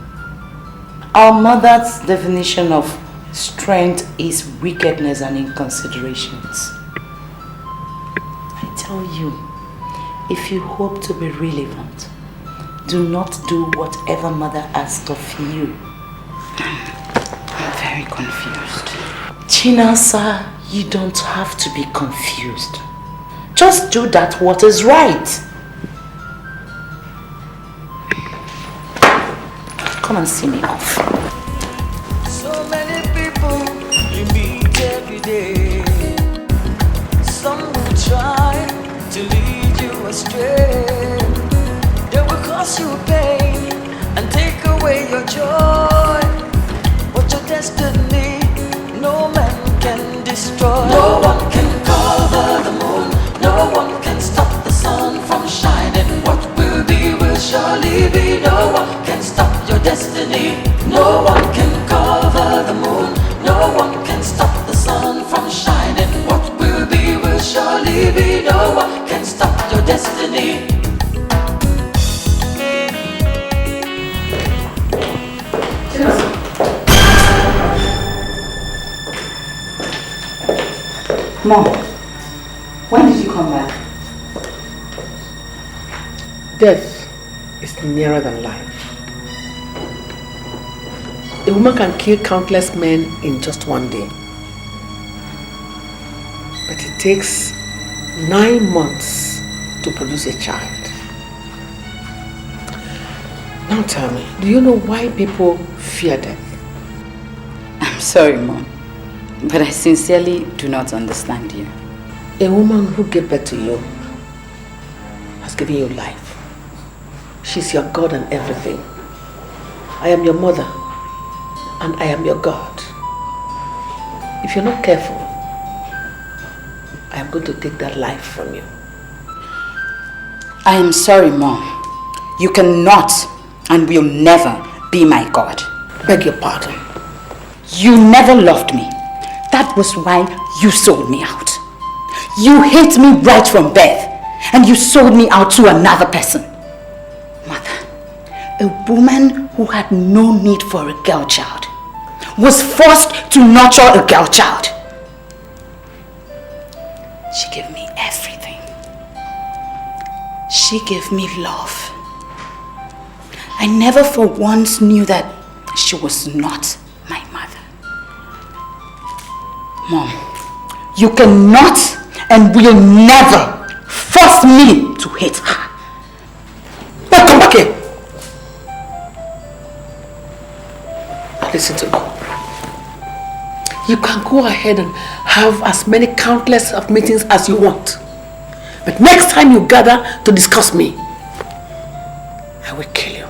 Our mother's definition of strength is wickedness and inconsiderations. I tell you, if you hope to be relevant, do not do whatever mother asks of you. I'm very confused. Chinasa, you don't have to be confused. Just do that what is right. Come and see me off. So many people you meet every day. Some will try to lead you astray. They will cause you pain and take away your joy. But your destiny, no man can destroy. No one can cover the moon. No one can stop the sun from shining. What will be will surely be. No one can stop your destiny. No one can cover the moon. No one can stop the sun from shining. What will be will surely be. No one can stop your destiny. Mom, when did you come back? Death is nearer than life. A woman can kill countless men in just one day. But it takes 9 months to produce a child. Now tell me, do you know why people fear death? I'm sorry, Mom, but I sincerely do not understand you. A woman who gave birth to you has given you life. She's your God and everything. I am your mother, and I am your God. If you're not careful, I am going to take that life from you. I am sorry, Mom. You cannot and will never be my God. Beg your pardon. You never loved me. That was why you sold me out. You hate me right from birth, and you sold me out to another person. Mother, a woman who had no need for a girl child was forced to nurture a girl child. She gave me everything. She gave me love. I never for once knew that she was not my mother. Mom, you cannot and will never force me to hate her. Now come back here. Listen to me. You can go ahead and have as many countless of meetings as you want. But next time you gather to discuss me, I will kill you.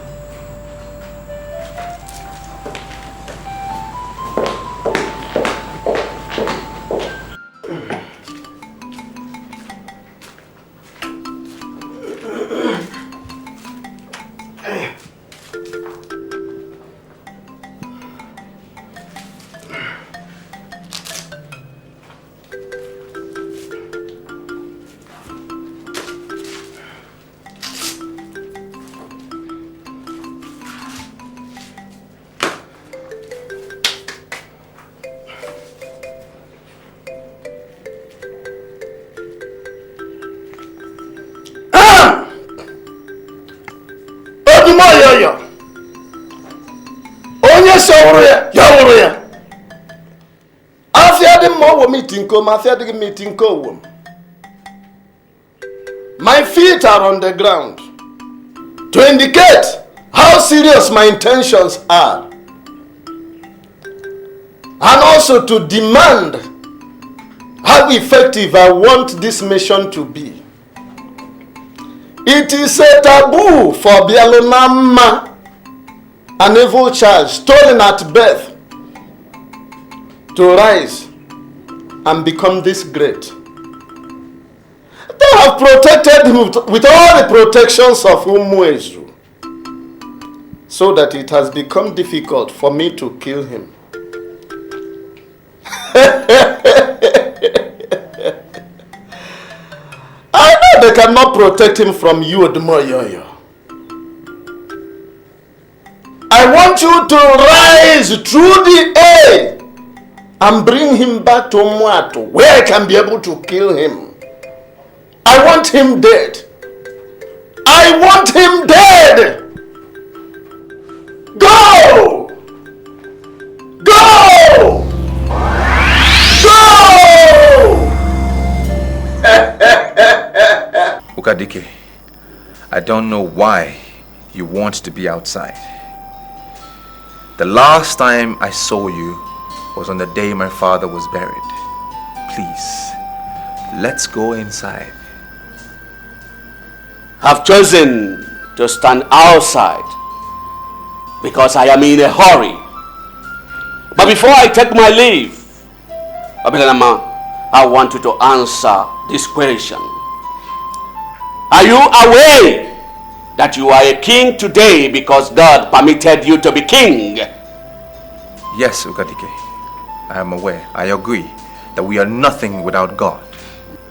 Yes, you're after the more meeting come, after the meeting come. My feet are on the ground to indicate how serious my intentions are, and also to demand how effective I want this mission to be. It is a taboo for Bialonama, an evil child stolen at birth, to rise and become this great. They have protected him with all the protections of Umuezu, so that it has become difficult for me to kill him. I know they cannot protect him from you, Odumoyoyo. I want you to rise through the air and bring him back to Umuatu, where I can be able to kill him. I want him dead. I want him dead. Go! Go! Ukadike, I don't know why you want to be outside. The last time I saw you was on the day my father was buried. Please, let's go inside. I've chosen to stand outside because I am in a hurry. But before I take my leave, Abilanama, I want you to answer this question. Are you aware that you are a king today because God permitted you to be king? Yes, Ukadike, I am aware. I agree that we are nothing without God.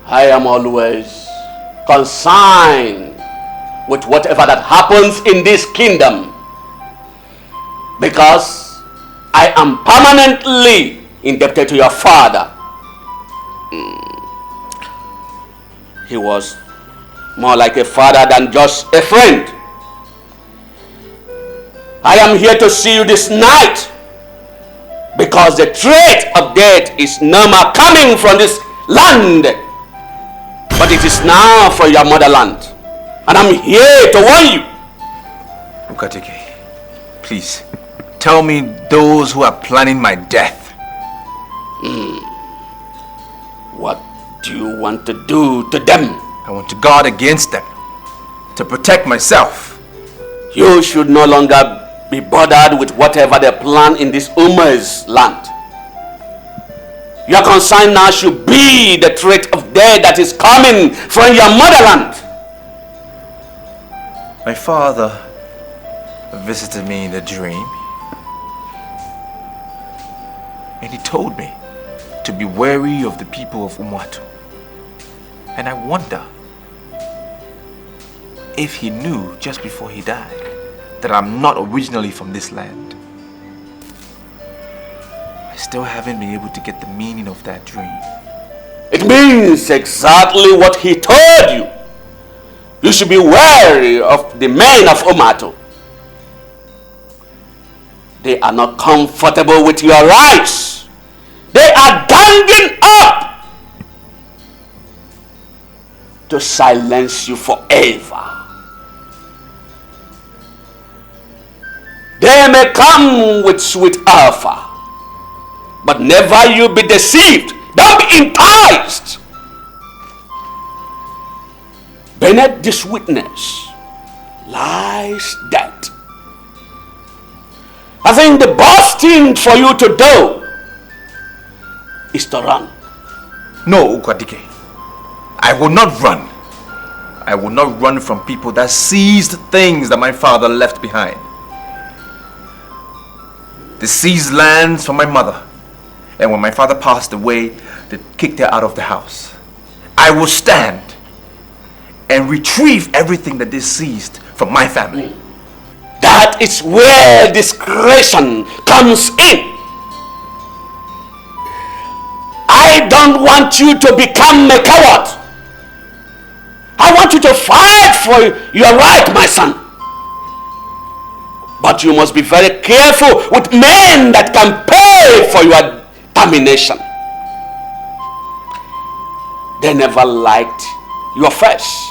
I am always concerned with whatever that happens in this kingdom, because I am permanently indebted to your father. He was more like a father than just a friend. I am here to see you this night because the threat of death is no more coming from this land, but it is now for your motherland. And I'm here to warn you. Ukatike, please, tell me those who are planning my death. What do you want to do to them? I want to guard against them, to protect myself. You should no longer be bothered with whatever they plan in this Uma's land. Your concern now should be the threat of death that is coming from your motherland. My father visited me in a dream, and he told me to be wary of the people of Umuatu. And I wonder if he knew just before he died that I'm not originally from this land. I still haven't been able to get the meaning of that dream. It means exactly what he told you. You should be wary of the men of Umuatu. They are not comfortable with your rights. They are ganging up to silence you forever. They may come with sweet offer, but never you be deceived. Don't be enticed. Beneath this witness lies death. I think the best thing for you to do is to run. No, Ukwadike. I will not run. I will not run from people that seized things that my father left behind. They seized lands from my mother. And when my father passed away, they kicked her out of the house. I will stand and retrieve everything that they seized from my family. That is where discretion comes in. I don't want you to become a coward. I want you to fight for your right, my son. But you must be very careful with men that can pay for your termination. They never liked your face.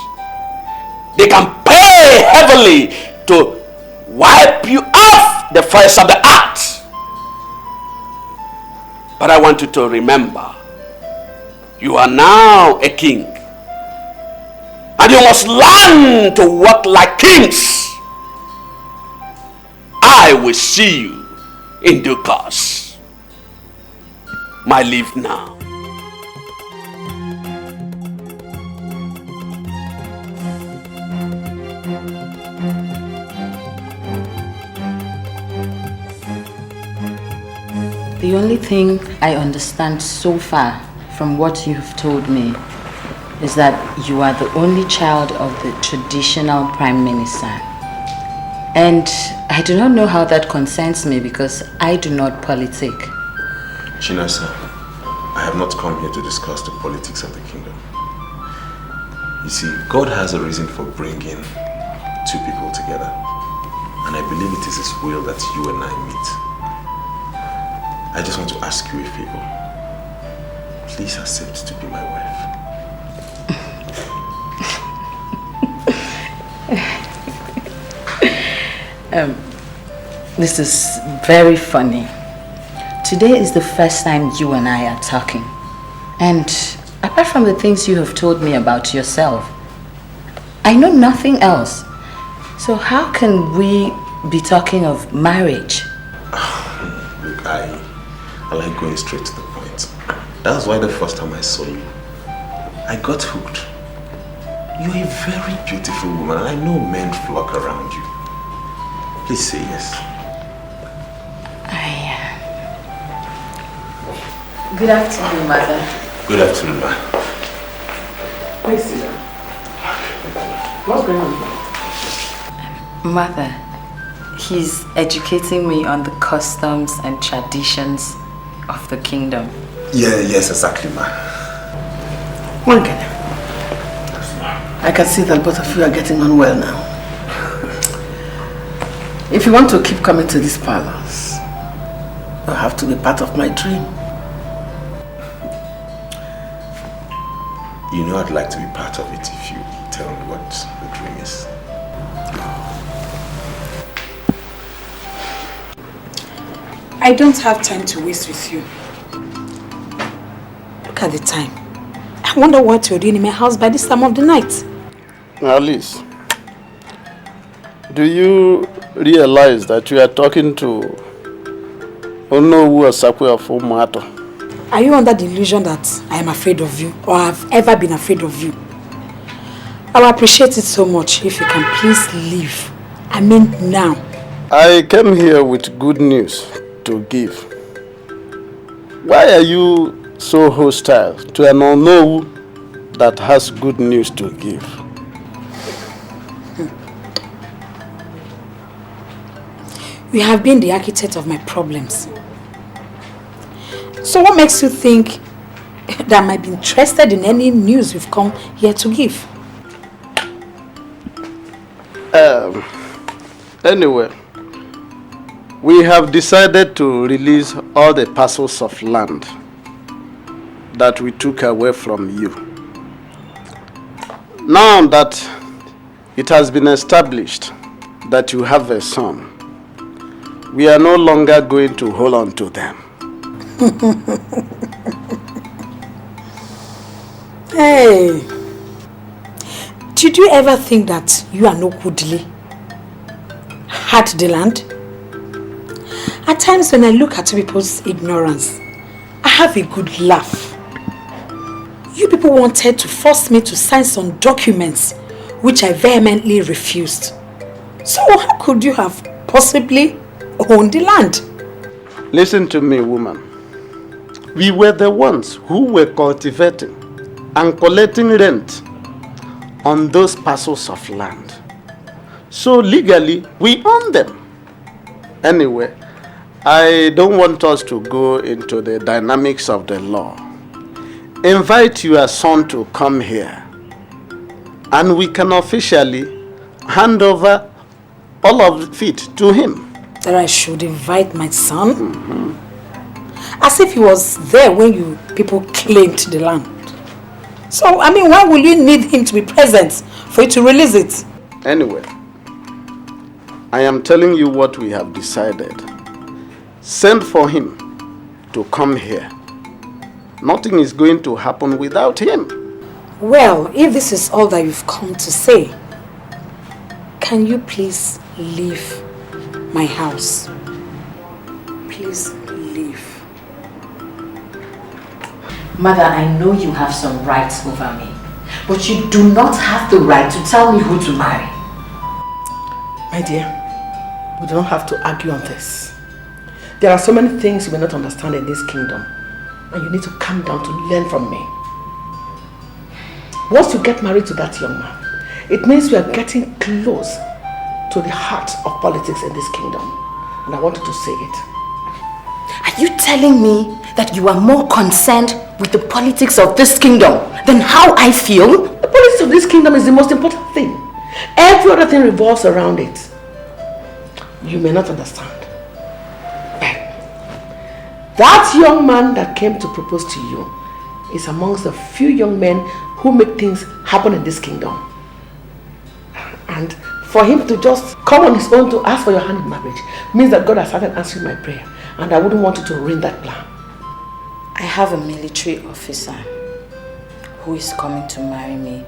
They can pay heavily to wipe you off the face of the earth. But I want you to remember, you are now a king. And you must learn to work like kings. I will see you in due course. My leave now. The only thing I understand so far from what you've told me is that you are the only child of the traditional prime minister. And I do not know how that concerns me because I do not politic. Chinasa, I have not come here to discuss the politics of the kingdom. You see, God has a reason for bringing two people together. And I believe it is His will that you and I meet. I just want to ask you a favor. Please accept to be my wife. This is very funny. Today is the first time you and I are talking. And apart from the things you have told me about yourself, I know nothing else. So how can we be talking of marriage? Look, I like going straight to the point. That's why the first time I saw you, I got hooked. You're a very beautiful woman and I know men flock around you. Please say yes. Good afternoon, Mother. Good afternoon, ma. Please sit down. What's going on? Mother, he's educating me on the customs and traditions of the kingdom. Yes, exactly, ma. One girl. I can see that both of you are getting on well now. If you want to keep coming to this palace, you'll have to be part of my dream. You know I'd like to be part of it if you tell me what the dream is. I don't have time to waste with you. Look at the time. I wonder what you're doing in my house by this time of the night. Alice, do you realize that you are talking to Onowu Osakwe of Umato? Are you under the illusion that I am afraid of you or have ever been afraid of you? I will appreciate it so much if you can please leave. I mean now. I came here with good news to give. Why are you so hostile to an Onowu that has good news to give? You have been the architect of my problems. So what makes you think that I might be interested in any news you've come here to give? Anyway, we have decided to release all the parcels of land that we took away from you. Now that it has been established that you have a son, we are no longer going to hold on to them. Hey, did you ever think that you and Okudili had the land? At times when I look at people's ignorance, I have a good laugh. You people wanted to force me to sign some documents which I vehemently refused. So how could you have possibly owned the land? Listen to me, woman. We were the ones who were cultivating and collecting rent on those parcels of land. So legally, we own them. Anyway, I don't want us to go into the dynamics of the law. Invite your son to come here and we can officially hand over all of it to him. That I should invite my son? As if he was there when you people claimed the land. So, I mean, why will you need him to be present for you to release it? Anyway, I am telling you what we have decided. Send for him to come here. Nothing is going to happen without him. Well, if this is all that you've come to say, can you please leave my house? Please leave. Mother, I know you have some rights over me, but you do not have the right to tell me who to marry. My dear, we don't have to argue on this. There are so many things you may not understand in this kingdom, and you need to calm down to learn from me. Once you get married to that young man, it means we are getting close to the heart of politics in this kingdom, and I wanted to say it. Are you telling me that you are more concerned with the politics of this kingdom than how I feel? The politics of this kingdom is the most important thing. Every other thing revolves around it. You may not understand. But that young man that came to propose to you is amongst the few young men who make things happen in this kingdom. And for him to just come on his own to ask for your hand in marriage means that God has started answering my prayer. And I wouldn't want you to ruin that plan. I have a military officer who is coming to marry me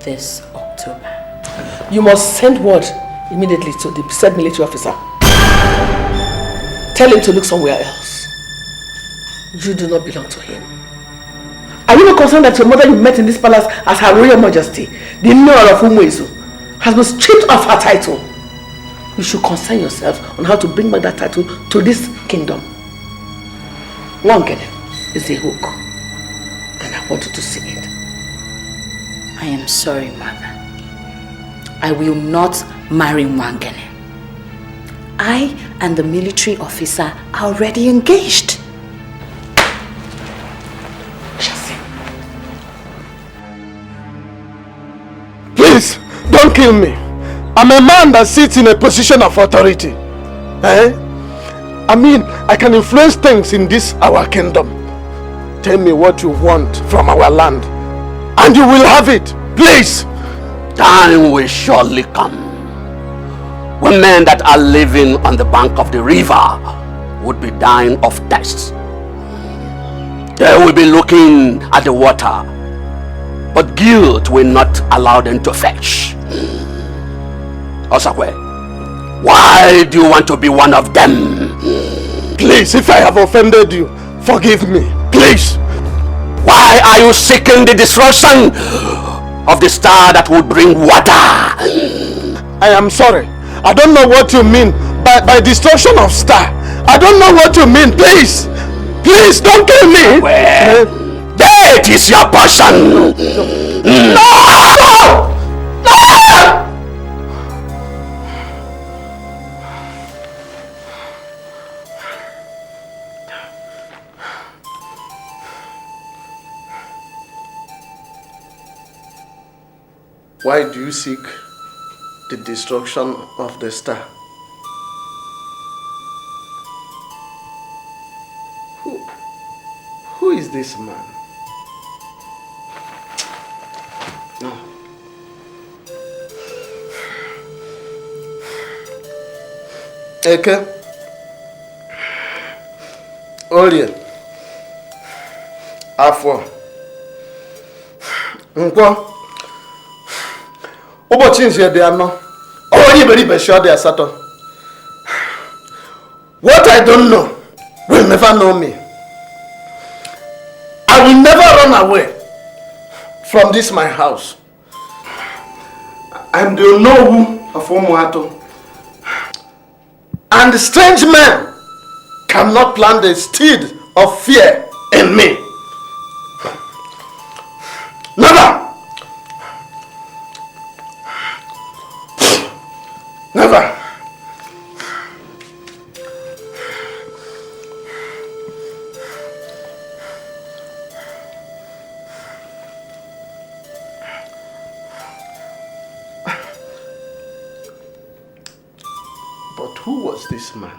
this October. You must send word immediately to the said military officer. Tell him to look somewhere else. You do not belong to him. Are you not concerned that your mother you met in this palace as Her Royal Majesty, the Nora of Umuezu, has been stripped of her title? You should concern yourself on how to bring back that title to this kingdom. Wangene is a hook, and I want you to see it. I am sorry, Mother. I will not marry Wangene. I and the military officer are already engaged. Please, don't kill me. I'm a man that sits in a position of authority. I mean, I can influence things in this our kingdom. Tell me what you want from our land, and you will have it. Please. Time will surely come when men that are living on the bank of the river would be dying of thirst. They will be looking at the water, but guilt will not allow them to fetch. Osakwe, why do you want to be one of them? Please, if I have offended you, forgive me. Please. Why are you seeking the destruction of the star that would bring water? I am sorry. I don't know what you mean by destruction of star. I don't know what you mean. Please. Please, don't kill me. Well, that is your passion. No! Why do you seek the destruction of the star? Who is this man? No. Eke. Olie. Afọ. Nkwo. Ụbọchị nze dị anọ. Onye iberibe shi ọ dị asatọ. What I don't know will never know me. I will never run away from this my house. I am the Onowu of Umuato. And strange men cannot plant the seed of fear in me. Never! Never! was this man?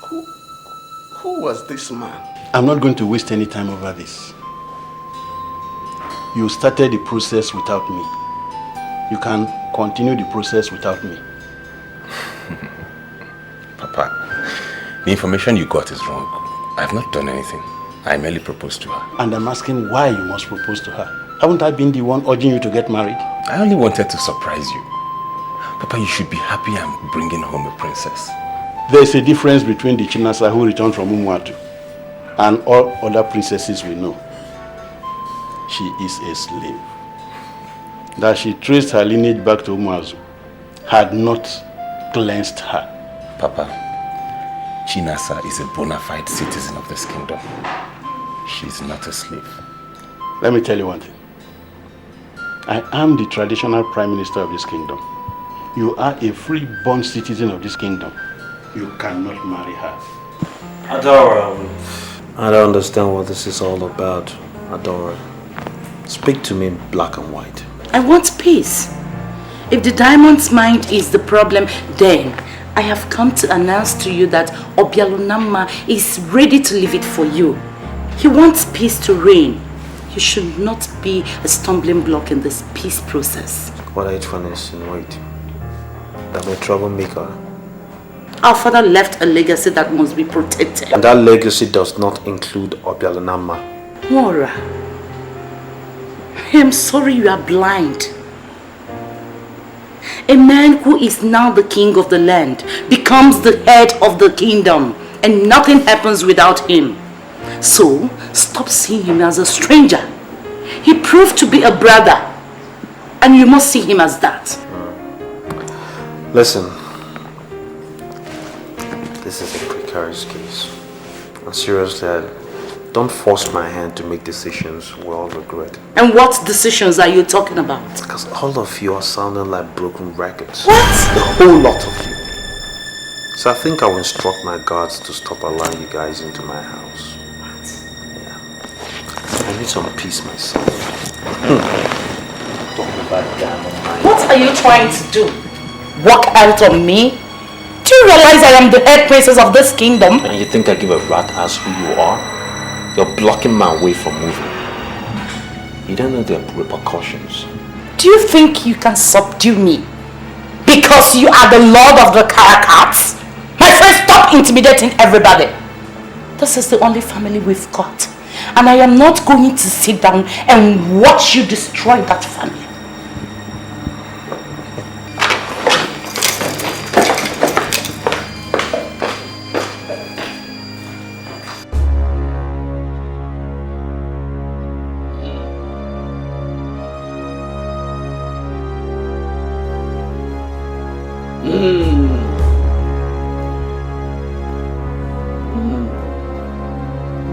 Who was this man? I'm not going to waste any time over this. You started the process without me. You can continue the process without me. Papa, the information you got is wrong. I have not done anything. I merely proposed to her. And I'm asking why you must propose to her. Haven't I been the one urging you to get married? I only wanted to surprise you. Papa, you should be happy I'm bringing home a princess. There's a difference between the Chinasa who returned from Umuatu and all other princesses we know. She is a slave. That she traced her lineage back to Umuazu had not cleansed her. Papa, Chinasa is a bona fide citizen of this kingdom. She is not a slave. Let me tell you one thing. I am the traditional prime minister of this kingdom. You are a free-born citizen of this kingdom. You cannot marry her. Adora, I don't understand what this is all about. Adora, speak to me in black and white. I want peace. If the diamond's mind is the problem, then I have come to announce to you that Obialunama is ready to leave it for you. He wants peace to reign. You should not be a stumbling block in this peace process. What are you trying to insinuate? That I'm a troublemaker? Our father left a legacy that must be protected. And that legacy does not include Obialunama. Mora, I am sorry you are blind. A man who is now the king of the land becomes the head of the kingdom, and nothing happens without him. So, stop seeing him as a stranger. He proved to be a brother, and you must see him as that. Listen, this is a precarious case. And seriously, don't force my hand to make decisions we all regret. And what decisions are you talking about? Because all of you are sounding like broken records. What? The whole lot of you. So I think I will instruct my guards to stop allowing you guys into my house. Yeah. I need some peace myself. Talking about diamond mine. What are you trying to do? Walk out on me? Do you realize I am the head princess of this kingdom? And you think I give a rat ass who you are? You're blocking my way from moving. You don't know the repercussions. Do you think you can subdue me? Because you are the lord of the Caracats? My friend, stop intimidating everybody. This is the only family we've got. And I am not going to sit down and watch you destroy that family.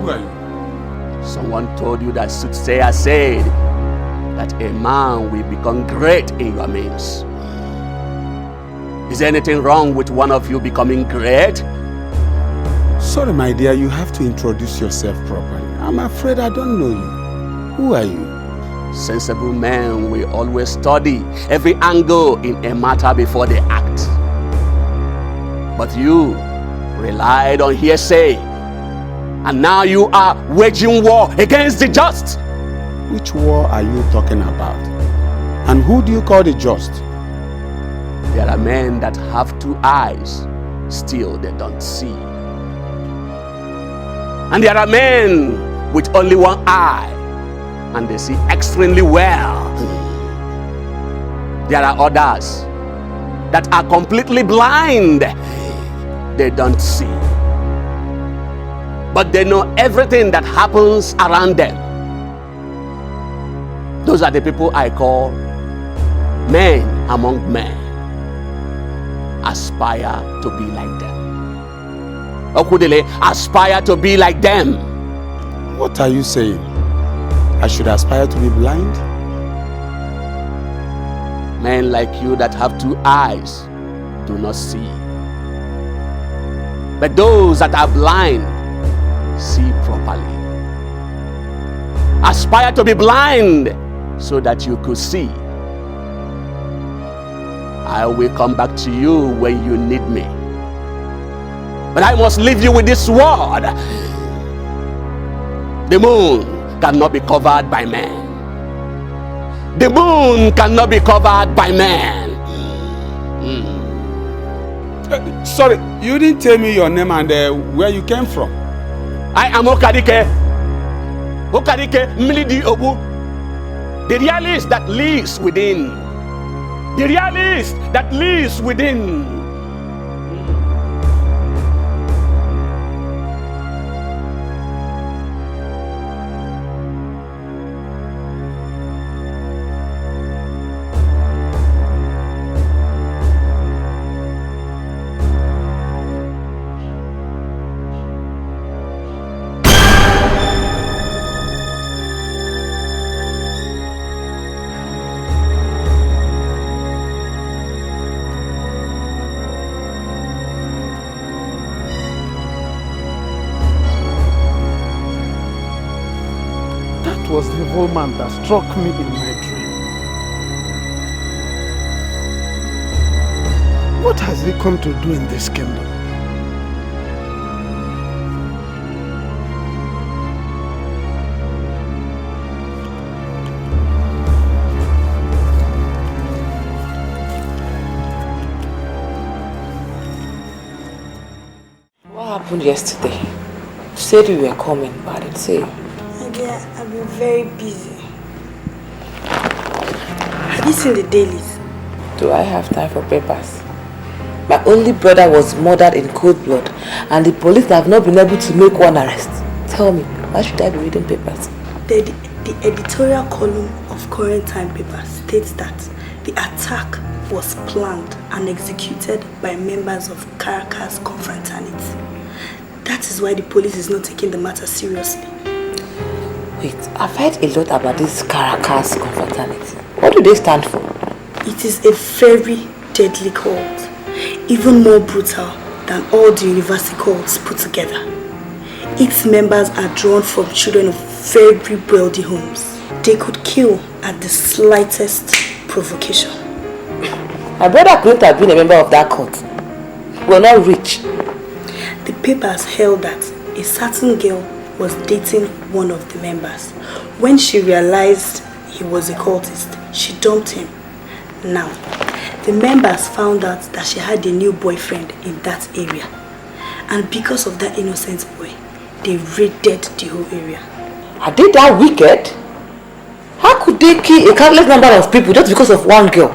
Who are you? Someone told you that soothsayer said that a man will become great in your means. Is there anything wrong with one of you becoming great? Sorry, my dear, you have to introduce yourself properly. I'm afraid I don't know you. Who are you? Sensible men will always study every angle in a matter before they act. But you relied on hearsay, and now you are waging war against the just. Which war are you talking about? And who do you call the just? There are men that have two eyes, still they don't see. And there are men with only one eye, and they see extremely well. There are others that are completely blind. They don't see, but they know everything that happens around them. Those are the people I call men among men. Aspire to be like them. Okudele, aspire to be like them. What are you saying? I should aspire to be blind? Men like you that have two eyes do not see. But those that are blind see properly. Aspire to be blind so that you could see. I will come back to you when you need me. But I must leave you with this word. The moon cannot be covered by man. The moon cannot be covered by man. Sorry, you didn't tell me your name and where you came from. I am Okadike. Okadike Mlidi Obu. The realist that lives within. The realist that lives within. Was the evil man that struck me in my dream. What has he come to do in this kingdom? What happened yesterday? You said you were coming, but I didn't see you. Yeah, I've been very busy. Have you seen the dailies? Do I have time for papers? My only brother was murdered in cold blood and the police have not been able to make one arrest. Tell me, why should I be reading papers? The editorial column of current time papers states that the attack was planned and executed by members of Caracas confraternity. That is why the police is not taking the matter seriously. Wait, I've heard a lot about this Caracas confraternity. What do they stand for? It is a very deadly cult, even more brutal than all the university cults put together. Its members are drawn from children of very wealthy homes. They could kill at the slightest provocation. My brother couldn't have been a member of that cult. We're not rich. The papers held that a certain girl was dating one of the members. When she realized he was a cultist, she dumped him. Now, the members found out that she had a new boyfriend in that area. And because of that innocent boy, they raided the whole area. Are they that wicked? How could they kill a countless number of people just because of one girl?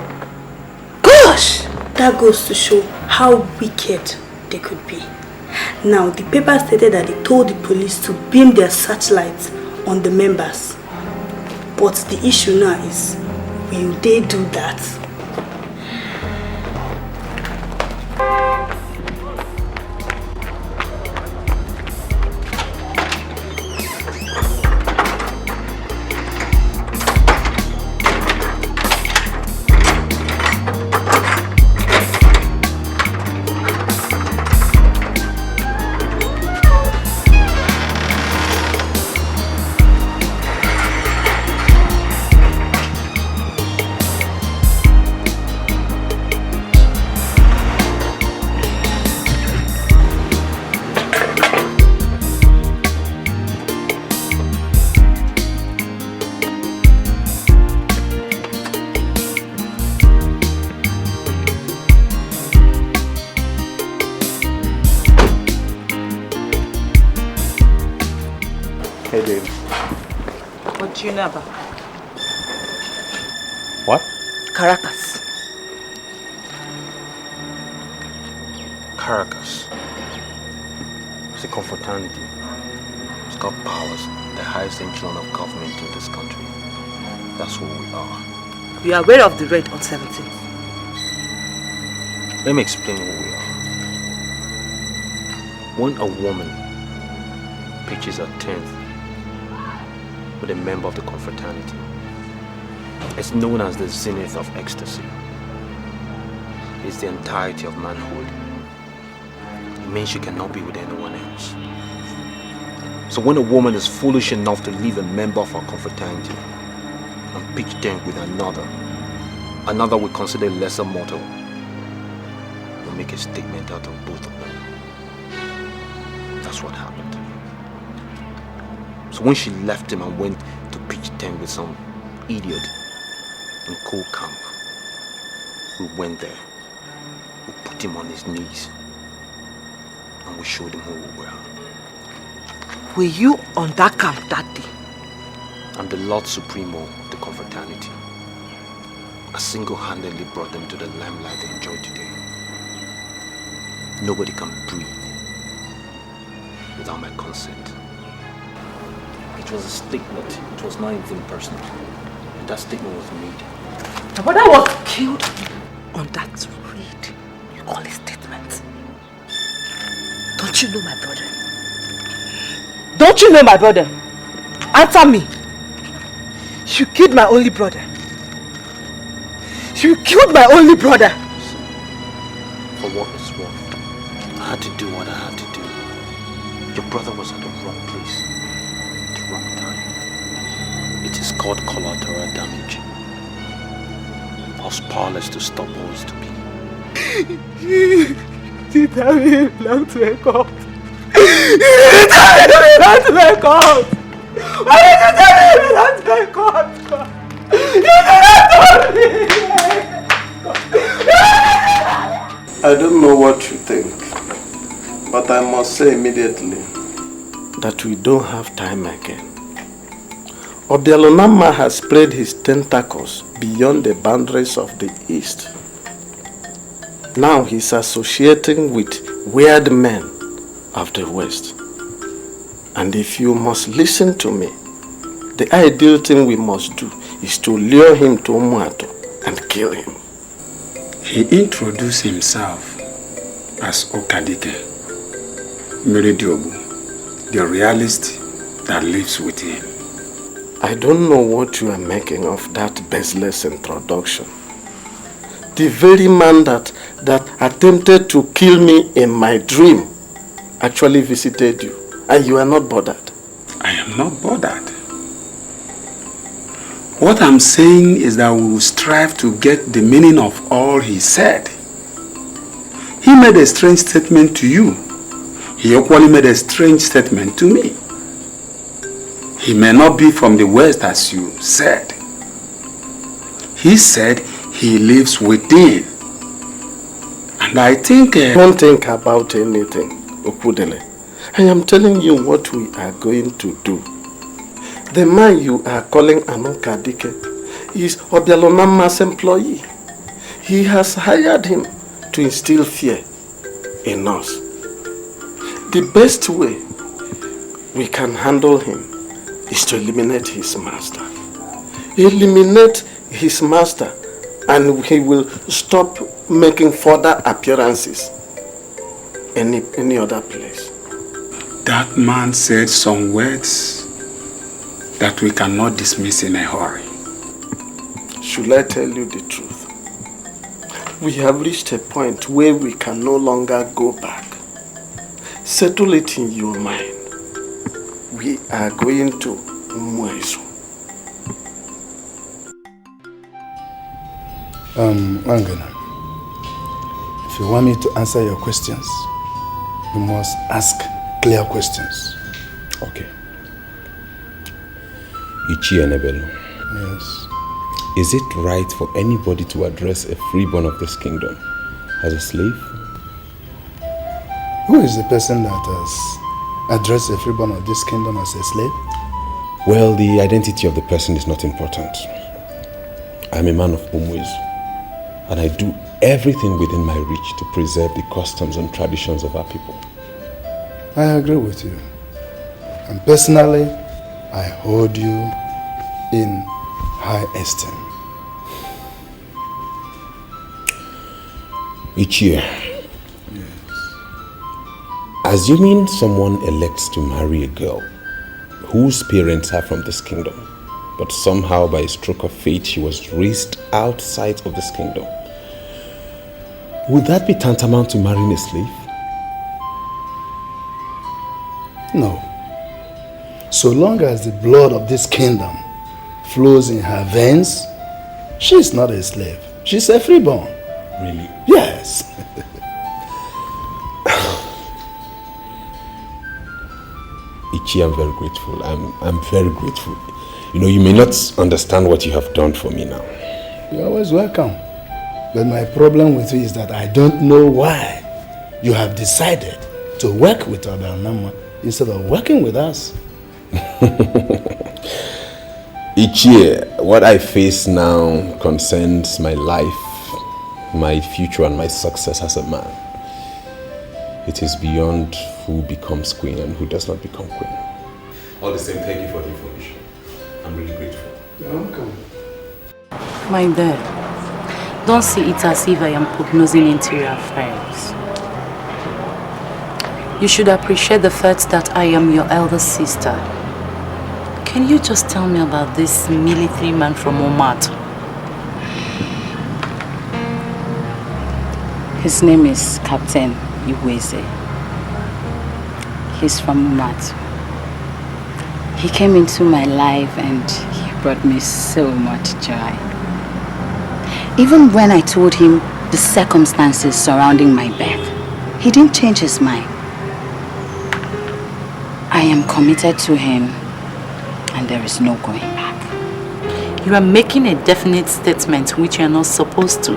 Gosh! That goes to show how wicked they could be. Now, the paper stated that they told the police to beam their searchlights on the members. But the issue now is, will they do that? Hey, Dave. What do you know about What? Caracas? Caracas. It's a confraternity. It's got powers, the highest echelon of government in this country. That's who we are. You are aware of the raid on 17th? Let me explain who we are. When a woman pitches her 10th with a member of the confraternity, it's known as the zenith of ecstasy. It's the entirety of manhood. It means she cannot be with anyone else. So when a woman is foolish enough to leave a member of her confraternity and pitch tent with another we consider lesser mortal make a statement out of both of them. That's what happened. So when she left him and went to pitch tent with some idiot in Coal Camp, we went there. We put him on his knees and we showed him who we were. Were you on that camp that day? I'm the Lord Supremo of the Confraternity. I single-handedly brought them to the limelight they enjoy today. Nobody can breathe without my consent. It was a statement. It was not anything personal. And that statement was made. My brother was killed on that raid. You call it statement? Don't you know my brother? Don't you know my brother? Answer me. You killed my only brother. You killed my only brother. For what it's worth, I had to do what I had to do. Your brother was at the wrong place, at the wrong time. It is called collateral damage. I was powerless to stop what was to be. You tell me you belong to a cult. You tell me you belong to a cult. Why did you tell me you belong to a cult? You did not tell me. I don't know what you think, but I must say immediately that we don't have time again. Obialonama has spread his tentacles beyond the boundaries of the East. Now he's associating with weird men of the West. And if you must listen to me, the ideal thing we must do is to lure him to Umuato and kill him. He introduced himself as Okadike, Meridiobu, the realist that lives with him. I don't know what you are making of that baseless introduction. The very man that attempted to kill me in my dream actually visited you, and you are not bothered. I am not bothered. What I'm saying is that we will strive to get the meaning of all he said. He made a strange statement to you. He equally made a strange statement to me. He may not be from the West as you said. He said he lives within. And I think... Don't think about anything, Okudele. I am telling you what we are going to do. The man you are calling Anokadike is Obialonama's employee. He has hired him to instill fear in us. The best way we can handle him is to eliminate his master. Eliminate his master and he will stop making further appearances any other place. That man said some words that we cannot dismiss in a hurry. Should I tell you the truth? We have reached a point where we can no longer go back. Settle it in your mind. We are going to Mweso. Angana, if you want me to answer your questions, you must ask clear questions. Okay. Ichi Enebelu. Yes. Is it right for anybody to address a freeborn of this kingdom as a slave? Who is the person that has addressed a freeborn of this kingdom as a slave? Well, the identity of the person is not important. I'm a man of Umwezu, and I do everything within my reach to preserve the customs and traditions of our people. I agree with you. And personally, I hold you in high esteem. Each year, assuming someone elects to marry a girl whose parents are from this kingdom, but somehow by a stroke of fate she was raised outside of this kingdom, would that be tantamount to marrying a slave? No. So long as the blood of this kingdom flows in her veins, she is not a slave. She's a freeborn. Really? Yes. Ichi, I'm very grateful. I'm very grateful. You know, you may not understand what you have done for me now. You're always welcome. But my problem with you is that I don't know why you have decided to work with Obianama instead of working with us. Ichi, what I face now concerns my life, my future and my success as a man. It is beyond who becomes queen and who does not become queen. All the same, thank you for the information. I'm really grateful. You're welcome. My dear, don't see it as if I am prognosing into your affairs. You should appreciate the fact that I am your elder sister. Can you just tell me about this military man from Omat? His name is Captain Iweze. He's from Omat. He came into my life and he brought me so much joy. Even when I told him the circumstances surrounding my birth, he didn't change his mind. I am committed to him and there is no going back. You are making a definite statement which you are not supposed to.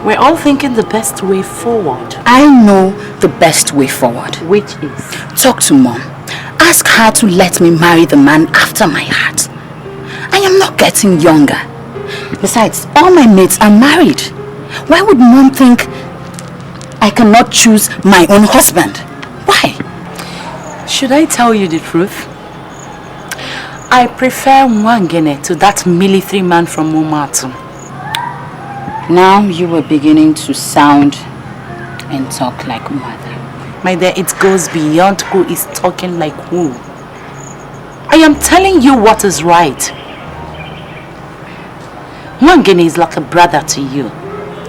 We're all thinking the best way forward. I know the best way forward. Which is? Talk to Mom. Ask her to let me marry the man after my heart. I am not getting younger. Besides, all my mates are married. Why would Mom think I cannot choose my own husband? Why? Should I tell you the truth? I prefer Mwangene to that military man from Omatu. Now you are beginning to sound and talk like mother. My dear, it goes beyond who is talking like who. I am telling you what is right. Mwangene is like a brother to you.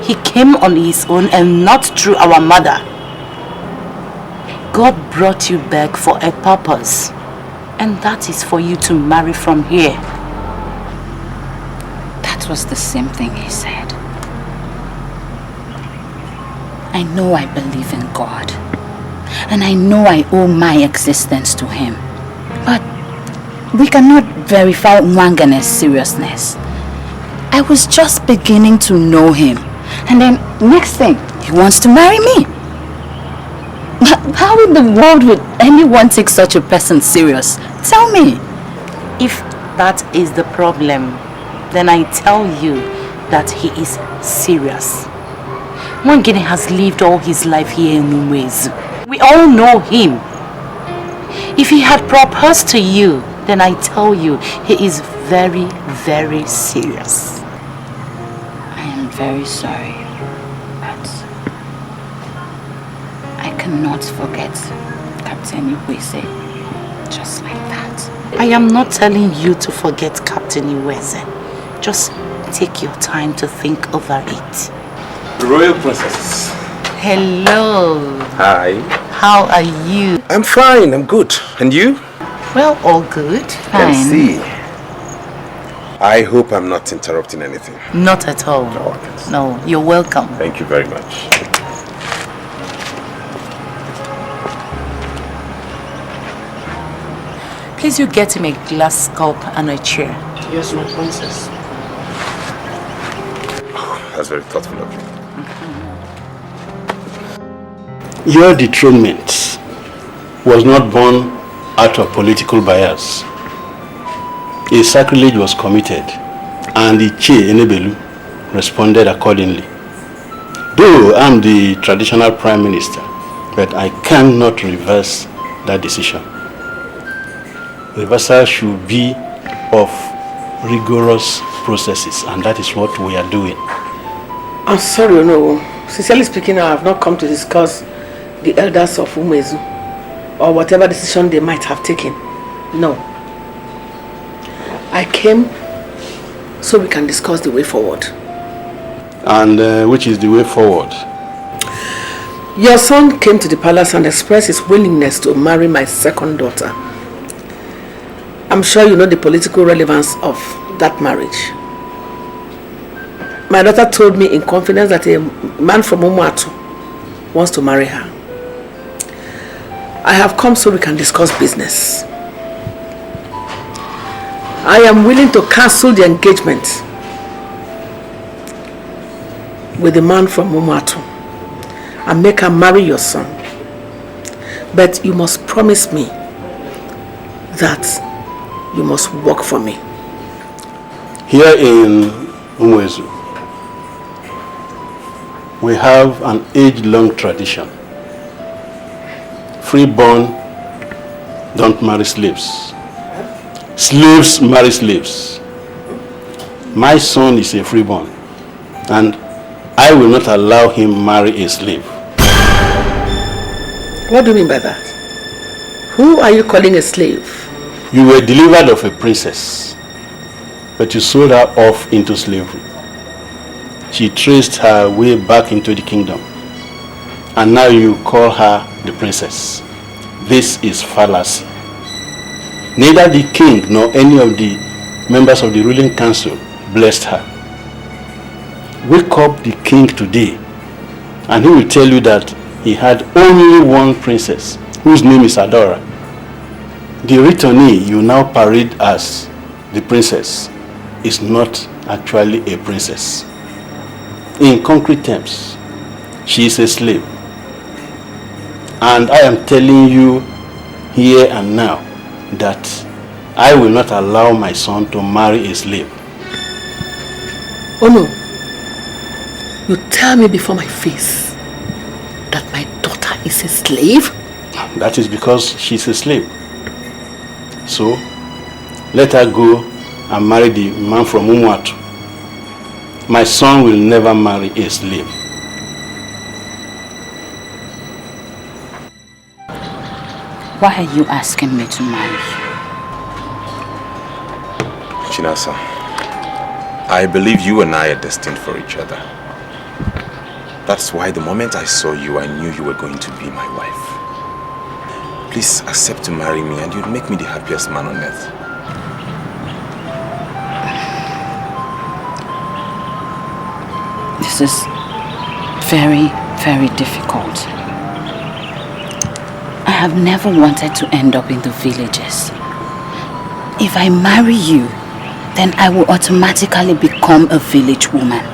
He came on his own and not through our mother. God brought you back for a purpose. And that is for you to marry from here. That was the same thing he said. I know I believe in God. And I know I owe my existence to him. But we cannot verify Mwangane's seriousness. I was just beginning to know him. And then next thing, he wants to marry me. How in the world would anyone take such a person serious? Tell me. If that is the problem, then I tell you that he is serious. Mwangene has lived all his life here in Umwezu. We all know him. If he had proposed to you, then I tell you, he is very, very serious. I am very sorry, but I cannot forget Captain Iweze just like that. I am not telling you to forget Captain Iweze. Just take your time to think over it. Royal Princess. Hello. Hi. How are you? I'm fine, I'm good. And you? Well, all good. Fine. Let's see. I hope I'm not interrupting anything. Not at all. No, you're welcome. Thank you very much. Please, you get him a glass cup and a chair. Yes, my princess. Oh, that's very thoughtful of you. Your dethronement was not born out of political bias. A sacrilege was committed and Ichie Enebelu responded accordingly. Though I'm the traditional prime minister, but I cannot reverse that decision. Reversal should be of rigorous processes, and that is what we are doing. I'm sorry, no. Sincerely speaking, I have not come to discuss the elders of Umezu or whatever decision they might have taken. No. I came so we can discuss the way forward. And which is the way forward? Your son came to the palace and expressed his willingness to marry my second daughter. I'm sure you know the political relevance of that marriage. My daughter told me in confidence that a man from Umuatu wants to marry her. I have come so we can discuss business. I am willing to cancel the engagement with the man from Umatu and make her marry your son. But you must promise me that you must work for me. Here in Umwezu, we have an age-long tradition. Freeborn don't marry slaves. Slaves marry slaves. My son is a freeborn, and I will not allow him marry a slave. What do you mean by that? Who are you calling a slave? You were delivered of a princess, but you sold her off into slavery. She traced her way back into the kingdom, and now you call her the princess. This is fallacy. Neither the king nor any of the members of the ruling council blessed her. Wake up the king today, and he will tell you that he had only one princess, whose name is Adora. The returnee you now parade as the princess is not actually a princess. In concrete terms, she is a slave. And I am telling you here and now that I will not allow my son to marry a slave. Oh no. You tell me before my face that my daughter is a slave? That is because she's a slave. So, let her go and marry the man from Umwatu. My son will never marry a slave. Why are you asking me to marry you? Chinasa, I believe you and I are destined for each other. That's why the moment I saw you, I knew you were going to be my wife. Please accept to marry me and you'd make me the happiest man on earth. This is very, very difficult. I have never wanted to end up in the villages. If I marry you, then I will automatically become a village woman.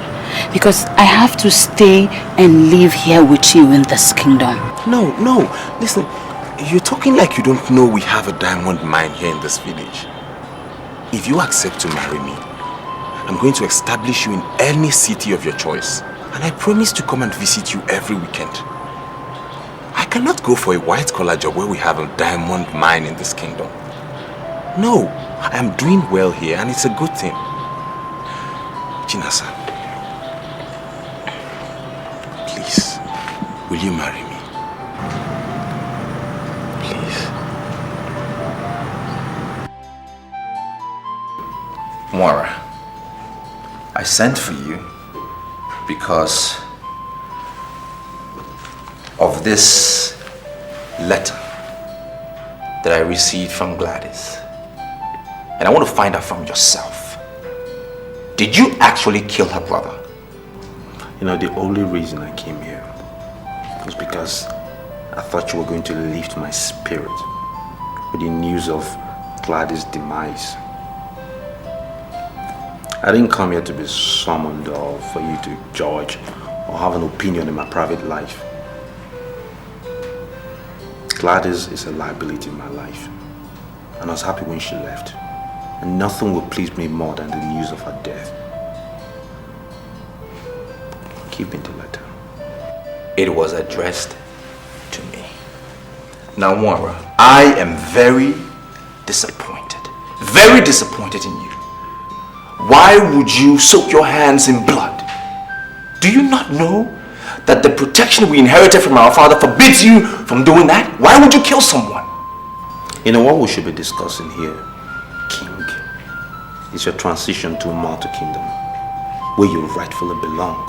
Because I have to stay and live here with you in this kingdom. No, listen, you're talking like you don't know we have a diamond mine here in this village. If you accept to marry me, I'm going to establish you in any city of your choice. And I promise to come and visit you every weekend. I cannot go for a white-collar job where we have a diamond mine in this kingdom. No, I am doing well here and it's a good thing. Chinasa, please, will you marry me? Please. Moira, I sent for you because of this letter that I received from Gladys. And I want to find out from yourself. Did you actually kill her brother? You know, the only reason I came here was because I thought you were going to lift my spirit with the news of Gladys' demise. I didn't come here to be summoned or for you to judge or have an opinion in my private life. Gladys is a liability in my life, and I was happy when she left. And nothing will please me more than the news of her death. Keep me the letter. It was addressed to me. Now, Moira, I am very disappointed in you. Why would you soak your hands in blood? Do you not know that the protection we inherited from our father forbids you from doing that? Why would you kill someone? You know what we should be discussing here, King, is your transition to a mortal kingdom where you rightfully belong.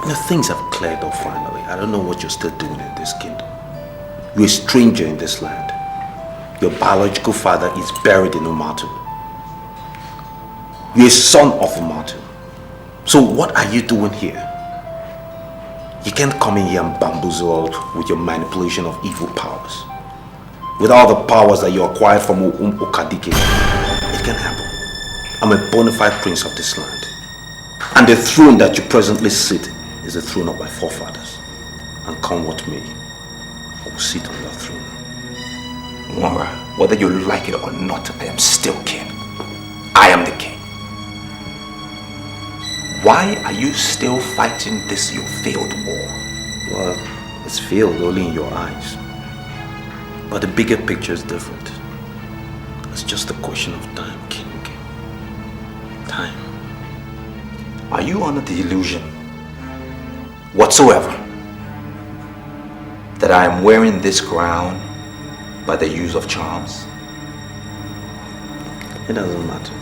You know, things have cleared up finally. I don't know what you're still doing in this kingdom. You're a stranger in this land. Your biological father is buried in Umatu. You're a son of Umatu. So what are you doing here? You can't come in here and bamboozle with your manipulation of evil powers. With all the powers that you acquired from Okadike, it can happen. I'm a bona fide prince of this land. And the throne that you presently sit is the throne of my forefathers. And come what may, I will sit on that throne. Mora, whether you like it or not, I am still king. I am the king. Why are you still fighting this your failed war? Well, it's failed only in your eyes. But the bigger picture is different. It's just a question of time, king. Time. Are you under the illusion whatsoever that I am wearing this crown by the use of charms? It doesn't matter.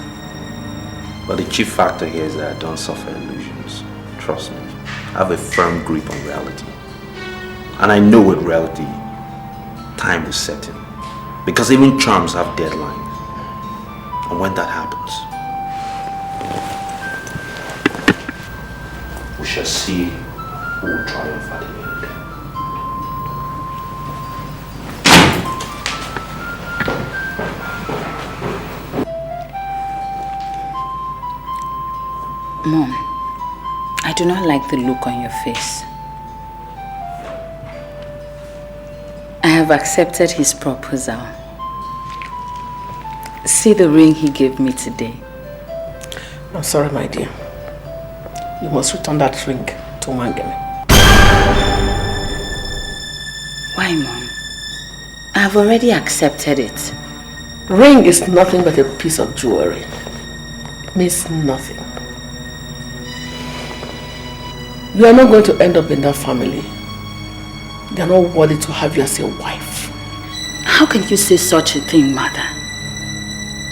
But the chief factor here is that I don't suffer illusions. Trust me. I have a firm grip on reality. And I know with reality, time is certain. Because even charms have deadlines. And when that happens, we shall see who will triumph at the end. Mom, I do not like the look on your face. I have accepted his proposal. See the ring he gave me today. I'm sorry, my dear. You must return that ring to Wangeme. Why, Mom? I have already accepted it. Ring is nothing but a piece of jewelry. It means nothing. You are not going to end up in that family. They are not worthy to have you as a wife. How can you say such a thing, Mother?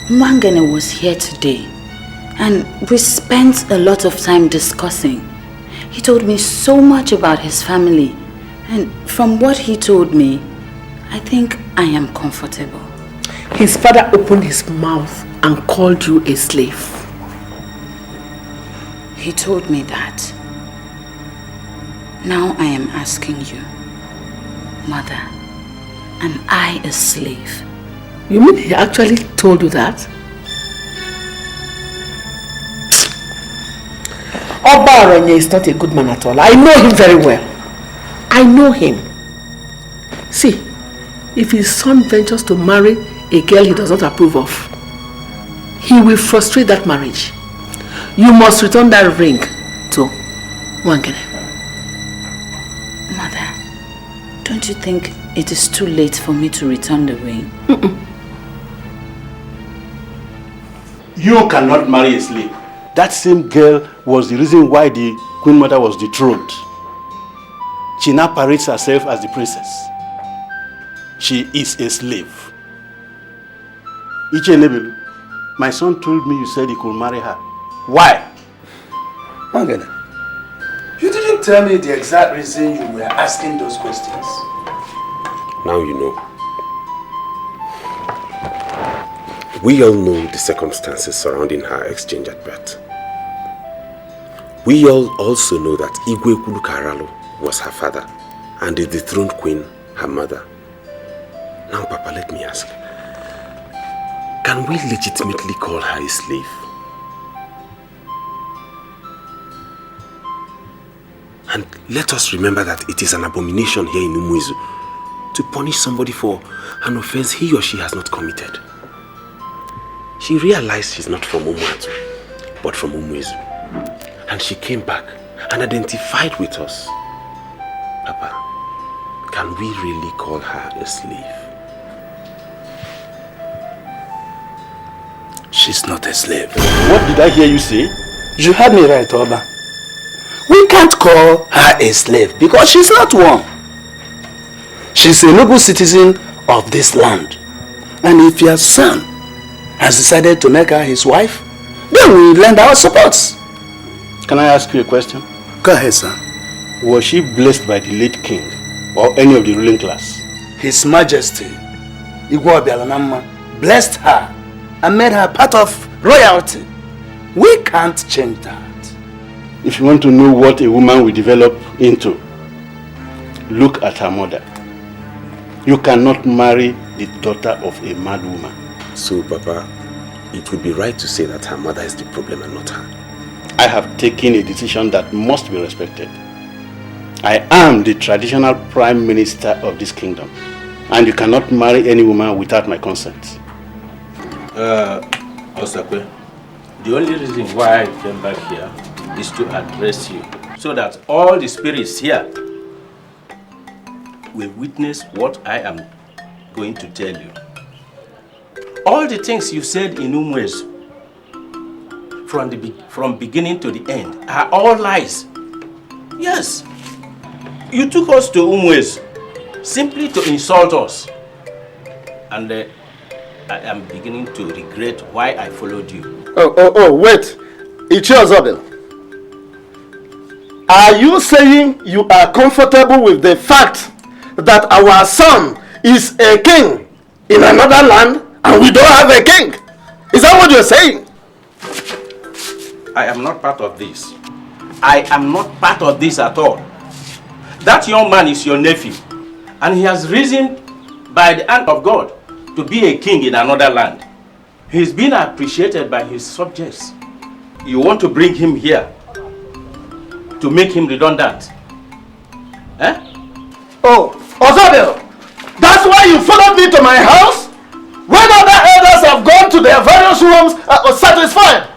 Mwangene was here today and we spent a lot of time discussing. He told me so much about his family, and from what he told me, I think I am comfortable. His father opened his mouth and called you a slave. He told me that. Now I am asking you, Mother, am I a slave? You mean he actually told you that? Oba Aronye is not a good man at all. I know him very well. I know him. See, if his son ventures to marry a girl he does not approve of, he will frustrate that marriage. You must return that ring to Wangene. Mother, don't you think it is too late for me to return the ring? You cannot marry a slave. That same girl was the reason why the Queen Mother was dethroned. She now parades herself as the princess. She is a slave. Ichenebelu, my son told me you said he could marry her. Why? Mangene, you didn't tell me the exact reason you were asking those questions. Now you know. We all know the circumstances surrounding her exchange at birth. We all also know that Igwe Kulukaralo was her father and the dethroned queen her mother. Now, Papa, let me ask, can we legitimately call her a slave? And let us remember that it is an abomination here in Umuizu to punish somebody for an offense he or she has not committed. She realized she's not from Umuatu, but from Umuizu. And she came back and identified with us. Papa, can we really call her a slave? She's not a slave. What did I hear you say? You heard me right, Oba. We can't call her a slave because she's not one. She's a noble citizen of this land. And if your son has decided to make her his wife, then we lend our support. Can I ask you a question? Go ahead, sir. Was she blessed by the late king or any of the ruling class? His Majesty, Igwe Obialanama, blessed her and made her part of royalty. We can't change that. If you want to know what a woman will develop into, Look at her mother. You cannot marry the daughter of a mad woman. So, Papa, it would be right to say that her mother is the problem and not her. I have taken a decision that must be respected. I am the traditional prime minister of this kingdom, and you cannot marry any woman without my consent. Osakwe, the only reason why I came back here is to address you, so that all the spirits here will witness what I am going to tell you. All the things you said in Umwes, from beginning to the end, are all lies. Yes, you took us to Umwes simply to insult us. And I am beginning to regret why I followed you. Wait. Ichiozobel. Are you saying you are comfortable with the fact that our son is a king in another land and we don't have a king? Is that what you're saying? I am not part of this. I am not part of this at all. That young man is your nephew, and he has risen by the hand of God to be a king in another land. He's been appreciated by his subjects. You want to bring him here to make him redundant? Eh? Oh, Ozobel, that's why you followed me to my house? When other elders have gone to their various rooms satisfied?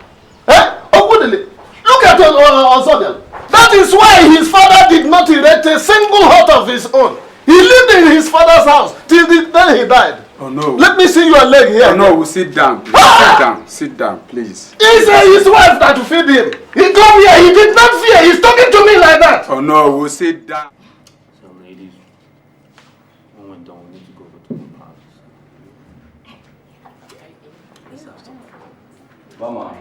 Eh? Look at Ozobel. That is why his father did not erect a single hut of his own. He lived in his father's house till the day he died. Oh no. Let me see your leg here. Oh no, we'll sit down. Please. Sit down. Sit down, please. It's his wife that feed him. He come here, he did not fear. He's talking to me like that. Oh no, we'll sit down. So ladies, when we're done, we need to go to the palace. Let's have some fun. Come on.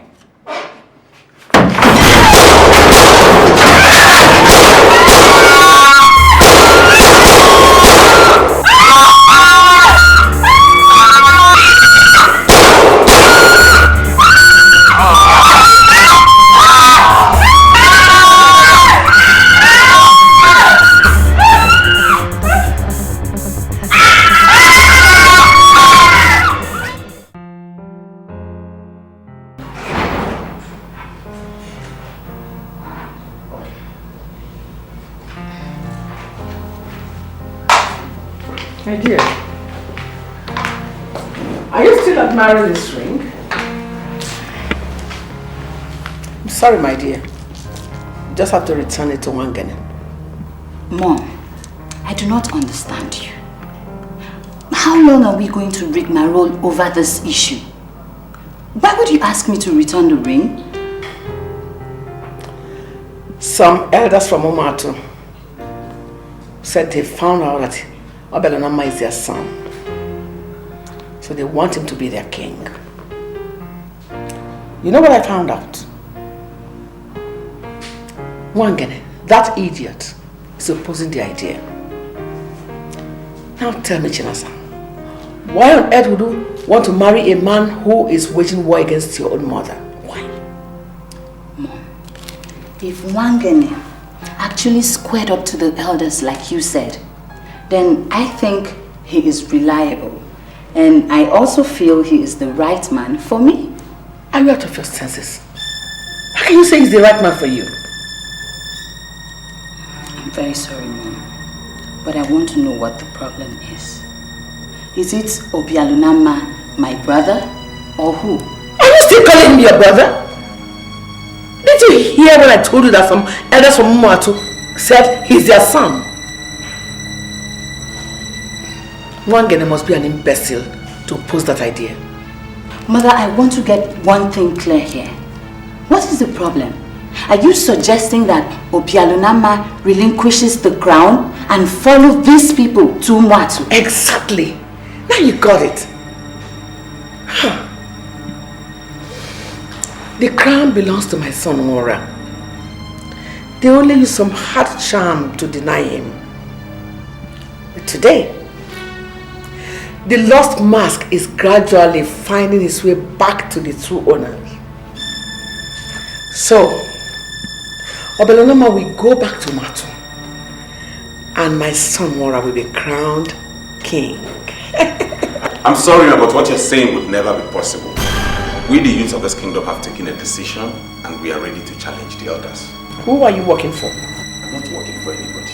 My dear, are you still admiring this ring? I'm sorry, my dear. You just have to return it to Wangene. Mom, I do not understand you. How long are we going to rigmarole over this issue? Why would you ask me to return the ring? Some elders from Omatu said they found out that Obelanama is their son. So they want him to be their king. You know what I found out? Wangene, that idiot, is opposing the idea. Now tell me, Chinasa, why on earth would you want to marry a man who is waging war against your own mother? Why? Mom, if Wangene actually squared up to the elders like you said, then I think he is reliable. And I also feel he is the right man for me. Are you out of your senses? How can you say he's the right man for you? I'm very sorry, Mom. But I want to know what the problem is. Is it Obialunama, my brother, or who? Are you still calling him your brother? Did you hear when I told you that some elders from Umuatu said he's their son? Wangene must be an imbecile to oppose that idea. Mother, I want to get one thing clear here. What is the problem? Are you suggesting that Obialunama relinquishes the crown and follow these people to Umuatu? Exactly. Now you got it. The crown belongs to my son Mora. They only use some hard charm to deny him. But today, the lost mask is gradually finding its way back to the true owner. So, Obelanoma will go back to Matu and my son Mora will be crowned king. I'm sorry, but what you're saying would never be possible. We, the youths of this kingdom, have taken a decision and we are ready to challenge the others. Who are you working for? I'm not working for anybody.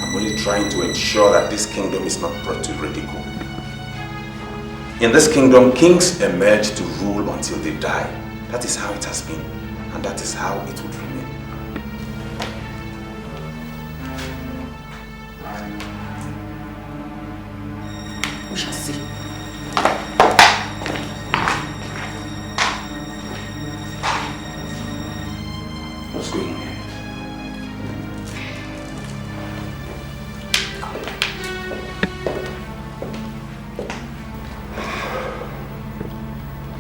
I'm only trying to ensure that this kingdom is not brought to ridicule. In this kingdom, kings emerge to rule until they die. That is how it has been, and that is how it would remain. We shall see. What's going on here?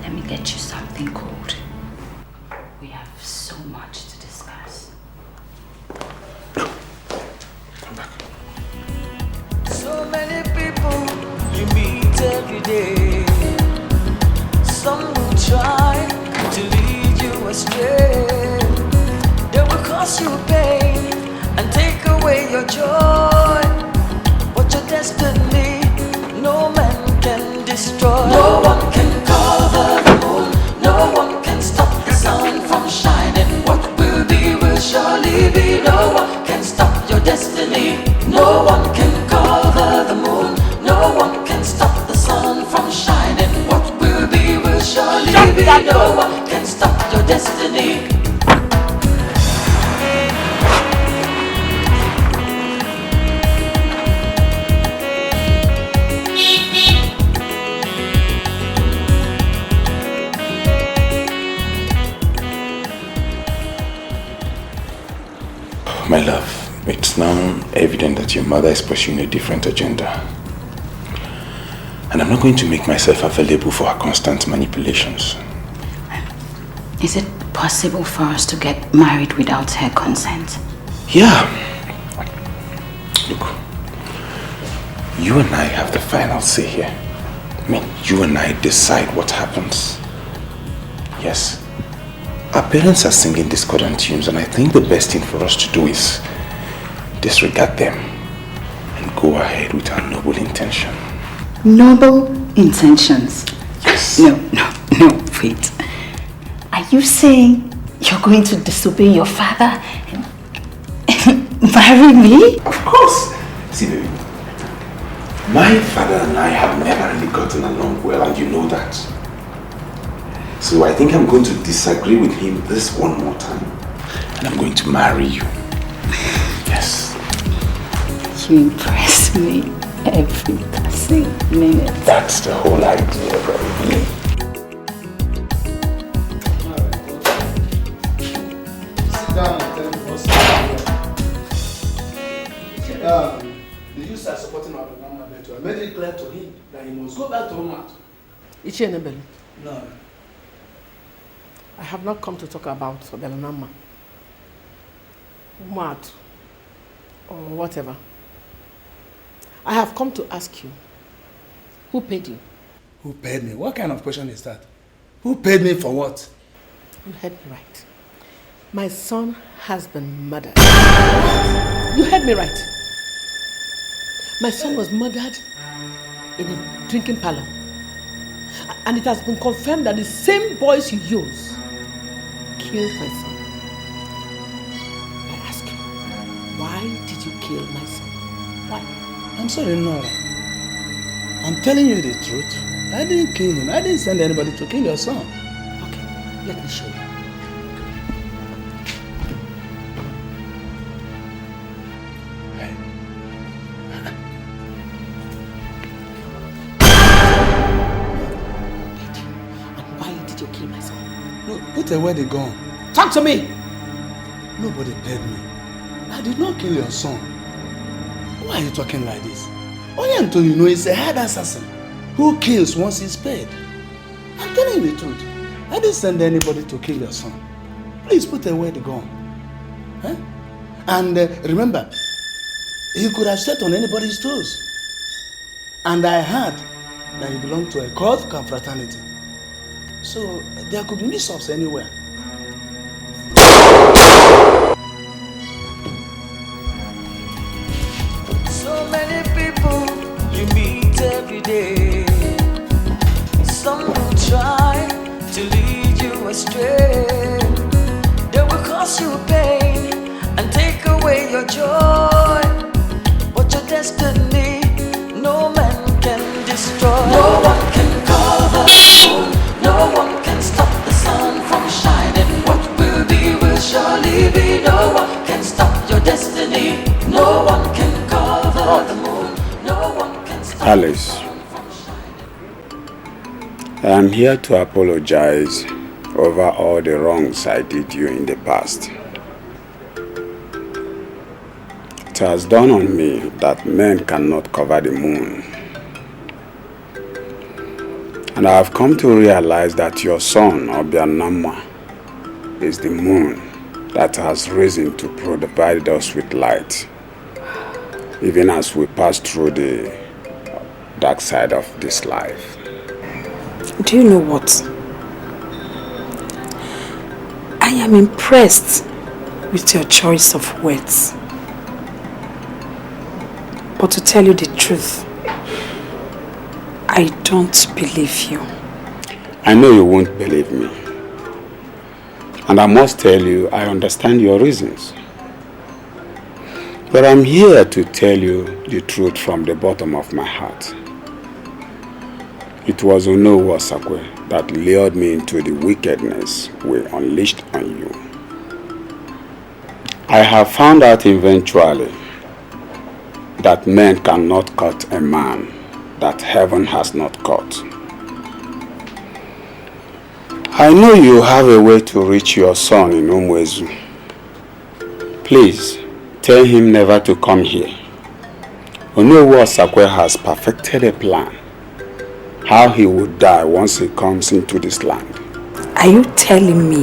Let me get you something cold. We have so much to discuss. Come back. So many people you meet every day. Some will try to lead you astray. They will cause you pain and take away your joy. But your destiny, no man can destroy. No one can cover the moon. No one can stop the sun from shining. What will be will surely be. No one can stop your destiny. No one can cover the moon. No one can stop the sun from shining. What will be will surely be. No one can stop your destiny. My love, it's now evident that your mother is pursuing a different agenda. And I'm not going to make myself available for her constant manipulations. Is it possible for us to get married without her consent? Yeah. Look, you and I have the final say here. I mean, you and I decide what happens. Yes. Our parents are singing discordant tunes, and I think the best thing for us to do is disregard them and go ahead with our noble intention. Noble intentions? Yes. No, wait. Are you saying you're going to disobey your father and marry me? Of course. See, baby, my father and I have never really gotten along well, and you know that. So I think I'm going to disagree with him this one more time. And I'm going to marry you. Yes. You impress me every passing minute. That's the whole idea, brother. Sit down and tell me what's happening. The youths are supporting our Obama better. I made it clear to him that he must go back to Omat. Ichenebele. No. I have not come to talk about Belanama, Umat, or whatever. I have come to ask you, who paid you? Who paid me? What kind of question is that? Who paid me for what? You heard me right. My son has been murdered. You heard me right. My son was murdered in a drinking parlor. And it has been confirmed that the same boys you use killed my son. I ask you, why did you kill my son? Why? I'm sorry, Nora. I'm telling you the truth. I didn't kill him. I didn't send anybody to kill your son. Okay, let me show you. And why did you kill my son? No, put away the gun. Talk to me! Nobody paid me. I did not kill your son. Why are you talking like this? Onyanto, you know, is a hard assassin who kills once he's paid. I'm telling you the truth. I didn't send anybody to kill your son. Please put away the gun. Huh? And remember, he could have stepped on anybody's toes. And I heard that he belonged to a cult confraternity. So there could be mix-ups anywhere. joy, but your destiny no man can destroy. No one can cover the moon, no one can stop the sun from shining. What will be will surely be. No one can stop your destiny. No one can cover the moon. No one can stop Alice, I am here to apologize over all the wrongs I did you in the past. It has dawned on me that men cannot cover the moon. And I have come to realize that your son, Obianama, is the moon that has risen to provide us with light, even as we pass through the dark side of this life. Do you know what? I am impressed with your choice of words. But to tell you the truth, I don't believe you. I know you won't believe me. And I must tell you, I understand your reasons. But I'm here to tell you the truth from the bottom of my heart. It was Onowu Osakwe that lured me into the wickedness we unleashed on you. I have found out eventually that men cannot cut a man that heaven has not cut. I know you have a way to reach your son in Umwezu. Please, tell him never to come here. Onowu Osakwe has perfected a plan how he would die once he comes into this land. Are you telling me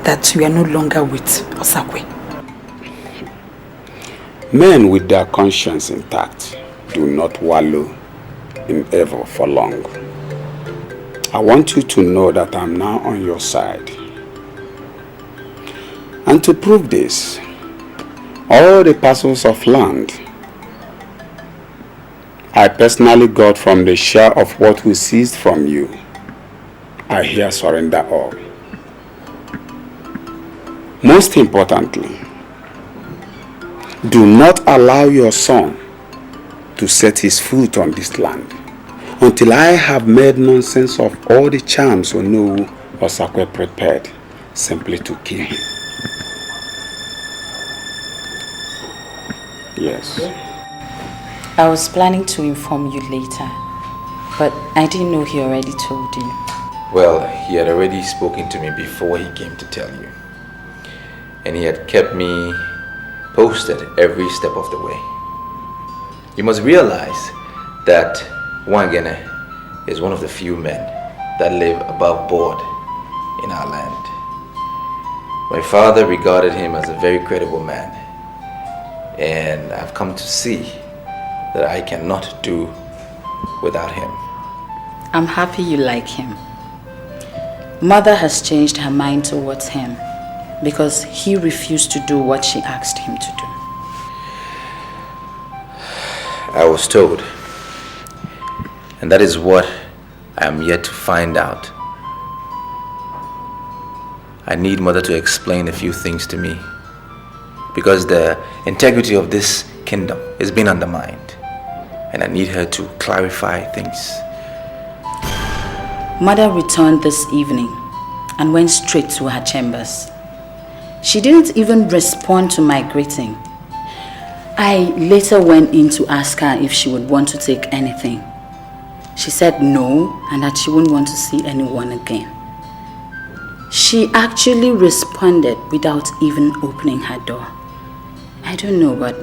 that you are no longer with Osakwe? Men with their conscience intact do not wallow in evil for long. I want you to know that I'm now on your side. And to prove this, all the parcels of land I personally got from the share of what we seized from you, I here surrender all. Most importantly, do not allow your son to set his foot on this land until I have made nonsense of all the charms Onowu Osakwe prepared simply to kill him. Yes. I was planning to inform you later, but I didn't know he already told you. Well, he had already spoken to me before he came to tell you. And he had kept me posted every step of the way. You must realize that Wangene is one of the few men that live above board in our land. My father regarded him as a very credible man, and I've come to see that I cannot do without him. I'm happy you like him. Mother has changed her mind towards him because he refused to do what she asked him to do. I was told, and that is what I am yet to find out. I need Mother to explain a few things to me because the integrity of this kingdom is being undermined, and I need her to clarify things. Mother returned this evening and went straight to her chambers. She didn't even respond to my greeting. I later went in to ask her if she would want to take anything. She said no, and that she wouldn't want to see anyone again. She actually responded without even opening her door. I don't know, but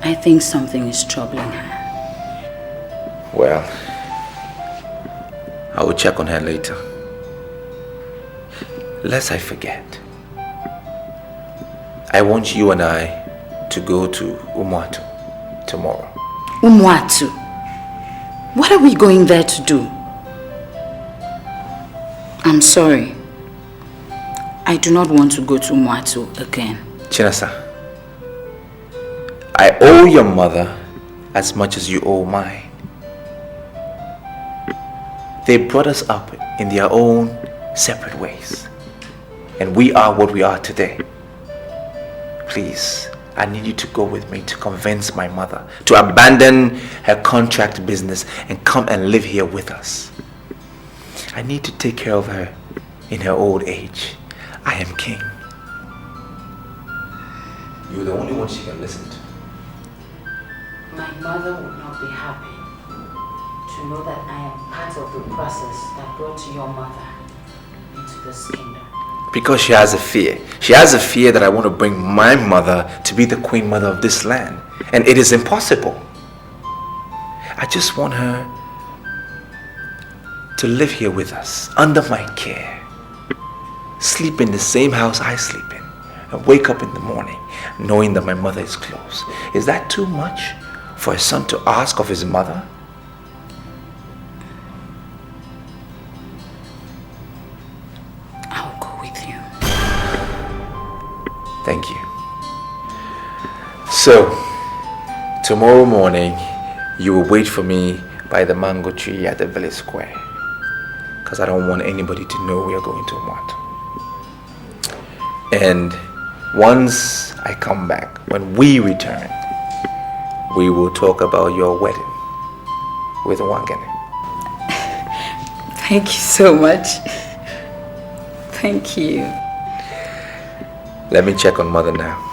I think something is troubling her. Well, I will check on her later. Lest I forget, I want you and I to go to Umuatu tomorrow. Umuatu? What are we going there to do? I'm sorry. I do not want to go to Umuatu again. Chinasa, I owe your mother as much as you owe mine. They brought us up in their own separate ways, and we are what we are today. Please, I need you to go with me to convince my mother to abandon her contract business and come and live here with us. I need to take care of her in her old age. I am king. You're the only one she can listen to. My mother would not be happy to know that I am part of the process that brought your mother into this kingdom. Because she has a fear. She has a fear that I want to bring my mother to be the queen mother of this land. And it is impossible. I just want her to live here with us, under my care. Sleep in the same house I sleep in. And wake up in the morning knowing that my mother is close. Is that too much for a son to ask of his mother? I'll go with you. Thank you. So, tomorrow morning, you will wait for me by the mango tree at the village square. Because I don't want anybody to know we are going to what. And once I come back, when we return, we will talk about your wedding with Wangene. Thank you so much. Thank you. Let me check on mother now.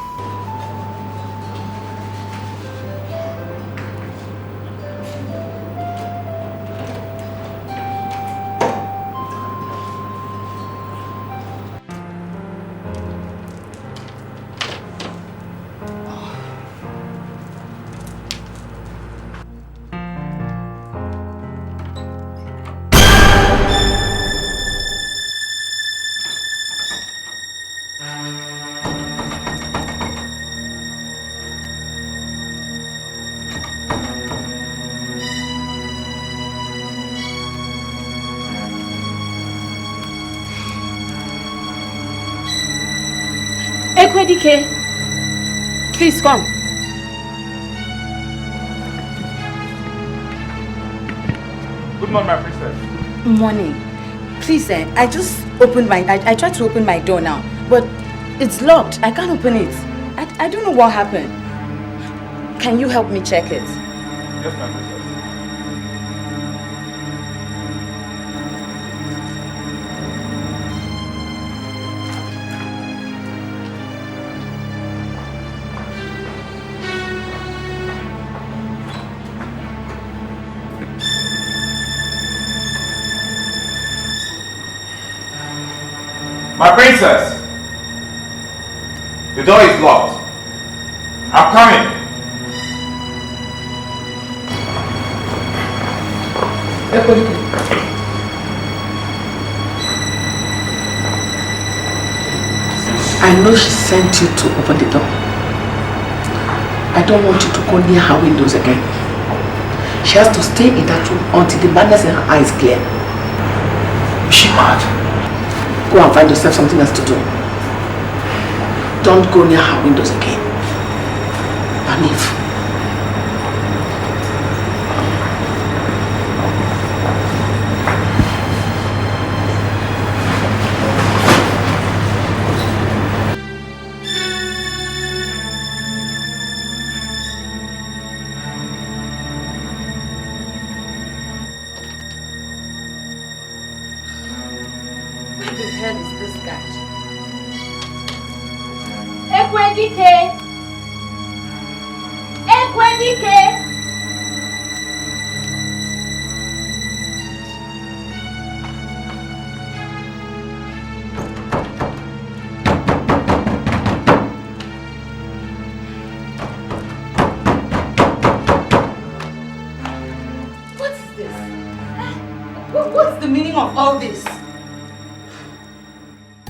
Ekwedike, please come. Good morning, my princess. Morning. Please, I just opened I tried to open my door now, but it's locked. I can't open it. I don't know what happened. Can you help me check it? Yes, my princess. My princess! The door is locked. I'm coming. I know she sent you to open the door. I don't want you to go near her windows again. She has to stay in that room until the madness in her eyes clear. Is she mad? Go and find yourself something else to do. Don't go near her windows again. And leave.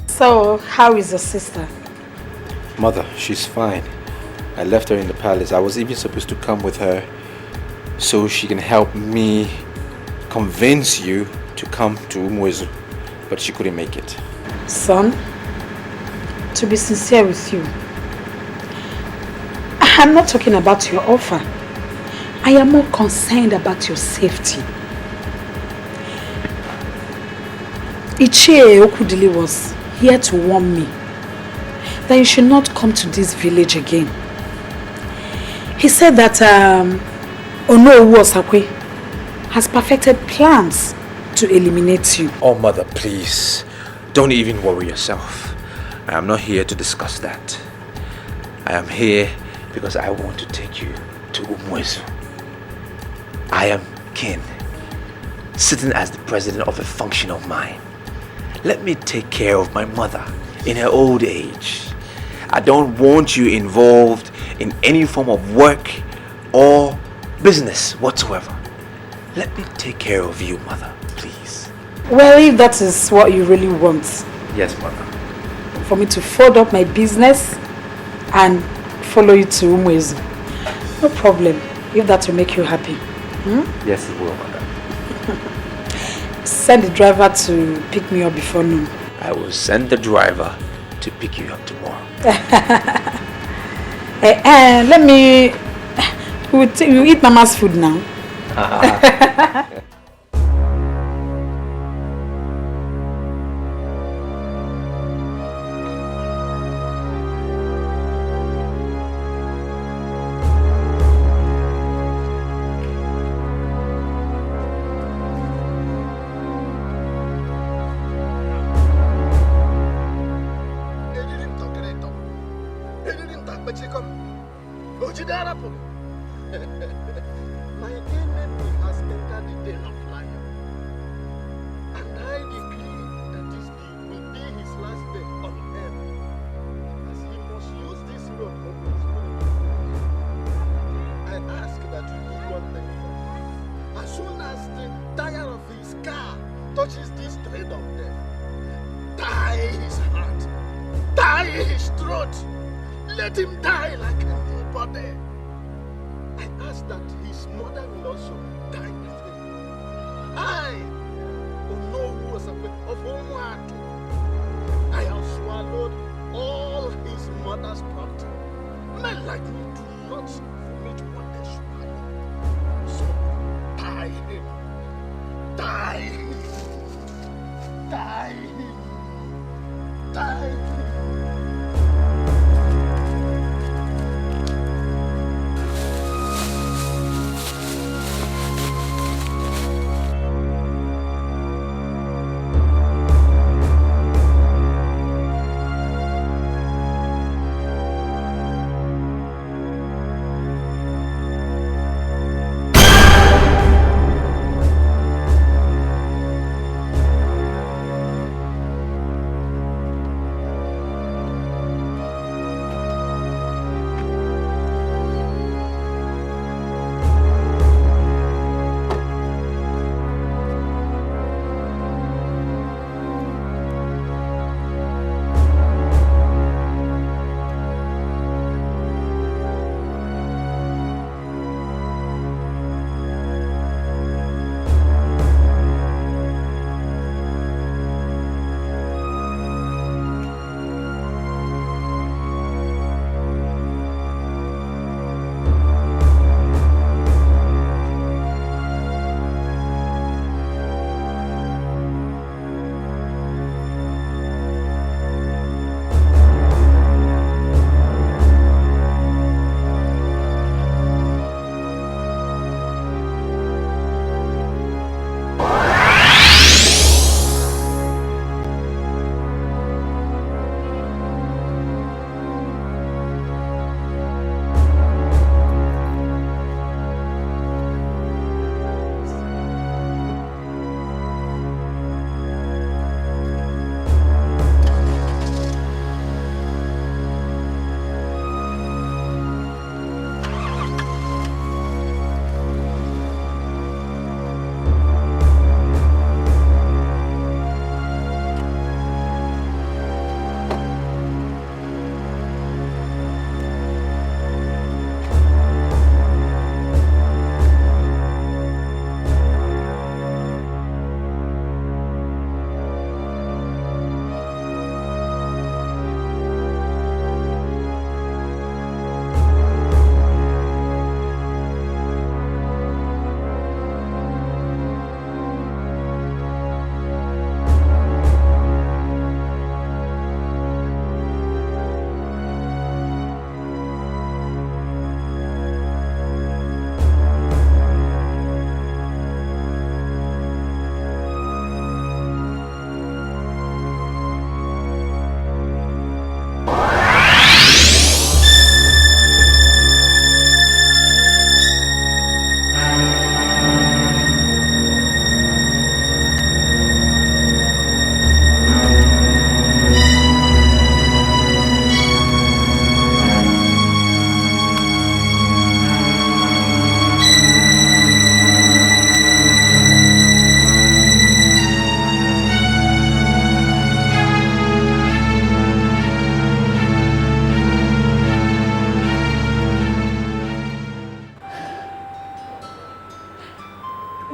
So, how is your sister? Mother, she's fine. I left her in the palace. I was even supposed to come with her so she can help me convince you to come to Umuezu, but she couldn't make it. Son, to be sincere with you, I'm not talking about your offer. I am more concerned about your safety. Ichie Okudili was here to warn me that you should not come to this village again He said that Onowu Osakwe has perfected plans to eliminate you. Oh, mother, please. Don't even worry yourself. I am not here to discuss that. I am here because I want to take you to Umwezu. I am king, sitting as the president of a function of mine. Let me take care of my mother in her old age. I don't want you involved in any form of work or business whatsoever. Let me take care of you, mother, please. Well, if that is what you really want. Yes, mother. For me to fold up my business and follow you to Umwezu. No problem, if that will make you happy. Yes, it will, mother. Send the driver to pick me up before noon. I will send the driver to pick you up tomorrow. Let me... We'll eat Mama's food now.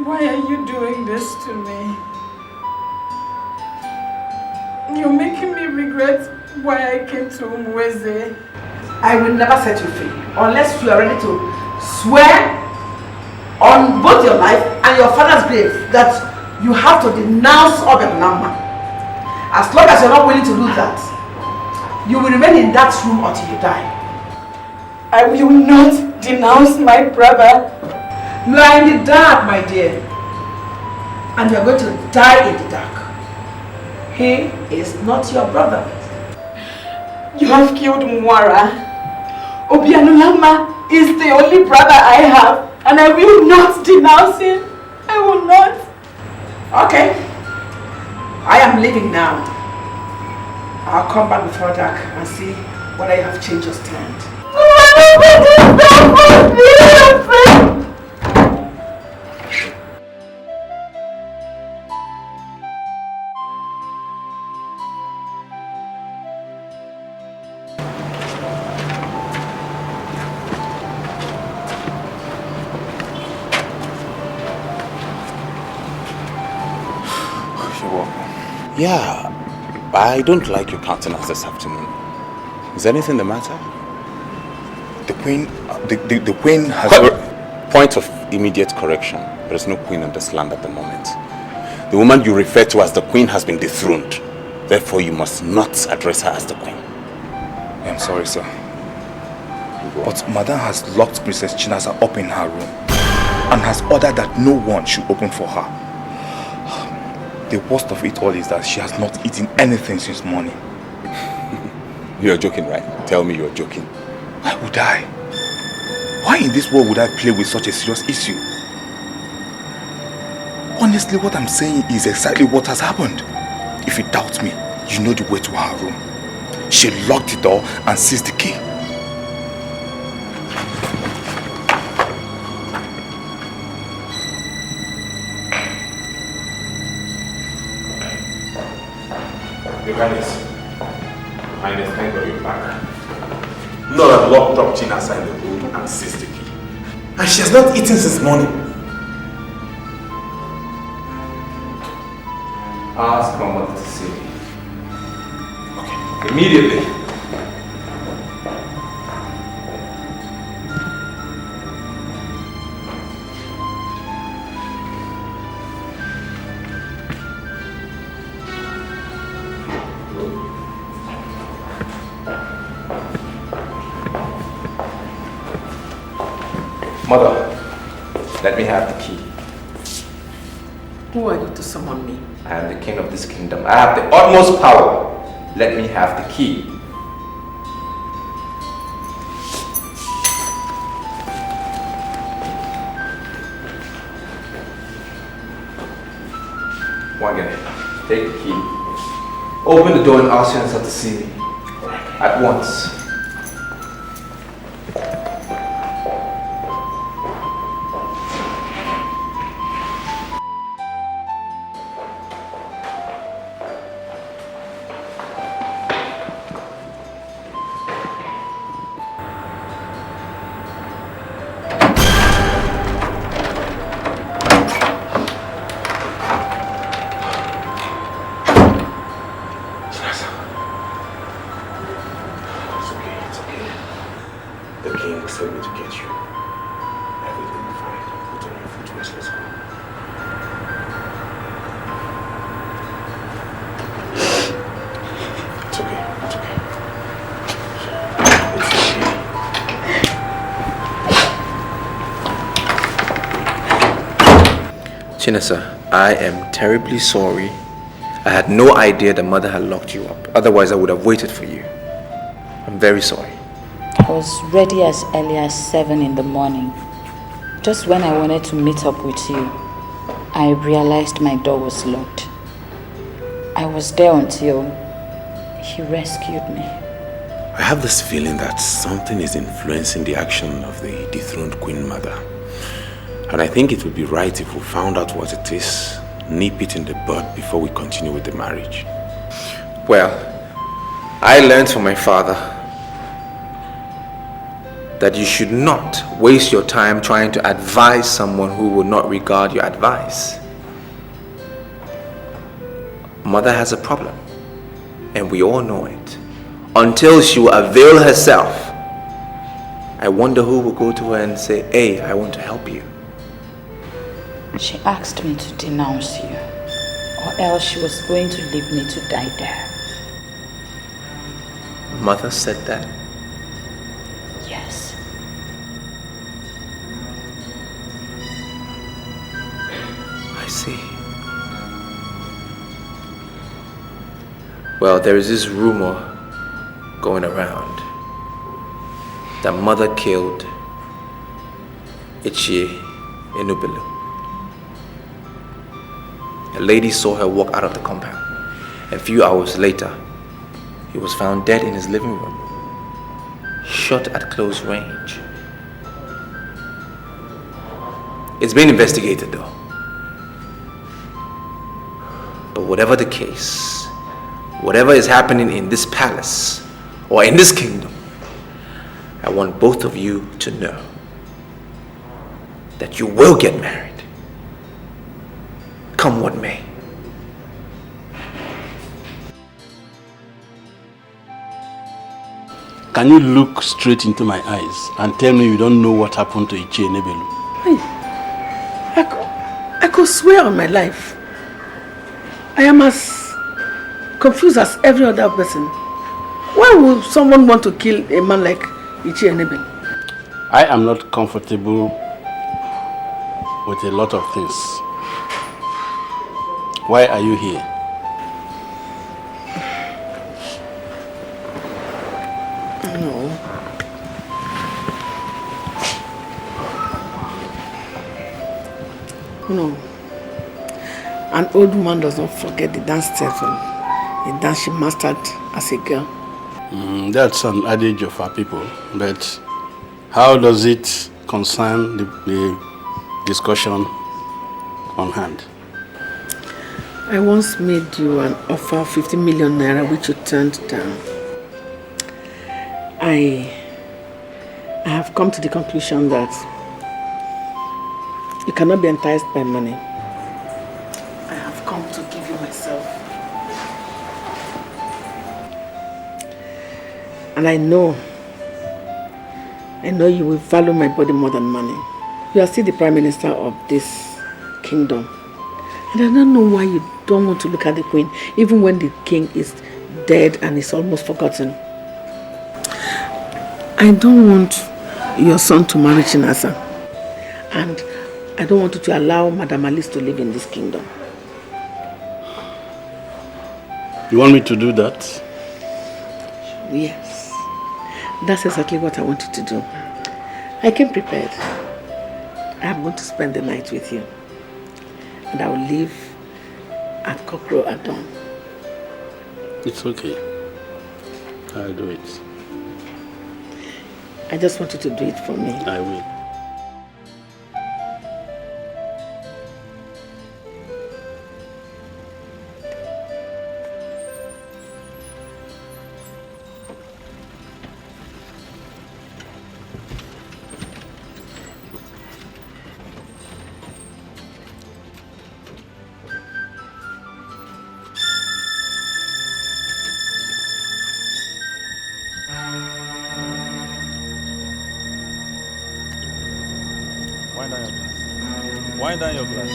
Why are you doing this to me? You're making me regret why I came to Umweze. I will never set you free unless you are ready to swear on both your life and your father's grave that you have to denounce Obianama. As long as you're not willing to do that, you will remain in that room until you die. I will not denounce my brother. You are in the dark, my dear. And you are going to die in the dark. He is not your brother. You have killed Mwara. Obianulama is the only brother I have, and I will not denounce him. I will not. Okay. I am leaving now. I'll come back before dark and see whether you have changed your stand. Yeah, I don't like your countenance this afternoon. Is anything the matter? The Queen, the Queen has... Point of immediate correction. There is no Queen on this land at the moment. The woman you refer to as the Queen has been dethroned. Therefore, you must not address her as the Queen. I'm sorry, sir. But Madame has locked Princess Chinasa up in her room and has ordered that no one should open for her. The worst of it all is that she has not eaten anything since morning. You're joking, right? Tell me you're joking. Why would I? Why in this world would I play with such a serious issue? Honestly, what I'm saying is exactly what has happened. If you doubt me, you know the way to her room. She locked the door and seized the key. Your Highness, thank God you're back. Lord had locked up Chinasa in the room and seized the key. And she has not eaten since morning. Ask my mother to see me. Okay, immediately. Mother, let me have the key. Who are you to summon me? I am the king of this kingdom. I have the utmost power. Let me have the key. Wagane, take the key. Open the door and ask Shansa to see me. At once. Chinasa, I am terribly sorry. I had no idea the mother had locked you up. Otherwise, I would have waited for you. I'm very sorry. I was ready as early as 7 in the morning. Just when I wanted to meet up with you, I realized my door was locked. I was there until he rescued me. I have this feeling that something is influencing the action of the dethroned Queen Mother. And I think it would be right if we found out what it is, nip it in the bud before we continue with the marriage. Well, I learned from my father that you should not waste your time trying to advise someone who will not regard your advice. Mother has a problem, and we all know it. Until she will avail herself, I wonder who will go to her and say, hey, I want to help you. She asked me to denounce you, or else she was going to leave me to die there. Mother said that? Yes. I see. Well, there is this rumor going around that Mother killed Ichie Enubelu. A lady saw her walk out of the compound. A few hours later, he was found dead in his living room, shot at close range. It's been investigated though. But whatever the case, whatever is happening in this palace or in this kingdom, I want both of you to know that you will get married, come what may. Can you look straight into my eyes and tell me you don't know what happened to Ichie Enubelu? I could swear on my life. I am as confused as every other person. Why would someone want to kill a man like Ichie Enubelu? I am not comfortable with a lot of things. Why are you here? No. An old woman does not forget the dance step, the dance she mastered as a girl. That's an adage of our people, but how does it concern the discussion on hand? I once made you an offer of 50 million naira which you turned down. I have come to the conclusion that you cannot be enticed by money. I have come to give you myself. And I know you will value my body more than money. You are still the Prime Minister of this kingdom. And I don't know why you don't want to look at the Queen, even when the King is dead and is almost forgotten. I don't want your son to marry Chinasa. And I don't want you to allow Madam Alice to live in this kingdom. You want me to do that? Yes. That's exactly what I want you to do. I came prepared. I'm going to spend the night with you. And I will leave at cockcrow at dawn. It's okay. I'll do it. I just want you to do it for me. I will. Wind down your glass.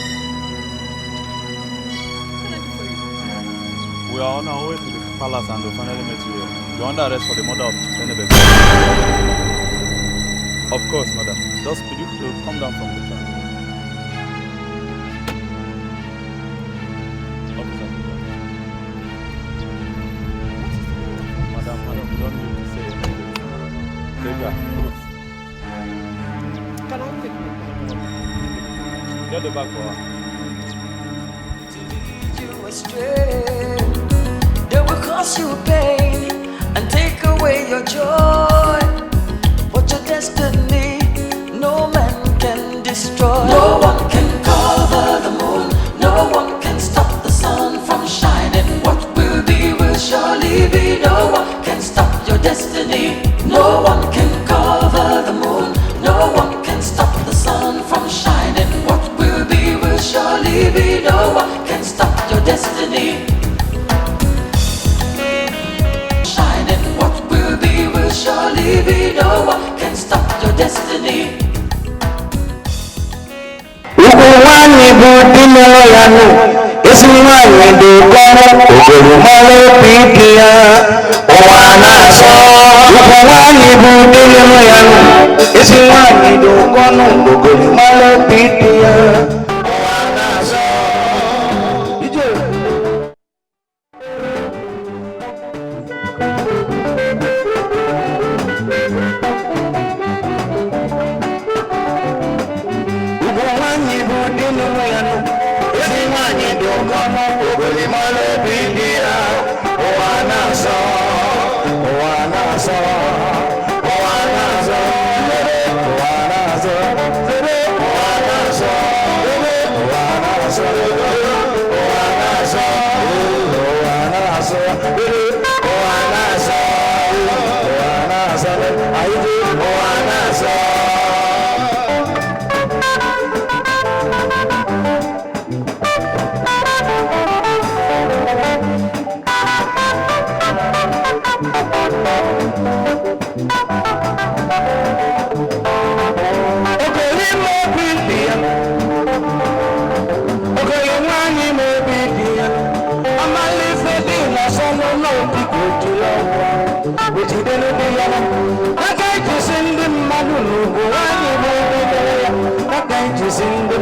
We are on our way to the palace and we'll finally meet you here. You're under arrest for the murder of Enubelu. Of course, madam. Just could you come down from the car? Officer. Madam, you don't need to say anything. Take her. Can I take the bag? Get the bag for her. You astray. They will cause you pain and take away your joy. But your destiny, no man can destroy. No one can cover the moon. No one can stop the sun from shining. What will be will surely be. No one can stop your destiny. No one can cover the moon. Uguwani budino yanu Isiwani dukono Ugurumalo pitia Owana so Uguwani budino yanu Isiwani dukono Ugurumalo pitia Owana so I can't just sing the